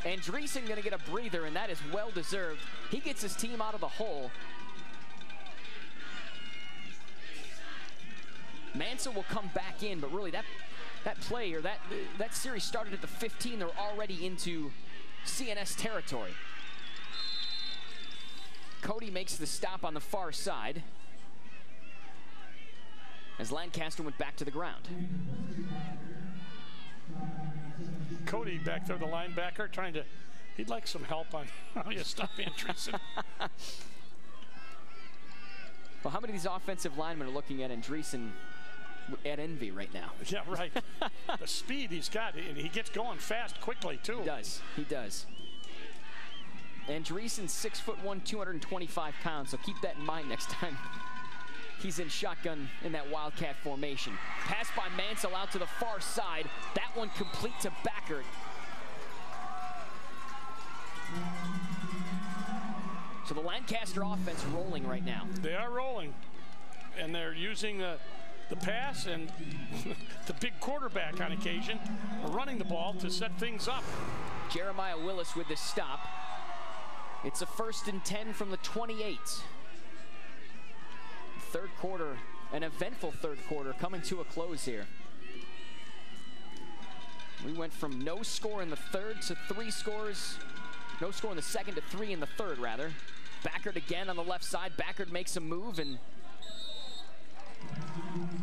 Andreessen going to get a breather, and that is well deserved. He gets his team out of the hole. Mansell will come back in, but really that play or that series started at the 15. They're already into CNS territory. Cody makes the stop on the far side as Lancaster went back to the ground. Cody back there, the linebacker, trying to, he'd like some help on how you stop Andreessen. Well, how many of these offensive linemen are looking at Andreessen at envy right now? Yeah, right. The speed he's got, and he gets going fast quickly, too. He does. He does. Andreessen's 6'1", 225 pounds, so keep that in mind next time he's in shotgun in that Wildcat formation. Pass by Mansell out to the far side. That one complete to Backert. So the Lancaster offense rolling right now. They are rolling. and they're using the pass and the big quarterback on occasion running the ball to set things up. Jeremiah Willis with the stop. It's a 1st and 10 from the 28. Third quarter, an eventful third quarter coming to a close here. We went from no score in the third to 3 scores. No score in the second to 3 in the third, rather. Backard again on the left side. Backard makes a move, and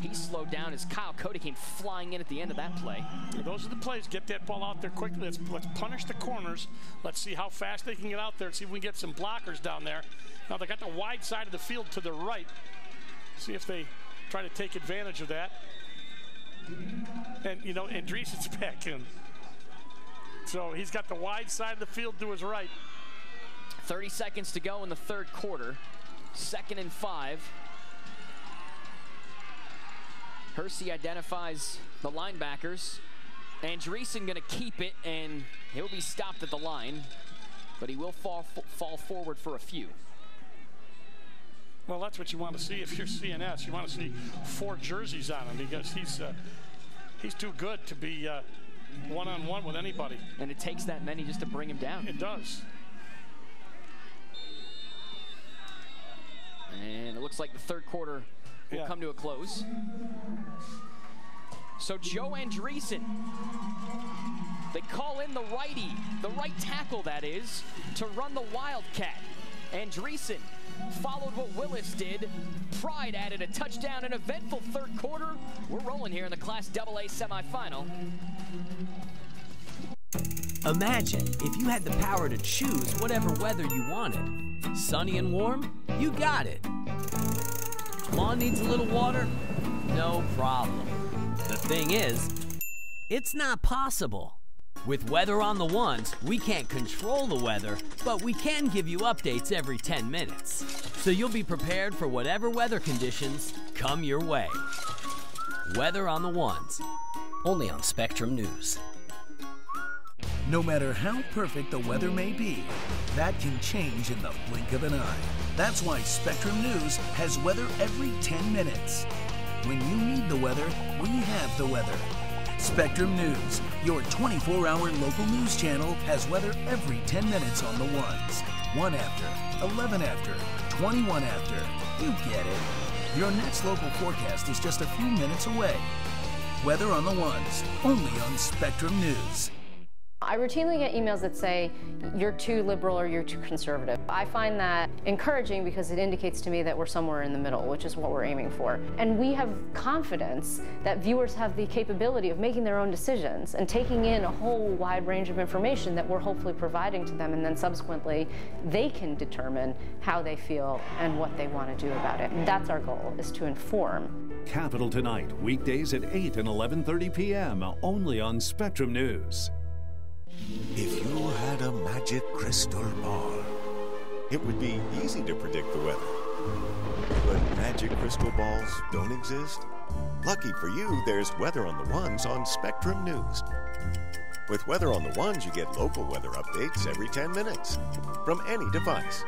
he slowed down as Kyle Cody came flying in at the end of that play. Those are the plays. Get that ball out there quickly. Let's punish the corners. Let's see how fast they can get out there. See if we can get some blockers down there. Now they got the wide side of the field to the right. See if they try to take advantage of that. And, you know, Andreessen's back in. So he's got the wide side of the field to his right. 30 seconds to go in the third quarter. 2nd and 5. Hersey identifies the linebackers. Andreessen going to keep it, and he'll be stopped at the line. But he will fall forward for a few. Well, that's what you want to see if you're CNS. You want to see 4 jerseys on him because he's too good to be one-on-one with anybody. And it takes that many just to bring him down. It does. And it looks like the third quarter will come to a close. So Joe Andreessen, they call in the righty, the right tackle that is, to run the Wildcat. Andreessen followed what Willis did. Pride added a touchdown, an eventful third quarter. We're rolling here in the Class AA semifinal. Imagine if you had the power to choose whatever weather you wanted. Sunny and warm? You got it. Lawn needs a little water? No problem. The thing is, it's not possible. With Weather on the Ones, we can't control the weather, but we can give you updates every 10 minutes. So you'll be prepared for whatever weather conditions come your way. Weather on the Ones, only on Spectrum News. No matter how perfect the weather may be, that can change in the blink of an eye. That's why Spectrum News has weather every 10 minutes. When you need the weather, we have the weather. Spectrum News, your 24-hour local news channel, has weather every 10 minutes on the ones. 1 after, 11 after, 21 after. You get it. Your next local forecast is just a few minutes away. Weather on the ones, only on Spectrum News. I routinely get emails that say, you're too liberal or you're too conservative. I find that encouraging because it indicates to me that we're somewhere in the middle, which is what we're aiming for. And we have confidence that viewers have the capability of making their own decisions and taking in a whole wide range of information that we're hopefully providing to them, and then subsequently they can determine how they feel and what they want to do about it. And that's our goal, is to inform. Capital Tonight, weekdays at 8 and 11:30 p.m. only on Spectrum News. If you had a magic crystal ball, it would be easy to predict the weather. But magic crystal balls don't exist. Lucky for you, there's Weather on the Ones on Spectrum News. With Weather on the Ones, you get local weather updates every 10 minutes from any device.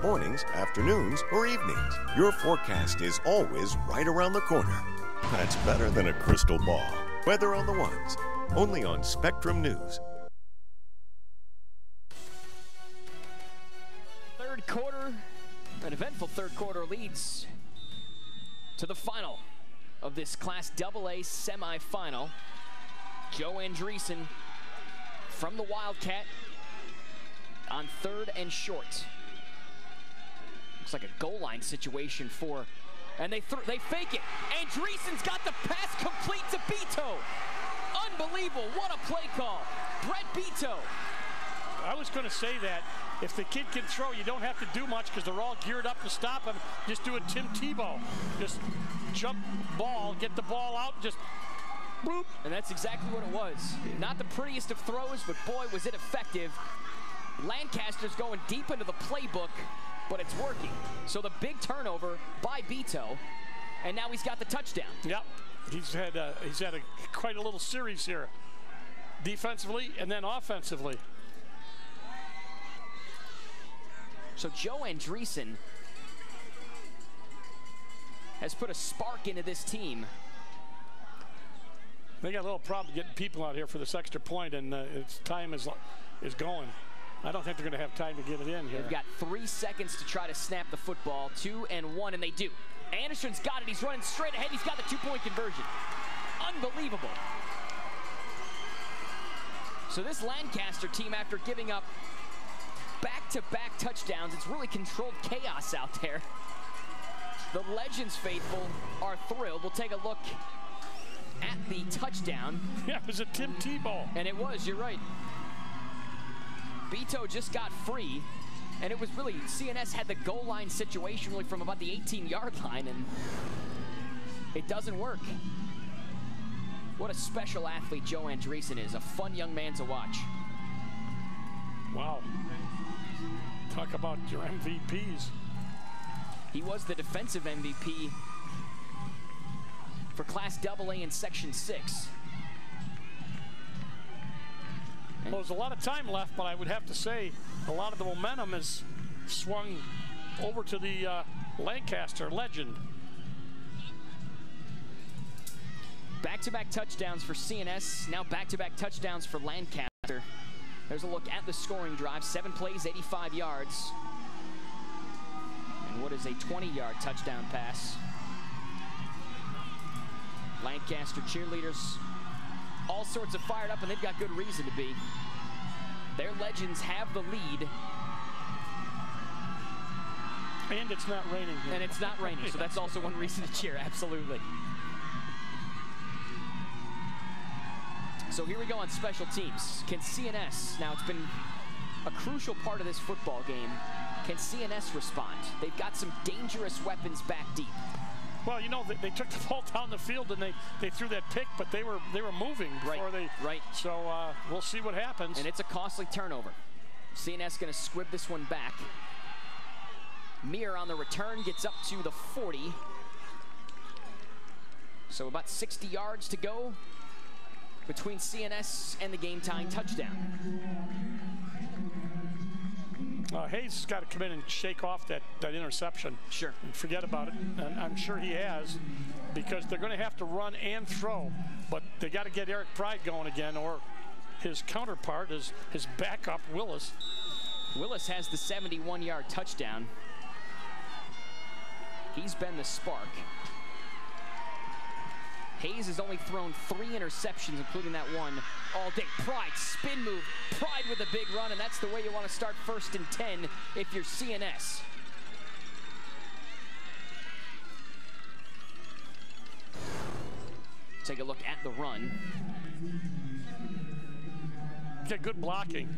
Mornings, afternoons, or evenings. Your forecast is always right around the corner. That's better than a crystal ball. Weather on the Ones, only on Spectrum News. Third quarter, an eventful third quarter leads to the final of this Class AA semifinal. Joe Andreessen from the Wildcat on 3rd and short. Looks like a goal line situation for, and they fake it. Andreessen's got the pass complete to Beto. Unbelievable, what a play call. Brett Beto. I was going to say that if the kid can throw, you don't have to do much because they're all geared up to stop him. Just do a Tim Tebow. Just jump ball, get the ball out, just boop. And that's exactly what it was. Not the prettiest of throws, but boy, was it effective. Lancaster's going deep into the playbook, but it's working. So the big turnover by Beto, and now he's got the touchdown. Yep, he's had quite a little series here, defensively and then offensively. So Joe Andreessen has put a spark into this team. They got a little problem getting people out here for this extra point, and its time is going. I don't think they're going to have time to get it in here. They've got 3 seconds to try to snap the football. 2 and 1, and they do. Anderson's got it. He's running straight ahead. He's got the 2-point conversion. Unbelievable. So this Lancaster team, after giving up back-to-back touchdowns, it's really controlled chaos out there. The Legends faithful are thrilled. We'll take a look at the touchdown. Yeah, it was a Tim Tebow. And it was, you're right. Beto just got free, and it was really, CNS had the goal line situation really from about the 18-yard line, and it doesn't work. What a special athlete Joe Andreessen is, a fun young man to watch. Wow. Talk about your MVPs. He was the defensive MVP for Class AA in Section 6. Well, there's a lot of time left, but I would have to say a lot of the momentum has swung over to the Lancaster Legend. Back-to-back touchdowns for CNS, now back-to-back touchdowns for Lancaster. There's a look at the scoring drive. 7 plays, 85 yards. And what is a 20-yard touchdown pass? Lancaster cheerleaders, all sorts of fired up, and they've got good reason to be. Their Legends have the lead. And it's not raining here. And it's not raining, so that's also one reason to cheer, absolutely. So here we go on special teams. Can CNS, now it's been a crucial part of this football game, can CNS respond? They've got some dangerous weapons back deep. Well, you know, they took the ball down the field and they threw that pick, but they were moving before Right. So we'll see what happens. And it's a costly turnover. CNS going to squib this one back. Mir on the return gets up to the 40. So about 60 yards to go between CNS and the game-tying touchdown. Hayes has got to come in and shake off that interception. Sure. And forget about it. And I'm sure he has, because they're going to have to run and throw. But they got to get Eric Pride going again, or his counterpart is his backup, Willis. Willis has the 71-yard touchdown. He's been the spark. Hayes has only thrown 3 interceptions, including that one all day. Pride, spin move, Pride with a big run, and that's the way you want to start 1st and 10 if you're CNS. Take a look at the run. Get good blocking.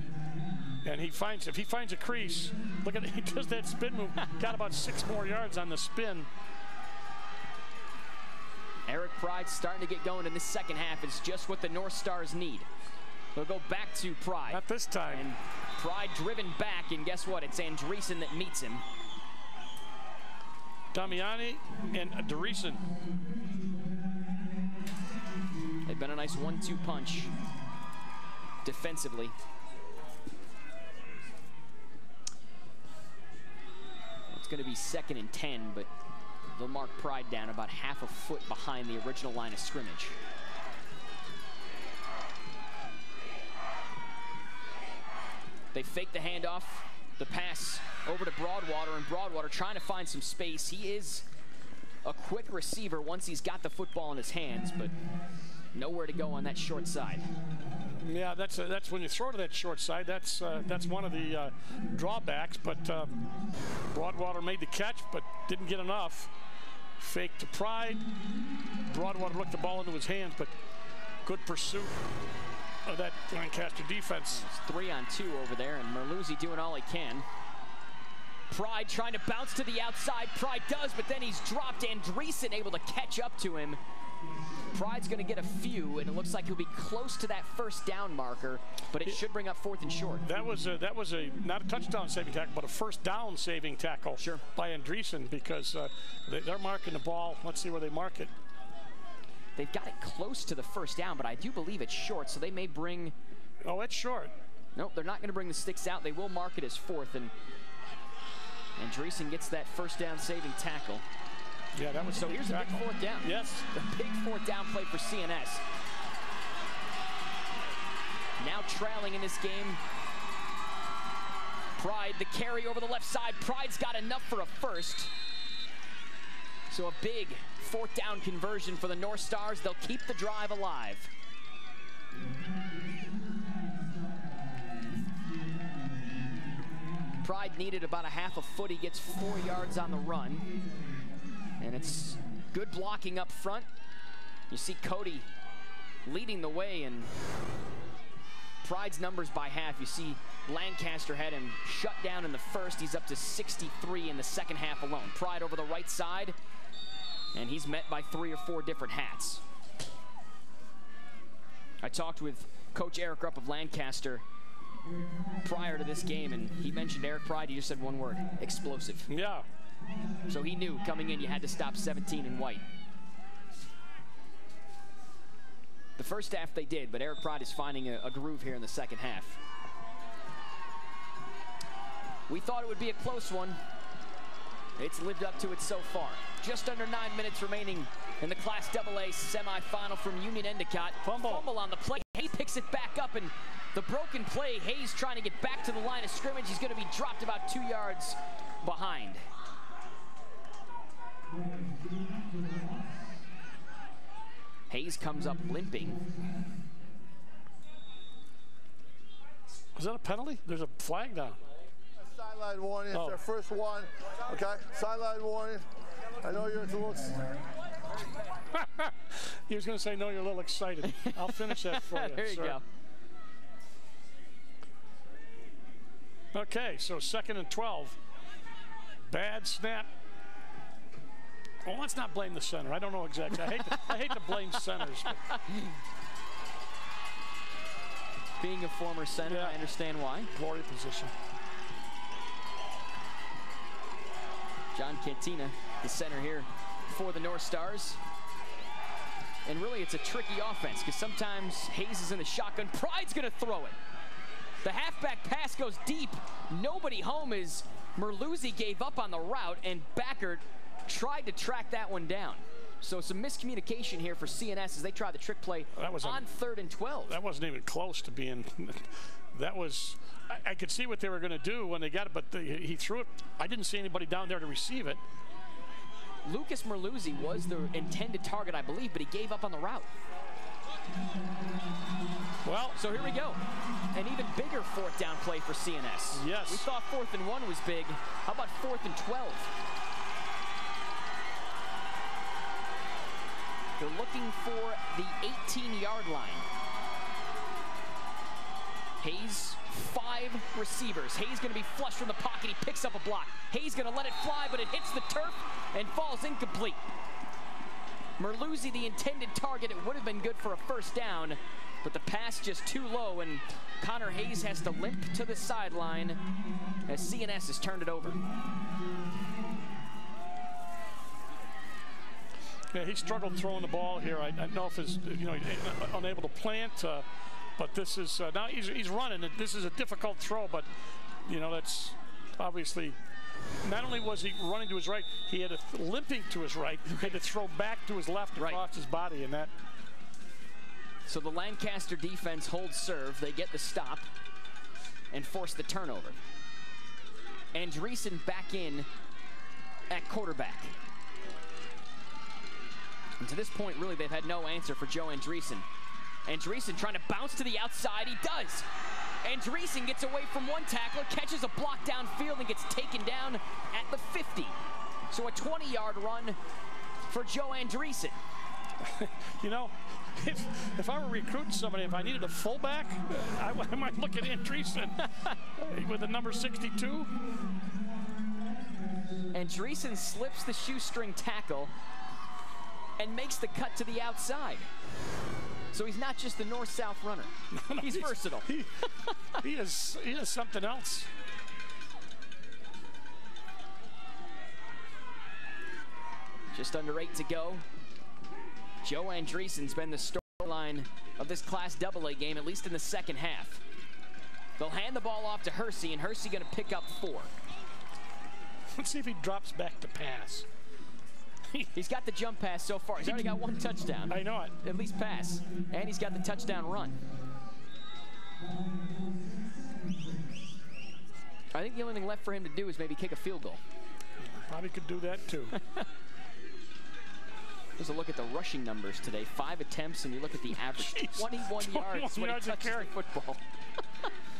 And if he finds a crease, look at it, he does that spin move. Got about 6 more yards on the spin. Eric Pride starting to get going in this second half. It's just what the North Stars need. They'll go back to Pride. Not this time. And Pride driven back, and guess what? It's Andreessen that meets him. Damiani and Andreessen. They've been a nice 1-2 punch defensively. It's going to be 2nd and 10, but they'll mark Pride down about half a foot behind the original line of scrimmage. They fake the handoff, the pass over to Broadwater, and Broadwater trying to find some space. He is a quick receiver once he's got the football in his hands, but nowhere to go on that short side. Yeah, that's when you throw to that short side. That's one of the drawbacks. But Broadwater made the catch, but didn't get enough. Fake to Pride. Broadwater looked the ball into his hands, but good pursuit of that Lancaster defense. It's 3-on-2 over there, and Merluzzi doing all he can. Pride trying to bounce to the outside. Pride does, but then he's dropped. Andreessen able to catch up to him. Pride's going to get a few, and it looks like he'll be close to that 1st down marker, but it should bring up 4th and short. That was not a touchdown saving tackle, but a 1st down saving tackle by Andreessen, because they're marking the ball. Let's see where they mark it. They've got it close to the 1st down, but I do believe it's short, so they may bring... Oh, it's short. Nope, they're not going to bring the sticks out. They will mark it as 4th, and Andreessen gets that 1st down saving tackle. Yeah, that was so. Here's a big fourth down. Yes, the big fourth down play for CNS. Now trailing in this game. Pride, the carry over the left side. Pride's got enough for a first. So a big fourth down conversion for the North Stars. They'll keep the drive alive. Pride needed about a half a foot. He gets 4 yards on the run. And it's good blocking up front. You see Cody leading the way, and Pride's numbers by half. You see Lancaster had him shut down in the first. He's up to 63 in the second half alone. Pride over the right side, and he's met by 3 or 4 different hats. I talked with Coach Eric Rupp of Lancaster prior to this game, and he mentioned Eric Pride. He just said one word: explosive. Yeah. So he knew coming in you had to stop 17 in white. The first half they did, but Eric Pride is finding a groove here in the second half. We thought it would be a close one. It's lived up to it so far. Just under 9 minutes remaining in the Class AA semifinal from Union Endicott. Fumble on the play. Hayes picks it back up, and the broken play, Hayes trying to get back to the line of scrimmage. He's going to be dropped about 2 yards behind. Hayes comes up limping. Was that a penalty? There's a flag down. Sideline warning. It's their first one. Okay, sideline warning. I know you're a little. He was going to say, no, you're a little excited. I'll finish that for you. There you go. Okay, so 2nd and 12. Bad snap. Well, let's not blame the center. I don't know exactly. I hate to blame centers. But. Being a former center, yeah. I understand why. Glory position. John Cantina, the center here for the North Stars. And really, it's a tricky offense because sometimes Hayes is in the shotgun. Pride's going to throw it. The halfback pass goes deep. Nobody home as Merluzzi gave up on the route, and Backert tried to track that one down. So some miscommunication here for CNS as they try the trick play on 3rd and 12. That wasn't even close to being. That was. I could see what they were going to do when they got it, but he threw it. I didn't see anybody down there to receive it. Lucas Merluzzi was the intended target, I believe, but he gave up on the route. Well, so here we go. An even bigger fourth down play for CNS. Yes. We thought 4th and 1 was big. How about 4th and 12? They're looking for the 18-yard line. Hayes, 5 receivers. Hayes going to be flush from the pocket. He picks up a block. Hayes going to let it fly, but it hits the turf and falls incomplete. Merluzzi, the intended target. It would have been good for a first down, but the pass just too low, and Connor Hayes has to limp to the sideline as CNS has turned it over. Yeah, he struggled throwing the ball here. I don't know if he's unable to plant, but this is now he's running. This is a difficult throw, but that's obviously. Not only was he running to his right, he had limping to his right. He had to throw back to his left across his body, and that. So the Lancaster defense holds serve. They get the stop and force the turnover. Andreessen back in at quarterback. And to this point, really, they've had no answer for Joe Andreessen. Andreessen trying to bounce to the outside. He does. Andreessen gets away from one tackler, catches a block downfield, and gets taken down at the 50. So a 20-yard run for Joe Andreessen. If I were recruiting somebody, if I needed a fullback, I might look at Andreessen with the number 62. Andreessen slips the shoestring tackle and makes the cut to the outside. So he's not just the north-south runner. He's versatile. He is something else. Just under 8 to go. Joe Andreessen's been the storyline of this Class AA game, at least in the second half. They'll hand the ball off to Hersey, and Hersey going to pick up 4. Let's see if he drops back to pass. He's got the jump pass so far. He's already got 1 touchdown. I know it. At least pass. And he's got the touchdown run. I think the only thing left for him to do is maybe kick a field goal. Probably could do that too. There's a look at the rushing numbers today. 5 attempts, and you look at the average. 21 yards when he touches the football.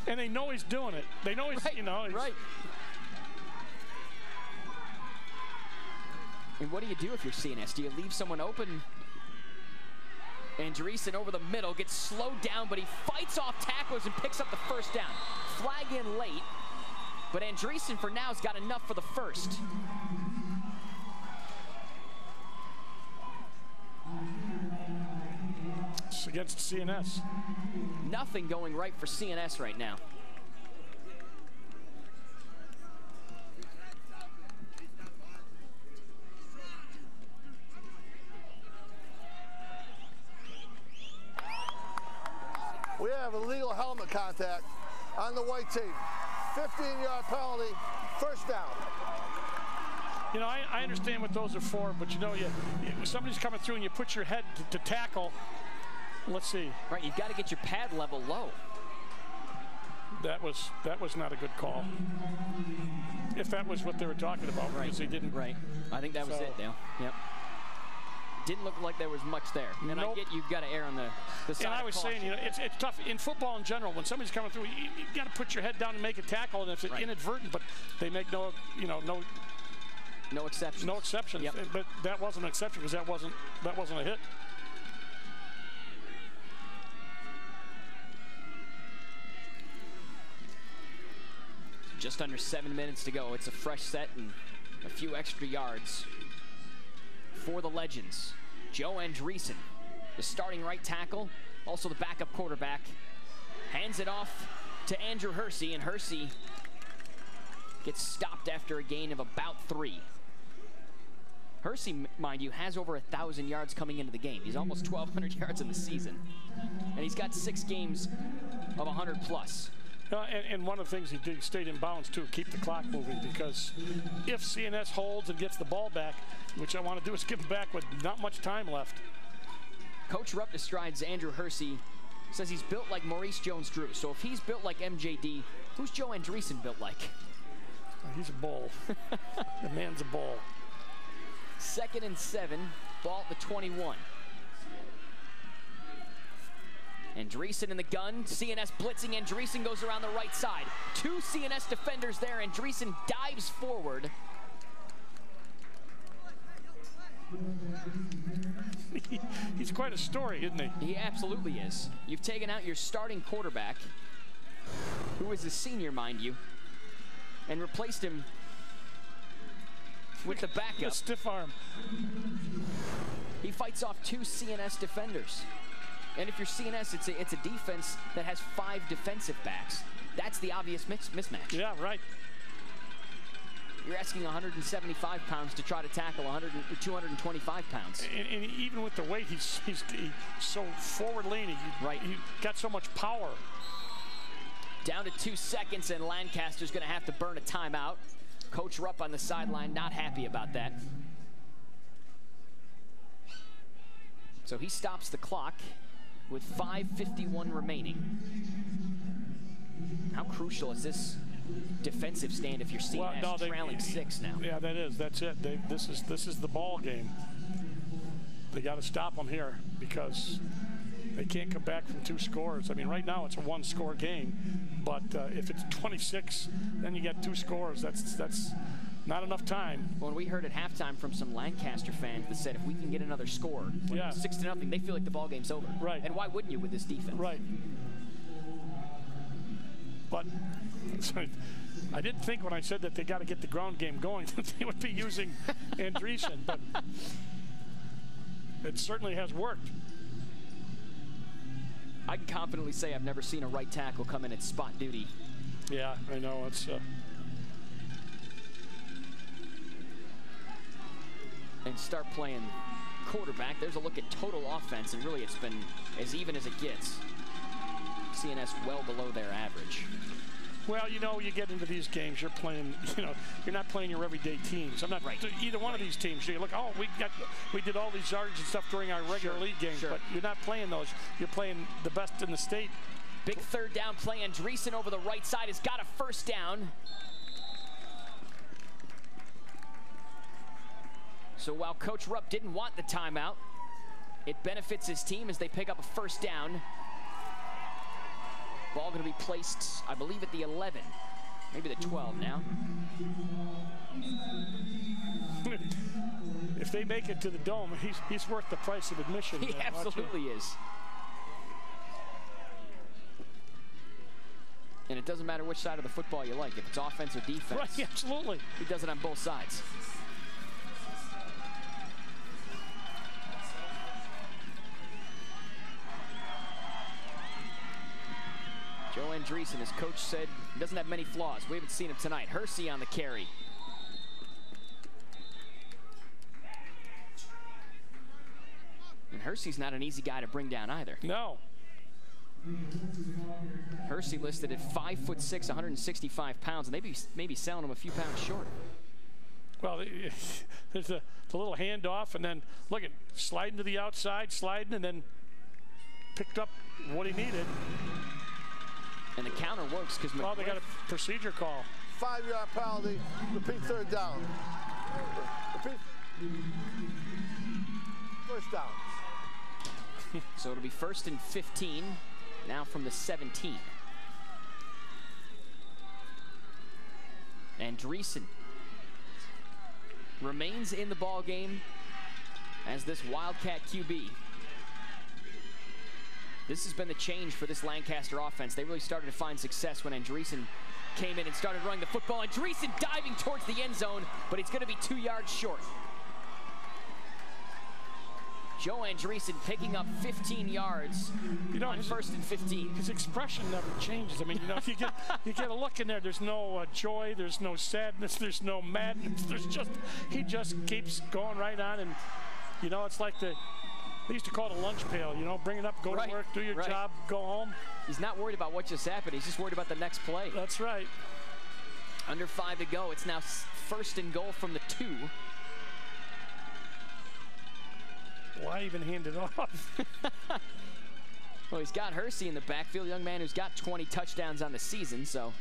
And they know he's doing it. They know he's, you know. Right. And what do you do if you're CNS? Do you leave someone open? Andreessen over the middle, gets slowed down, but he fights off tacklers and picks up the first down. Flag in late, but Andreessen for now has got enough for the first. It's against CNS. Nothing going right for CNS right now. We have illegal helmet contact on the white team. 15-yard penalty, first down. You know, I understand what those are for, but you know, somebody's coming through and you put your head to tackle. Let's see. Right, you've got to get your pad level low. That was not a good call. If that was what they were talking about, right? Because they didn't. Right. I think that was it, Dale. Yep. Didn't look like there was much there. And nope. I get you've got to err on the side. And I was of saying, you know, it's tough in football in general. When somebody's coming through, you got to put your head down and make a tackle, and if it's inadvertent, but they make no exceptions. No exceptions. Yep. But that wasn't an exception because that wasn't a hit. Just under 7 minutes to go. It's a fresh set and a few extra yards for the Legends. Joe Andreessen, the starting right tackle, also the backup quarterback, hands it off to Andrew Hersey, and Hersey gets stopped after a gain of about 3. Hersey, mind you, has over 1,000 yards coming into the game. He's almost 1,200 yards in the season, and he's got 6 games of 100 plus. And one of the things he did, he stayed in bounds too, keep the clock moving, because if CNS holds and gets the ball back, which I want to do is give him back with not much time left. Coach Rupp describes Andrew Hersey, says he's built like Maurice Jones-Drew. So if he's built like MJD, who's Joe Andreessen built like? He's a bull. The man's a bull. 2nd and 7, ball at the 21. Andreessen in the gun, CNS blitzing, Andreessen goes around the right side. 2 CNS defenders there, Andreessen dives forward. He's quite a story, isn't he? He absolutely is. You've taken out your starting quarterback, who is a senior, mind you, and replaced him with the backup. A stiff arm. He fights off 2 CNS defenders. And if you're CNS, it's a defense that has 5 defensive backs. That's the obvious mismatch. Yeah, right. You're asking 175 pounds to try to tackle 225 pounds. And even with the weight, he's so forward-leaning. Right. He got so much power. Down to 2 seconds, and Lancaster's going to have to burn a timeout. Coach Rupp on the sideline, not happy about that. So he stops the clock with 5:51 remaining. How crucial is this defensive stand if you're CNS trailing 6 now? Yeah, that is. That's it. This is the ball game. They got to stop them here because they can't come back from 2 scores. I mean, right now it's a 1-score game, but if it's 26, then you get 2 scores. That's not enough time. Well, we heard at halftime from some Lancaster fans that said if we can get another score, 6-0, they feel like the ball game's over. Right. And why wouldn't you with this defense? Right. But I didn't think when I said that they got to get the ground game going that they would be using Andreessen, but it certainly has worked. I can confidently say I've never seen a right tackle come in at spot duty. Yeah, I know. It's and start playing quarterback. There's a look at total offense, and really it's been as even as it gets. CNS well below their average. Well, you know, you get into these games, you're playing, you know, you're not playing your everyday teams. I'm not either one of these teams. You look, oh, we did all these yards and stuff during our regular league games, but you're not playing those. You're playing the best in the state. Big third down play. Andreessen over the right side has got a first down. So while Coach Rupp didn't want the timeout, it benefits his team as they pick up a first down. Ball going to be placed, I believe, at the 11, maybe the 12 now. If they make it to the Dome, he's worth the price of admission. He absolutely is. And it doesn't matter which side of the football you like, if it's offense or defense. Right, absolutely. He does it on both sides. Joe Andreessen, as coach said, he doesn't have many flaws. We haven't seen him tonight. Hersey on the carry. And Hersey's not an easy guy to bring down either. No. Hersey listed at 5'6", 165 pounds, and they maybe selling him a few pounds short. Well, there's the little handoff, and then look at sliding to the outside, sliding, and then picked up what he needed. And the counter works because they got a procedure call. 5-yard penalty. Repeat third down. Repeat. First down. So it'll be 1st and 15. Now from the 17. Andreessen remains in the ball game as this Wildcat QB. This has been the change for this Lancaster offense. They really started to find success when Andreessen came in and started running the football. Andreessen diving towards the end zone, but he's going to be 2 yards short. Joe Andreessen picking up 15 yards on 1st and 15. His expression never changes. I mean, you know, if you get a look in there, there's no joy, there's no sadness, there's no madness. He just keeps going right on, and you know, it's like they used to call it a lunch pail. You know, bring it up, go to work, do your job, go home. He's not worried about what just happened. He's just worried about the next play. That's right. Under 5 to go. It's now 1st and goal from the 2. Why even hand it off? Well, he's got Hersey in the backfield, a young man who's got 20 touchdowns on the season, so.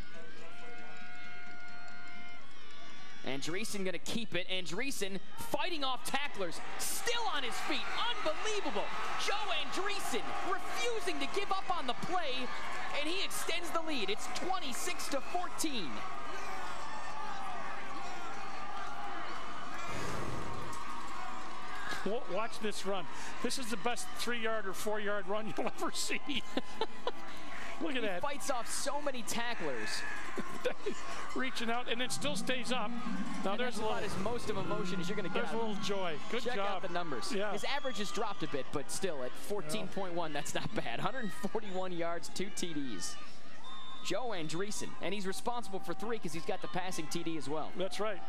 Andreessen gonna keep it. Andreessen fighting off tacklers, still on his feet, unbelievable. Joe Andreessen refusing to give up on the play, and he extends the lead. It's 26-14. Watch this run. This is the best 3-yard or 4-yard run you'll ever see. Look at that. He fights off so many tacklers. Reaching out, and it still stays up. Now and there's about as most of emotion as you're going to get. There's a little joy. Good job. Check out the numbers. Yeah. His average has dropped a bit, but still at 14.1, that's not bad. 141 yards, 2 TDs. Joe Andreessen, and he's responsible for 3 because he's got the passing TD as well. That's right.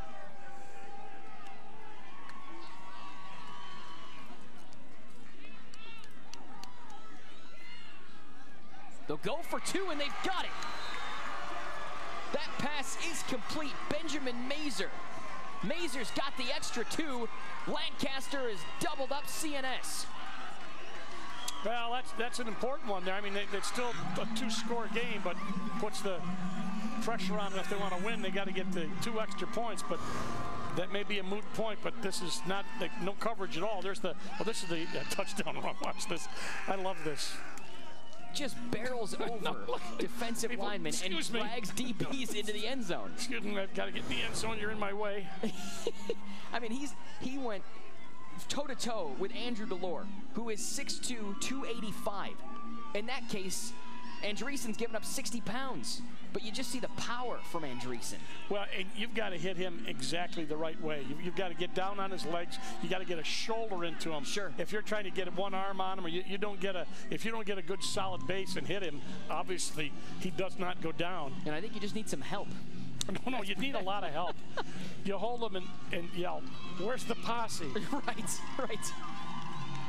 They'll go for 2, and they've got it. That pass is complete. Benjamin Mazer. Mazer's got the extra 2. Lancaster has doubled up CNS. Well, that's an important one there. I mean, it's still a 2-score game, but puts the pressure on them. If they want to win, they got to get the 2 extra points. But that may be a moot point, but this is not no coverage at all. There's this is the touchdown run. Watch this. I love this. Just barrels over defensive linemen and drags DBs into the end zone. Excuse me, I've got to get in the end zone. You're in my way. I mean, he went toe-to-toe with Andrew Delore, who is 6'2", 285. In that case, Andreessen's given up 60 pounds. But you just see the power from Andreessen. Well, and you've got to hit him exactly the right way. You've got to get down on his legs. You got to get a shoulder into him. Sure. If you're trying to get one arm on him, or if you don't get a good solid base and hit him, obviously he does not go down. And I think you just need some help. No, you need a lot of help. You hold him and yell, "Where's the posse?" Right.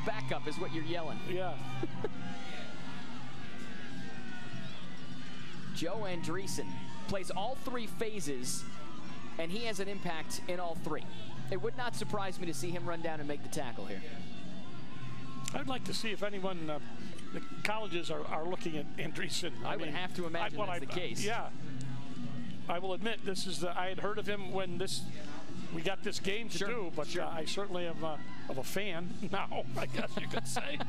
Backup is what you're yelling. Yeah. Joe Andreessen plays all 3 phases, and he has an impact in all 3. It would not surprise me to see him run down and make the tackle here. I'd like to see if anyone, the colleges are looking at Andreessen. I would have to imagine that's the case. Yeah. I will admit, I had heard of him when we got this game to do, but I certainly am of a fan now, I guess you could say.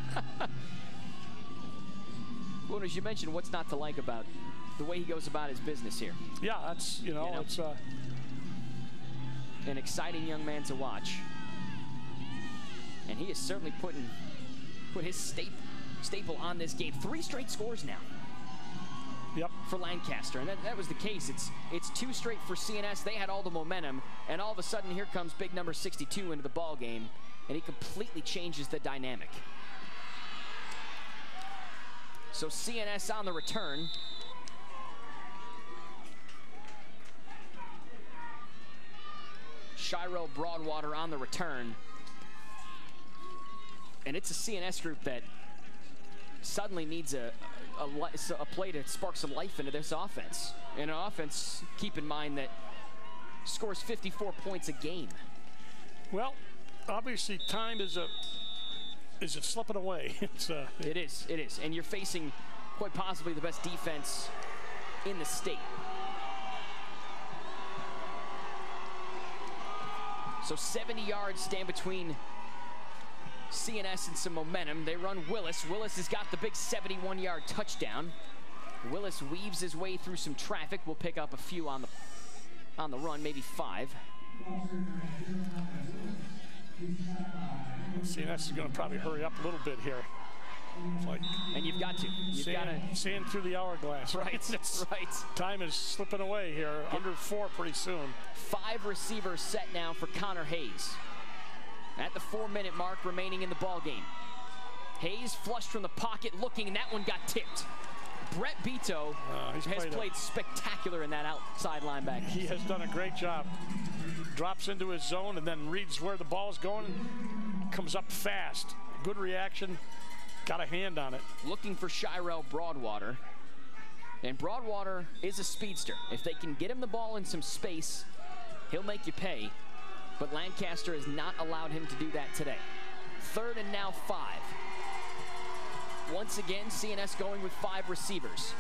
Well, as you mentioned, what's not to like about the way he goes about his business here? Yeah, that's, it's an exciting young man to watch. And he is certainly put his staple on this game. 3 straight scores now. Yep. For Lancaster, and that was the case. It's 2 straight for CNS. They had all the momentum, and all of a sudden here comes big number 62 into the ball game, and he completely changes the dynamic. So CNS on the return. Cicero Broadwater on the return. And it's a CNS group that suddenly needs a play to spark some life into this offense. And an offense, keep in mind, that scores 54 points a game. Well, obviously time is slipping away. It is. And you're facing quite possibly the best defense in the state. So 70 yards stand between CNS and some momentum. They run Willis. Willis has got the big 71-yard touchdown. Willis weaves his way through some traffic. We'll pick up a few on the run, maybe 5. CNS is going to probably hurry up a little bit here. And you've got to. Sand through the hourglass. Right. Right. Time is slipping away here. Under 4 pretty soon. 5 receivers set now for Connor Hayes. At the 4-minute mark remaining in the ball game. Hayes flushed from the pocket looking, and that one got tipped. Brett Beto has played spectacular in that outside linebacker. He has done a great job. Drops into his zone and then reads where the ball is going and comes up fast. Good reaction. Got a hand on it. Looking for Cicero Broadwater. And Broadwater is a speedster. If they can get him the ball in some space, he'll make you pay. But Lancaster has not allowed him to do that today. 3rd and now 5. Once again, CNS going with 5 receivers.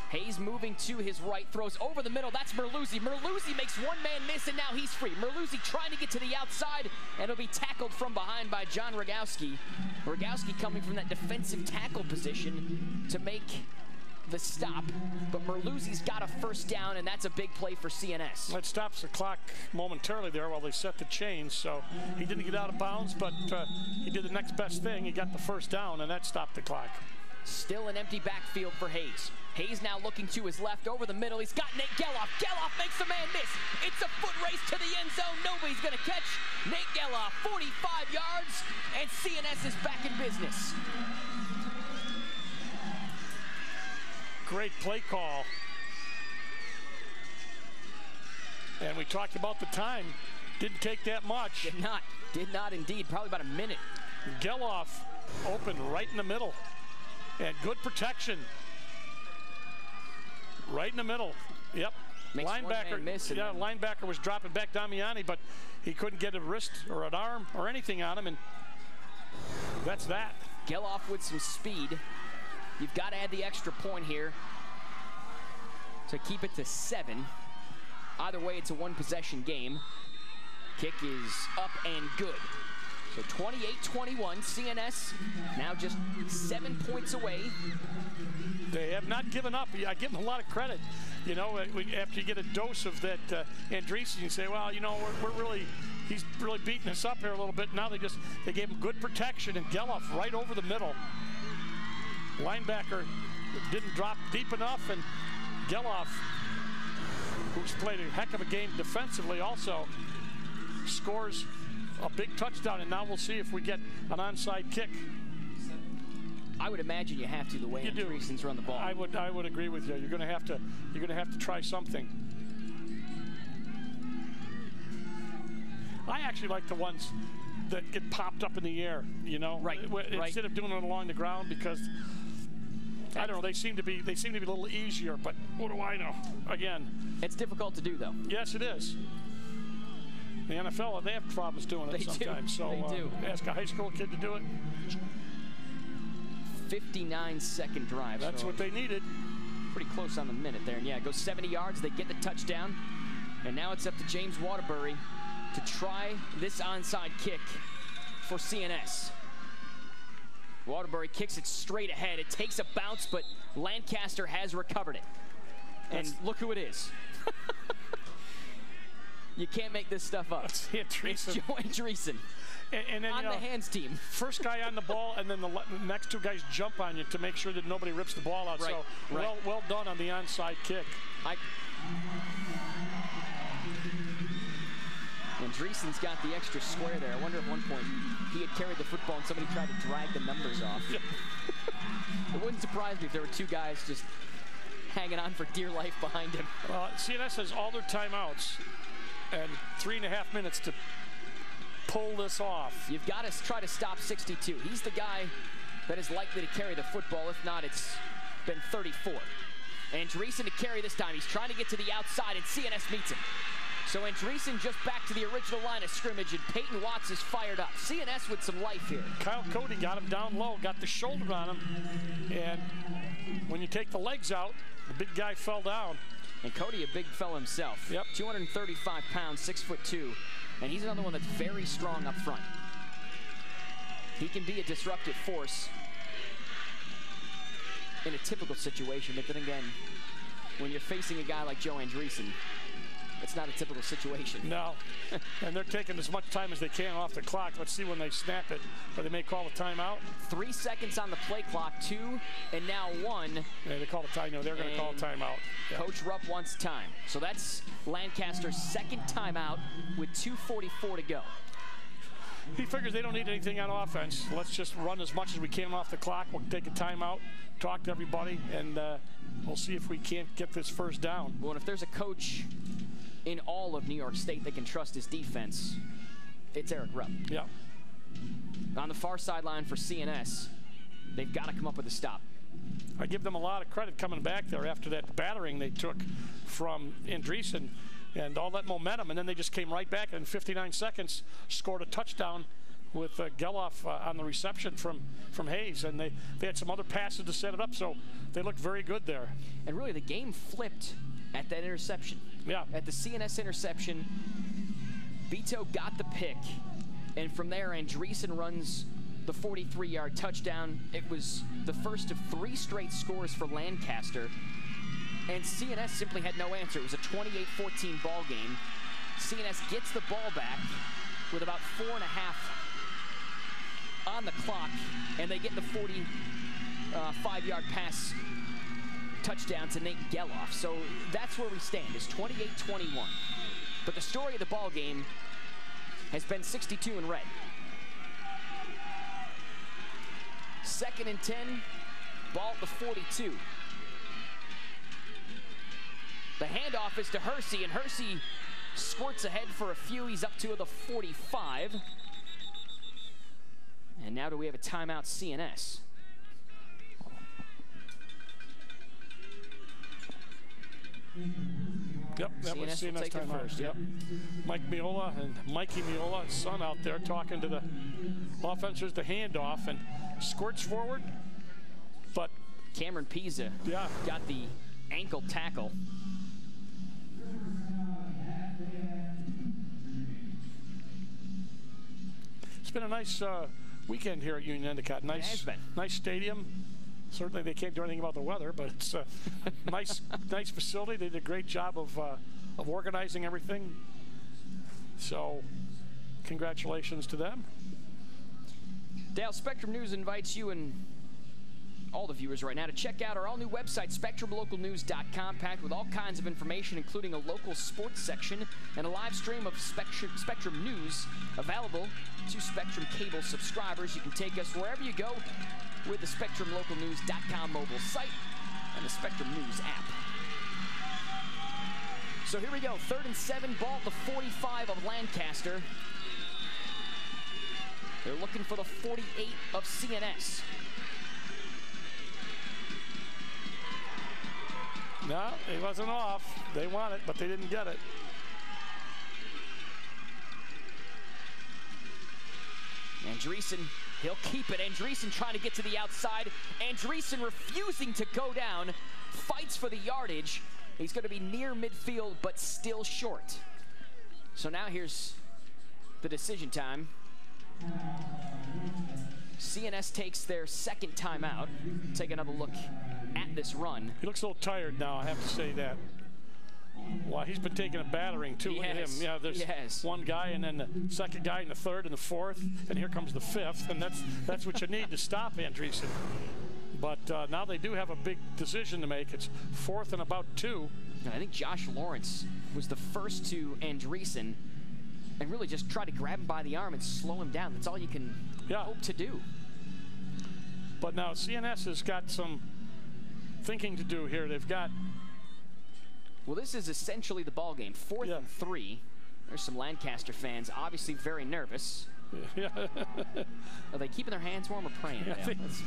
Hayes moving to his right, throws over the middle. That's Merluzzi. Merluzzi makes one man miss, and now he's free. Merluzzi trying to get to the outside, and he'll be tackled from behind by John Rogowski. Rogowski coming from that defensive tackle position to make the stop, but Merluzzi's got a 1st down, and that's a big play for CNS. That stops the clock momentarily there while they set the chains, so he didn't get out of bounds, but he did the next best thing. He got the 1st down, and that stopped the clock. Still an empty backfield for Hayes. Hayes now looking to his left, over the middle. He's got Nate Geloff. Geloff makes the man miss. It's a foot race to the end zone. Nobody's going to catch Nate Geloff. 45 yards, and CNS is back in business. Great play call. And we talked about the time. Didn't take that much. Did not indeed. Probably about a minute. Geloff open right in the middle. And good protection. Right in the middle. Yep. Makes linebacker miss. Yeah, linebacker was dropping back Damiani, but he couldn't get a wrist or an arm or anything on him, and that's that. Geloff with some speed. You've got to add the extra point here to keep it to 7. Either way, it's a 1-possession game. Kick is up and good. So 28-21, CNS now just 7 points away. They have not given up. I give them a lot of credit. You know, after you get a dose of that Andreessen, you say, well, you know, he's really beating us up here a little bit. Now they gave him good protection, and Geloff right over the middle. Linebacker didn't drop deep enough, and Geloff, who's played a heck of a game defensively, also scores a big touchdown, and now we'll see if we get an onside kick. I would imagine you have to, the way Andreessen's run the ball. I would agree with you. You're going to have to try something. I actually like the ones that get popped up in the air, you know, right. Instead of doing it along the ground, because I don't know. They seem to be a little easier, but what do I know? Again, it's difficult to do, though. Yes, it is. The NFL, they have problems doing it sometimes. So they do. Ask a high school kid to do it. 59-second drive. That's what they needed. Pretty close on the minute there. And yeah, it goes 70 yards. They get the touchdown. And now it's up to James Waterbury to try this onside kick for CNS. Waterbury kicks it straight ahead. It takes a bounce, but Lancaster has recovered it. And look who it is. You can't make this stuff up. It's Joe Andreessen. And then, on the hands team. First guy on the ball, and then the next two guys jump on you to make sure that nobody rips the ball out. Right, so well done on the onside kick. Andreessen's got the extra square there. I wonder if one point he had carried the football and somebody tried to drag the numbers off. Yeah. It wouldn't surprise me if there were two guys just hanging on for dear life behind him. CNS has all their timeouts and 3.5 minutes to pull this off. You've got to try to stop 62. He's the guy that is likely to carry the football. If not, it's been 34. Andreessen to carry this time. He's trying to get to the outside, and CNS meets him. So Andreessen just back to the original line of scrimmage, and Peyton Watts is fired up. CNS with some life here. Kyle Cody got him down low, got the shoulder on him, and when you take the legs out, the big guy fell down. And Cody, a big fella himself. Yep. 235 pounds, 6'2", and he's another one that's very strong up front. He can be a disruptive force in a typical situation, but then again, when you're facing a guy like Joe Andreessen, it's not a typical situation. No, and they're taking as much time as they can off the clock. Let's see when they snap it, or they may call a timeout. 3 seconds on the play clock, 2, and now 1. Yeah, they call a timeout. No, they're going to call a timeout. Yeah. Coach Rupp wants time. So that's Lancaster's second timeout with 2:44 to go. He figures they don't need anything on offense. Let's just run as much as we can off the clock. We'll take a timeout, talk to everybody, and we'll see if we can't get this first down. Well, if there's a coach in all of New York State that can trust his defense, it's Eric Rupp. Yeah. On the far sideline for CNS, they've got to come up with a stop. I give them a lot of credit coming back there after that battering they took from Andreessen and all that momentum, and then they just came right back and in 59 seconds scored a touchdown with Geloff on the reception from Hayes, and they had some other passes to set it up, so they looked very good there. And really the game flipped at that interception. Yeah. At the CNS interception, Beto got the pick, and from there Andreessen runs the 43-yard touchdown. It was the first of 3 straight scores for Lancaster, and CNS simply had no answer. It was a 28-14 ball game. CNS gets the ball back with about 4.5 on the clock, and they get the 45-yard pass touchdown to Nate Geloff. So that's where we stand, is 28-21. But the story of the ball game has been 62 in red. 2nd and 10, ball at the 42. The handoff is to Hersey, and Hersey squirts ahead for a few. He's up to the 45. And now do we have a timeout, CNS? Yep, that was CNS time first. Yep. Mike Miola and Mikey Miola, his son, out there talking to the offenses, the handoff, and squirts forward, but Cameron Pisa got the ankle tackle. It's been a nice weekend here at Union Endicott. Nice, it has been. Nice stadium. Certainly they can't do anything about the weather, but it's a nice facility. They did a great job of organizing everything. So congratulations to them. Dale, Spectrum News invites you and all the viewers right now to check out our all-new website, SpectrumLocalNews.com, packed with all kinds of information, including a local sports section and a live stream of Spectrum News available to Spectrum Cable subscribers. You can take us wherever you go with the SpectrumLocalNews.com mobile site and the Spectrum News app. So here we go, 3rd and 7, ball at the 45 of Lancaster. They're looking for the 48 of CNS. No, he wasn't off. They want it, but they didn't get it. Andreessen, he'll keep it. Andreessen trying to get to the outside. Andreessen refusing to go down. Fights for the yardage. He's going to be near midfield, but still short. So now here's the decision time. CNS takes their second timeout. Take another look at this run. He looks a little tired now, I have to say that. Well, he's been taking a battering too with him. Yeah, there's one guy, and then the second guy, and the third, and the fourth, and here comes the fifth, and that's what you need to stop Andreessen. But now they do have a big decision to make. It's 4th and about 2. And I think Josh Lawrence was the first to Andreessen and really just try to grab him by the arm and slow him down. That's all you can hope to do. But now CNS has got some thinking to do here. They've got... Well, this is essentially the ball game. 4th and 3. There's some Lancaster fans obviously very nervous. Yeah. Are they keeping their hands warm or praying? Yeah,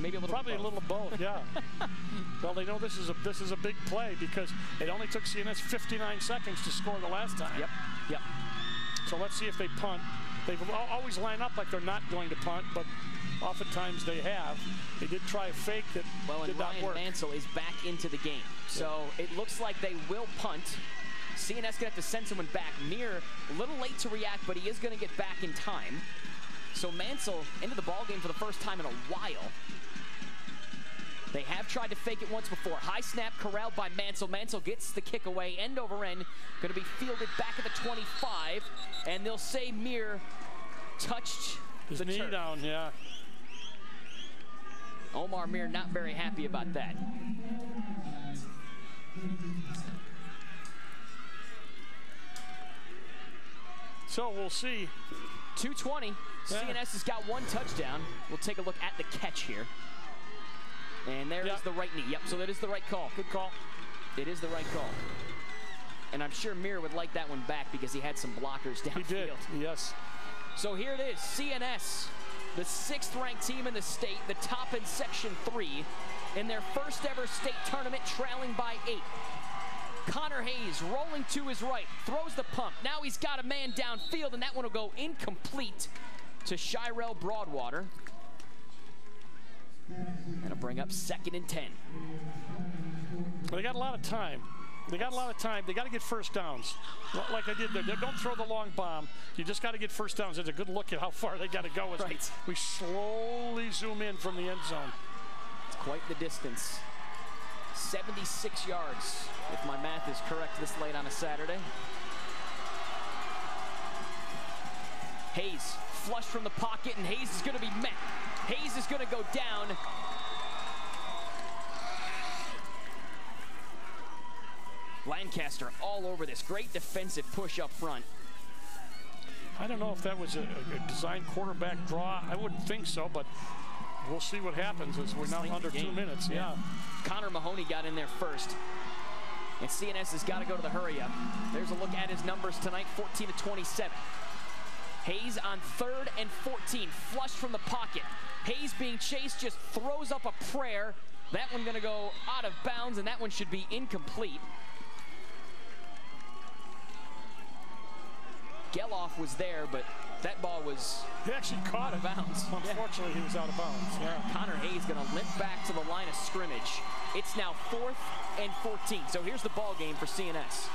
maybe a little probably both. a little of both. Yeah. Well, they know this is a big play because it only took CNS 59 seconds to score the last time. Yep. So let's see if they punt. They always line up like they're not going to punt, but oftentimes they have. They did try a fake that did not work. Ryan Mansell is back into the game. So it looks like they will punt. CNS going to have to send someone back. Mir, a little late to react, but he is going to get back in time. So Mansell into the ball game for the first time in a while. They have tried to fake it once before. High snap corralled by Mansell. Mansell gets the kick away, end over end. Going to be fielded back at the 25. And they'll say Mir touched his knee down, yeah. Omar Mir not very happy about that. So we'll see. 2:20. CNS has got 1 touchdown. We'll take a look at the catch here. And there is the right knee. Yep, so that is the right call. Good call. It is the right call. And I'm sure Mir would like that one back because he had some blockers downfield. He did, yes. So here it is, CNS, the 6th ranked team in the state, the top in Section 3, in their first ever state tournament, trailing by 8. Connor Hayes rolling to his right, throws the pump. Now he's got a man downfield, and that one will go incomplete to Shirel Broadwater. That'll bring up 2nd and 10. Well, they got a lot of time. They got a lot of time. They got to get first downs. Like I did there. Don't throw the long bomb. You just got to get first downs. It's a good look at how far they got to go as we slowly zoom in from the end zone. It's quite the distance. 76 yards, if my math is correct this late on a Saturday. Hayes, flush from the pocket, and Hayes is going to be met. Hayes is going to go down. Lancaster all over this. Great defensive push up front. I don't know if that was a design quarterback draw. I wouldn't think so, but we'll see what happens as we're now under 2 minutes. Yeah. Connor Mahoney got in there first. And CNS has got to go to the hurry up. There's a look at his numbers tonight, 14 to 27. Hayes on 3rd and 14, flush from the pocket. Hayes being chased, just throws up a prayer. That one going to go out of bounds, and that one should be incomplete. Geloff was there, but that ball was... He actually caught it. Bounds. Unfortunately, he was out of bounds. Yeah. Connor Hayes going to limp back to the line of scrimmage. It's now 4th and 14. So here's the ball game for CNS.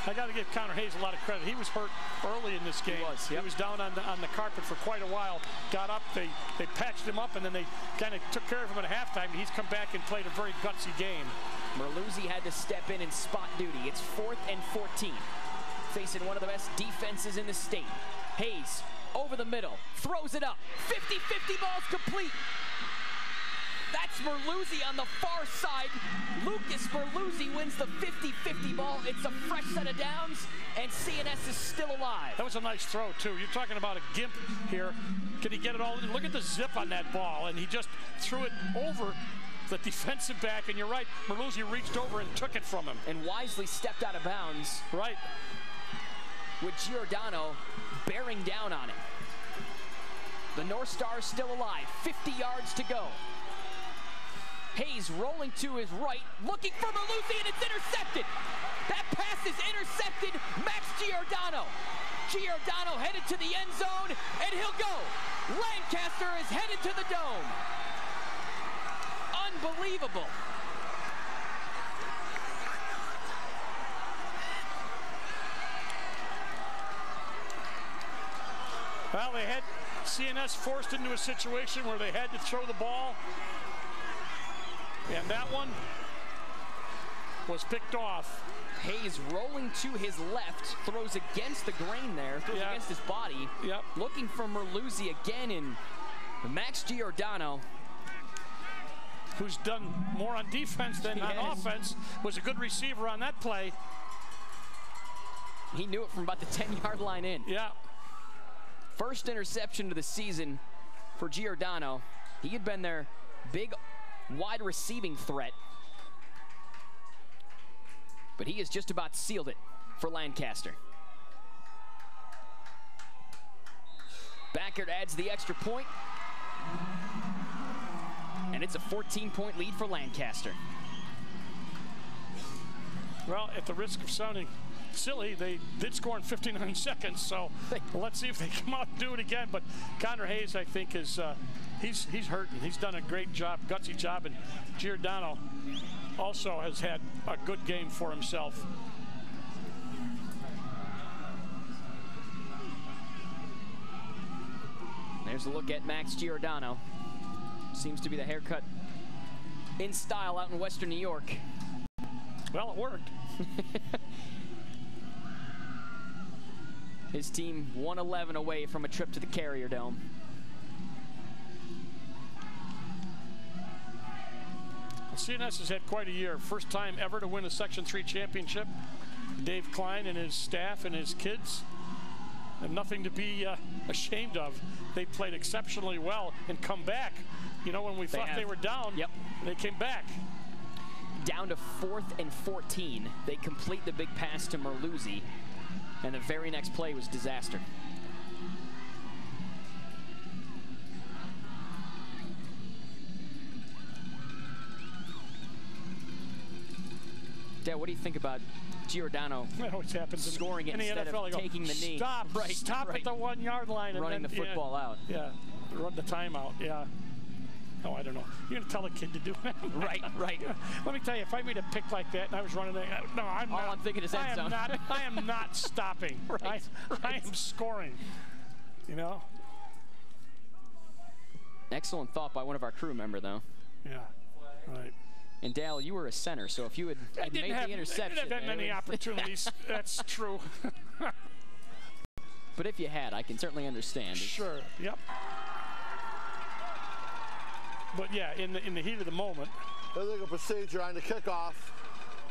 I got to give Connor Hayes a lot of credit. He was hurt early in this game. He was down on the carpet for quite a while. Got up, they patched him up, and then they kind of took care of him at halftime. He's come back and played a very gutsy game. Merluzzi had to step in and spot duty. It's 4th and 14. Facing one of the best defenses in the state. Hayes over the middle, throws it up. 50-50 ball's complete. That's Merluzzi on the far side. Lucas Merluzzi wins the 50-50 ball. It's a fresh set of downs, and CNS is still alive. That was a nice throw, too. You're talking about a gimp here. Can he get it all in? Look at the zip on that ball, and he just threw it over the defensive back, and you're right, Merluzzi reached over and took it from him. And wisely stepped out of bounds. Right. With Giordano bearing down on it. The North Star is still alive. 50 yards to go. Hayes rolling to his right, looking for Merluzzi, and it's intercepted. That pass is intercepted. Max Giordano. Giordano headed to the end zone, and he'll go. Lancaster is headed to the dome. Unbelievable. Well, they had CNS forced into a situation where they had to throw the ball. And that one was picked off. Hayes rolling to his left, throws against the grain there, throws against his body. Yep. Looking for Merluzzi again, and Max Giordano, who's done more on defense than on offense, was a good receiver on that play. He knew it from about the 10-yard line in. Yeah. First interception of the season for Giordano. He had been their big wide receiving threat, but he has just about sealed it for Lancaster. Backert adds the extra point, and it's a 14-point lead for Lancaster. Well, at the risk of sounding silly, they did score in 59 seconds, so let's see if they come out and do it again. But Connor Hayes, I think, is he's hurting. He's done a great job, gutsy job, and Giordano also has had a good game for himself. There's a look at Max Giordano. Seems to be the haircut in style out in Western New York. Well, it worked. His team 111 away from a trip to the Carrier Dome. CNS has had quite a year. First time ever to win a Section 3 championship. Dave Klein and his staff and his kids have nothing to be ashamed of. They played exceptionally well and come back. You know, when we thought they were down, they came back. Down to 4th and 14. They complete the big pass to Merluzzi, and the very next play was disaster. Dad, what do you think about Giordano scoring it instead of taking the knee? Stop at the 1 yard line. Running and then, the football out. Yeah, run the timeout, Oh, I don't know. You're going to tell a kid to do that? Right. Let me tell you, if I made a pick like that and I was running there, no, I'm not. All I'm thinking is end zone. I am not stopping. I am scoring, you know? Excellent thought by one of our crew member, though. Yeah, right. And Dale, you were a center, so if you had made the interception. I didn't have many opportunities. That's true. But if you had, I can certainly understand. Sure, yep. But yeah, in the heat of the moment. Illegal procedure on the kickoff.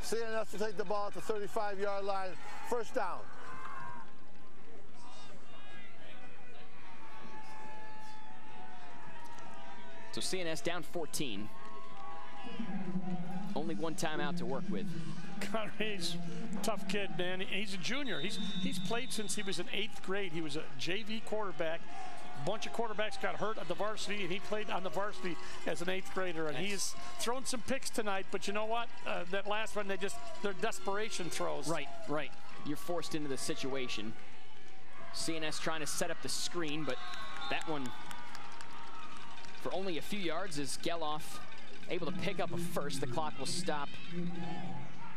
CNS will take the ball at the 35-yard line. First down. So CNS down 14. Only one timeout to work with. Connor Hayes, tough kid, man. He's a junior. He's played since he was in 8th grade. He was a JV quarterback. A bunch of quarterbacks got hurt at the varsity, and he played on the varsity as an 8th grader. And he's thrown some picks tonight, but you know what? That last one, they're desperation throws. Right. You're forced into the situation. CNS trying to set up the screen, but that one, for only a few yards, is Geloff able to pick up a first. The clock will stop.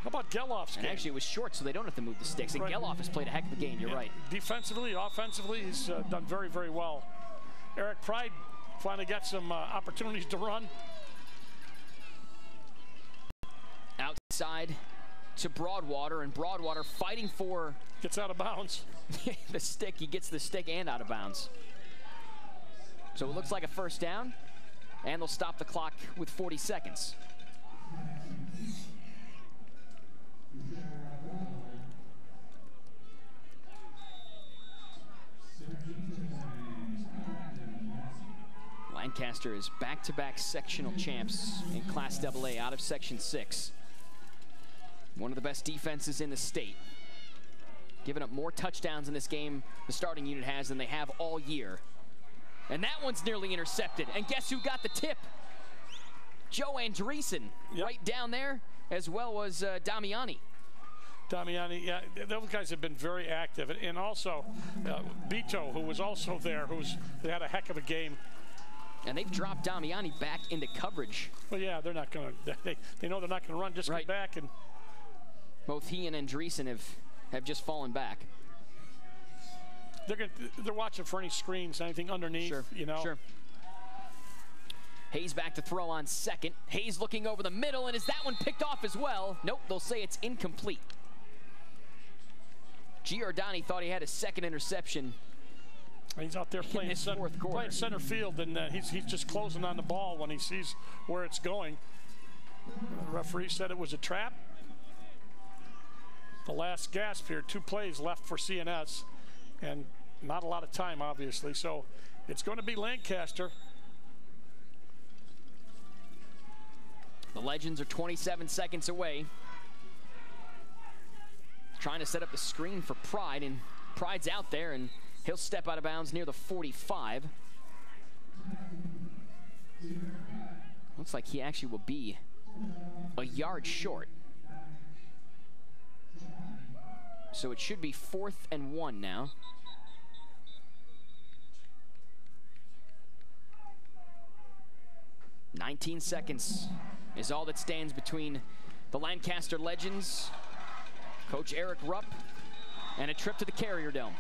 How about Geloff's game? And actually, it was short, so they don't have to move the sticks. And Geloff has played a heck of a game, you're right. Defensively, offensively, he's done very, very well. Eric Pride finally got some opportunities to run. Outside to Broadwater, and Broadwater fighting for... Gets out of bounds. The stick, he gets the stick and out of bounds. So it looks like a first down, and they'll stop the clock with 40 seconds. Lancaster is back-to-back sectional champs in Class AA out of Section 6. One of the best defenses in the state. Giving up more touchdowns in this game the starting unit has than they have all year. And that one's nearly intercepted. And guess who got the tip? Joe Andreessen right down there, as well as Damiani. Damiani, yeah, those guys have been very active. And also, Bito, who was also there, they had a heck of a game. And they've dropped Damiani back into coverage. Well, yeah, they're not going to, they know they're not going to run, just get back. And both he and Andreessen have just fallen back. They're watching for any screens, anything underneath, you know. Sure. Hayes back to throw on second. Hayes looking over the middle, and is that one picked off as well? Nope, they'll say it's incomplete. Giordani thought he had a second interception. He's out there playing center field, and he's just closing on the ball when he sees where it's going. The referee said it was a trap. The last gasp here, 2 plays left for CNS, and not a lot of time, obviously. So it's going to be Lancaster. The Legends are 27 seconds away. Trying to set up the screen for Pride, and Pride's out there, and he'll step out of bounds near the 45. Looks like he actually will be a yard short. So it should be 4th and 1 now. "19 seconds is all that stands between the Lancaster Legends, Coach Eric Rupp, and a trip to the Carrier Dome.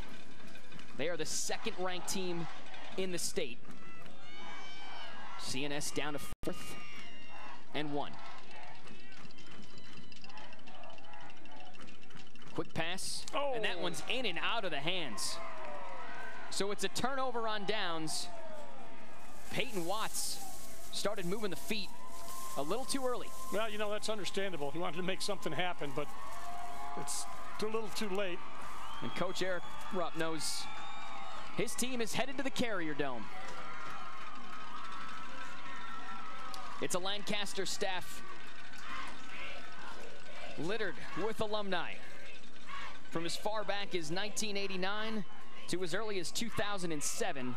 They are the 2nd-ranked team in the state. CNS down to 4th and 1. Quick pass, and that one's in and out of the hands. So it's a turnover on downs. Peyton Watts started moving the feet a little too early. Well, you know, that's understandable. He wanted to make something happen, but it's a little too late. And Coach Eric Rupp knows his team is headed to the Carrier Dome. It's a Lancaster staff littered with alumni from as far back as 1989 to as early as 2007.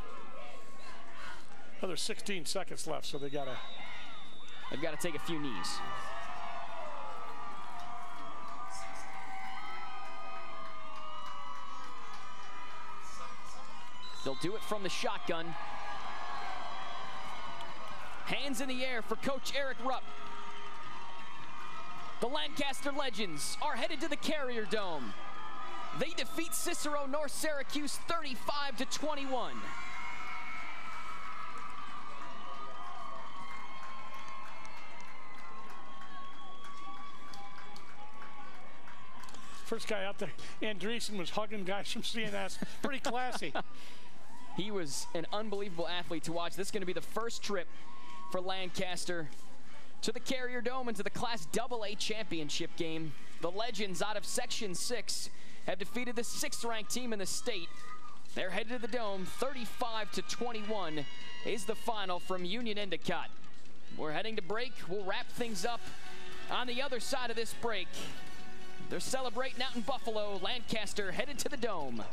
Well, there's 16 seconds left, so they've got to take a few knees. They'll do it from the shotgun. Hands in the air for Coach Eric Rupp. The Lancaster Legends are headed to the Carrier Dome. They defeat Cicero North Syracuse 35-21. First guy out there, Andreessen, was hugging guys from CNS. Pretty classy. He was an unbelievable athlete to watch. This is going to be the first trip for Lancaster to the Carrier Dome and to the Class AA championship game. The Legends out of Section 6 have defeated the 6th-ranked team in the state. They're headed to the Dome. 35-21 is the final from Union Endicott. We're heading to break. We'll wrap things up on the other side of this break. They're celebrating out in Buffalo. Lancaster headed to the Dome.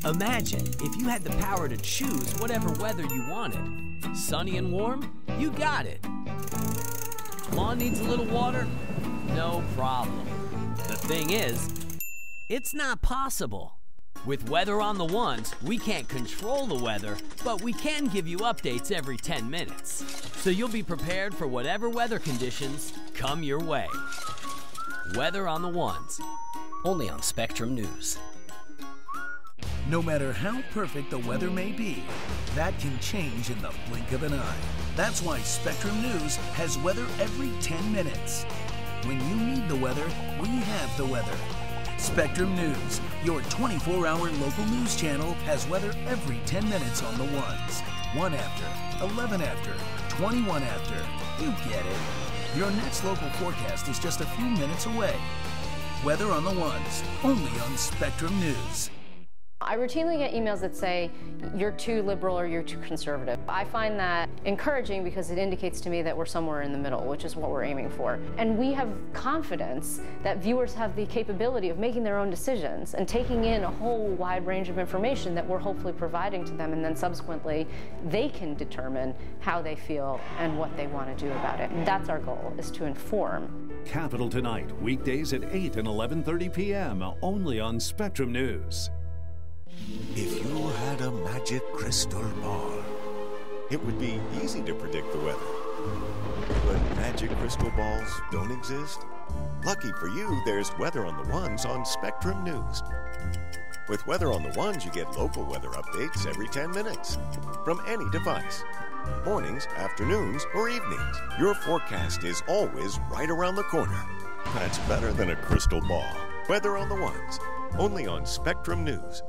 Imagine if you had the power to choose whatever weather you wanted. Sunny and warm? You got it. Lawn needs a little water? No problem. The thing is, it's not possible. With Weather on the Ones, we can't control the weather, but we can give you updates every 10 minutes. So you'll be prepared for whatever weather conditions come your way. Weather on the Ones, only on Spectrum News. No matter how perfect the weather may be, that can change in the blink of an eye. That's why Spectrum News has weather every 10 minutes. When you need the weather, we have the weather. Spectrum News, your 24-hour local news channel, has weather every 10 minutes on the ones. 1 after, 11 after, 21 after. You get it. Your next local forecast is just a few minutes away. Weather on the Ones, only on Spectrum News. I routinely get emails that say, you're too liberal or you're too conservative. I find that encouraging because it indicates to me that we're somewhere in the middle, which is what we're aiming for. And we have confidence that viewers have the capability of making their own decisions and taking in a whole wide range of information that we're hopefully providing to them, and then subsequently they can determine how they feel and what they want to do about it. And that's our goal, is to inform. Capital Tonight, weekdays at 8 and 11:30 p.m. only on Spectrum News. If you had a magic crystal ball, it would be easy to predict the weather. But magic crystal balls don't exist. Lucky for you, there's Weather on the Ones on Spectrum News. With Weather on the Ones, you get local weather updates every 10 minutes from any device. Mornings, afternoons, or evenings. Your forecast is always right around the corner. That's better than a crystal ball. Weather on the Ones, only on Spectrum News.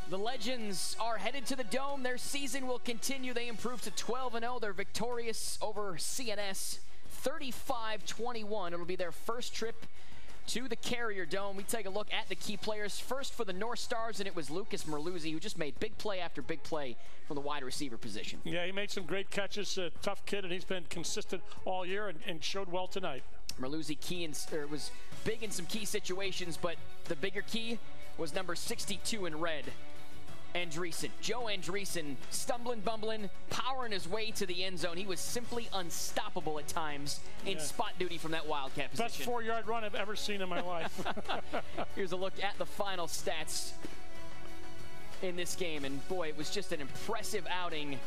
The Legends are headed to the Dome. Their season will continue. They improved to 12-0. They're victorious over CNS 35-21. It'll be their first trip to the Carrier Dome. We take a look at the key players. First for the North Stars, and it was Lucas Merluzzi, who just made big play after big play from the wide receiver position. Yeah, he made some great catches. Tough kid, and he's been consistent all year and showed well tonight. Merluzzi was big in some key situations, but the bigger key was number 62 in red, Andreessen. Joe Andreessen, stumbling, bumbling, powering his way to the end zone. He was simply unstoppable at times in spot duty from that Wildcat position. Best 4-yard run I've ever seen in my life. Here's a look at the final stats in this game, and boy, it was just an impressive outing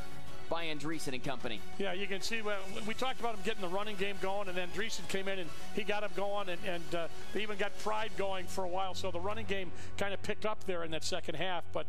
by Andreessen and company. Yeah, you can see, we talked about him getting the running game going, and Andreessen came in and he got him going, and they even got Pride going for a while. So the running game kind of picked up there in that second half, but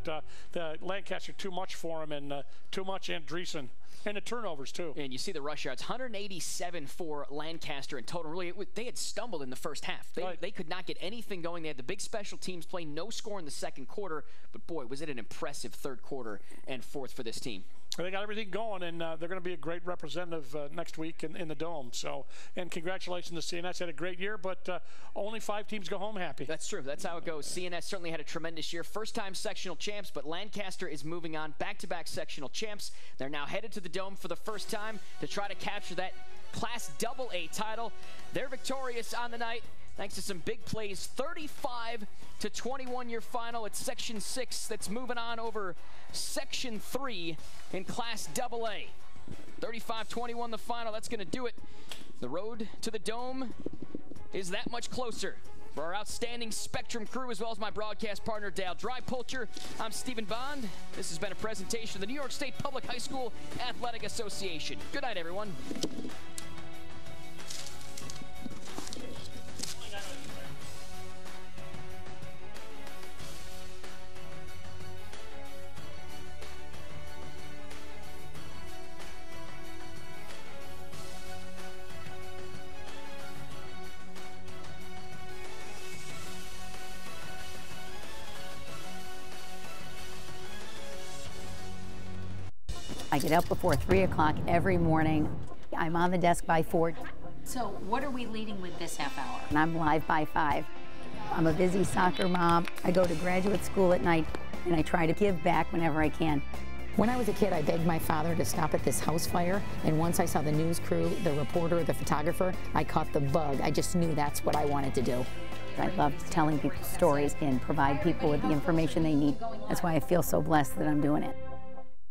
the Lancaster too much for him, and too much Andreessen. And the turnovers, too. And you see the rush yards, 187 for Lancaster in total. Really, they had stumbled in the first half. They could not get anything going. They had the big special teams play, no score in the second quarter. But, boy, was it an impressive third quarter and fourth for this team. They got everything going, and they're going to be a great representative next week in the Dome. So, and congratulations to CNS. Had a great year, but only 5 teams go home happy. That's true. That's how it goes. CNS certainly had a tremendous year. First-time sectional champs, but Lancaster is moving on. Back-to-back sectional champs. They're now headed to the Dome for the first time to try to capture that Class AA title. They're victorious on the night thanks to some big plays. 35-21 your final. It's Section 6 that's moving on over Section 3 in Class AA. 35-21 the final. That's going to do it. The road to the Dome is that much closer. For our outstanding Spectrum crew, as well as my broadcast partner, Dale Drypulcher, I'm Stephen Bond. This has been a presentation of the New York State Public High School Athletic Association. Good night, everyone. I get up before 3 o'clock every morning. I'm on the desk by 4. So what are we leading with this half hour? And I'm live by 5. I'm a busy soccer mom. I go to graduate school at night, and I try to give back whenever I can. When I was a kid, I begged my father to stop at this house fire, and once I saw the news crew, the reporter, the photographer, I caught the bug. I just knew that's what I wanted to do. I love telling people stories and provide people with the information they need. That's why I feel so blessed that I'm doing it.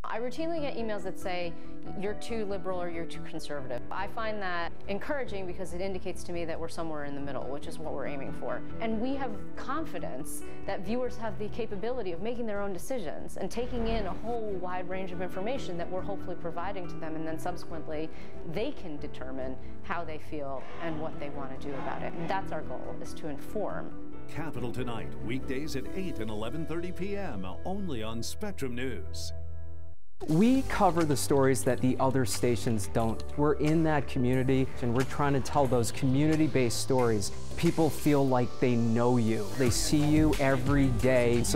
I routinely get emails that say, you're too liberal or you're too conservative. I find that encouraging because it indicates to me that we're somewhere in the middle, which is what we're aiming for. And we have confidence that viewers have the capability of making their own decisions and taking in a whole wide range of information that we're hopefully providing to them, and then subsequently they can determine how they feel and what they want to do about it. And that's our goal, is to inform. Capital Tonight, weekdays at 8 and 11:30 p.m. only on Spectrum News. We cover the stories that the other stations don't. We're in that community, and we're trying to tell those community-based stories. People feel like they know you. They see you every day.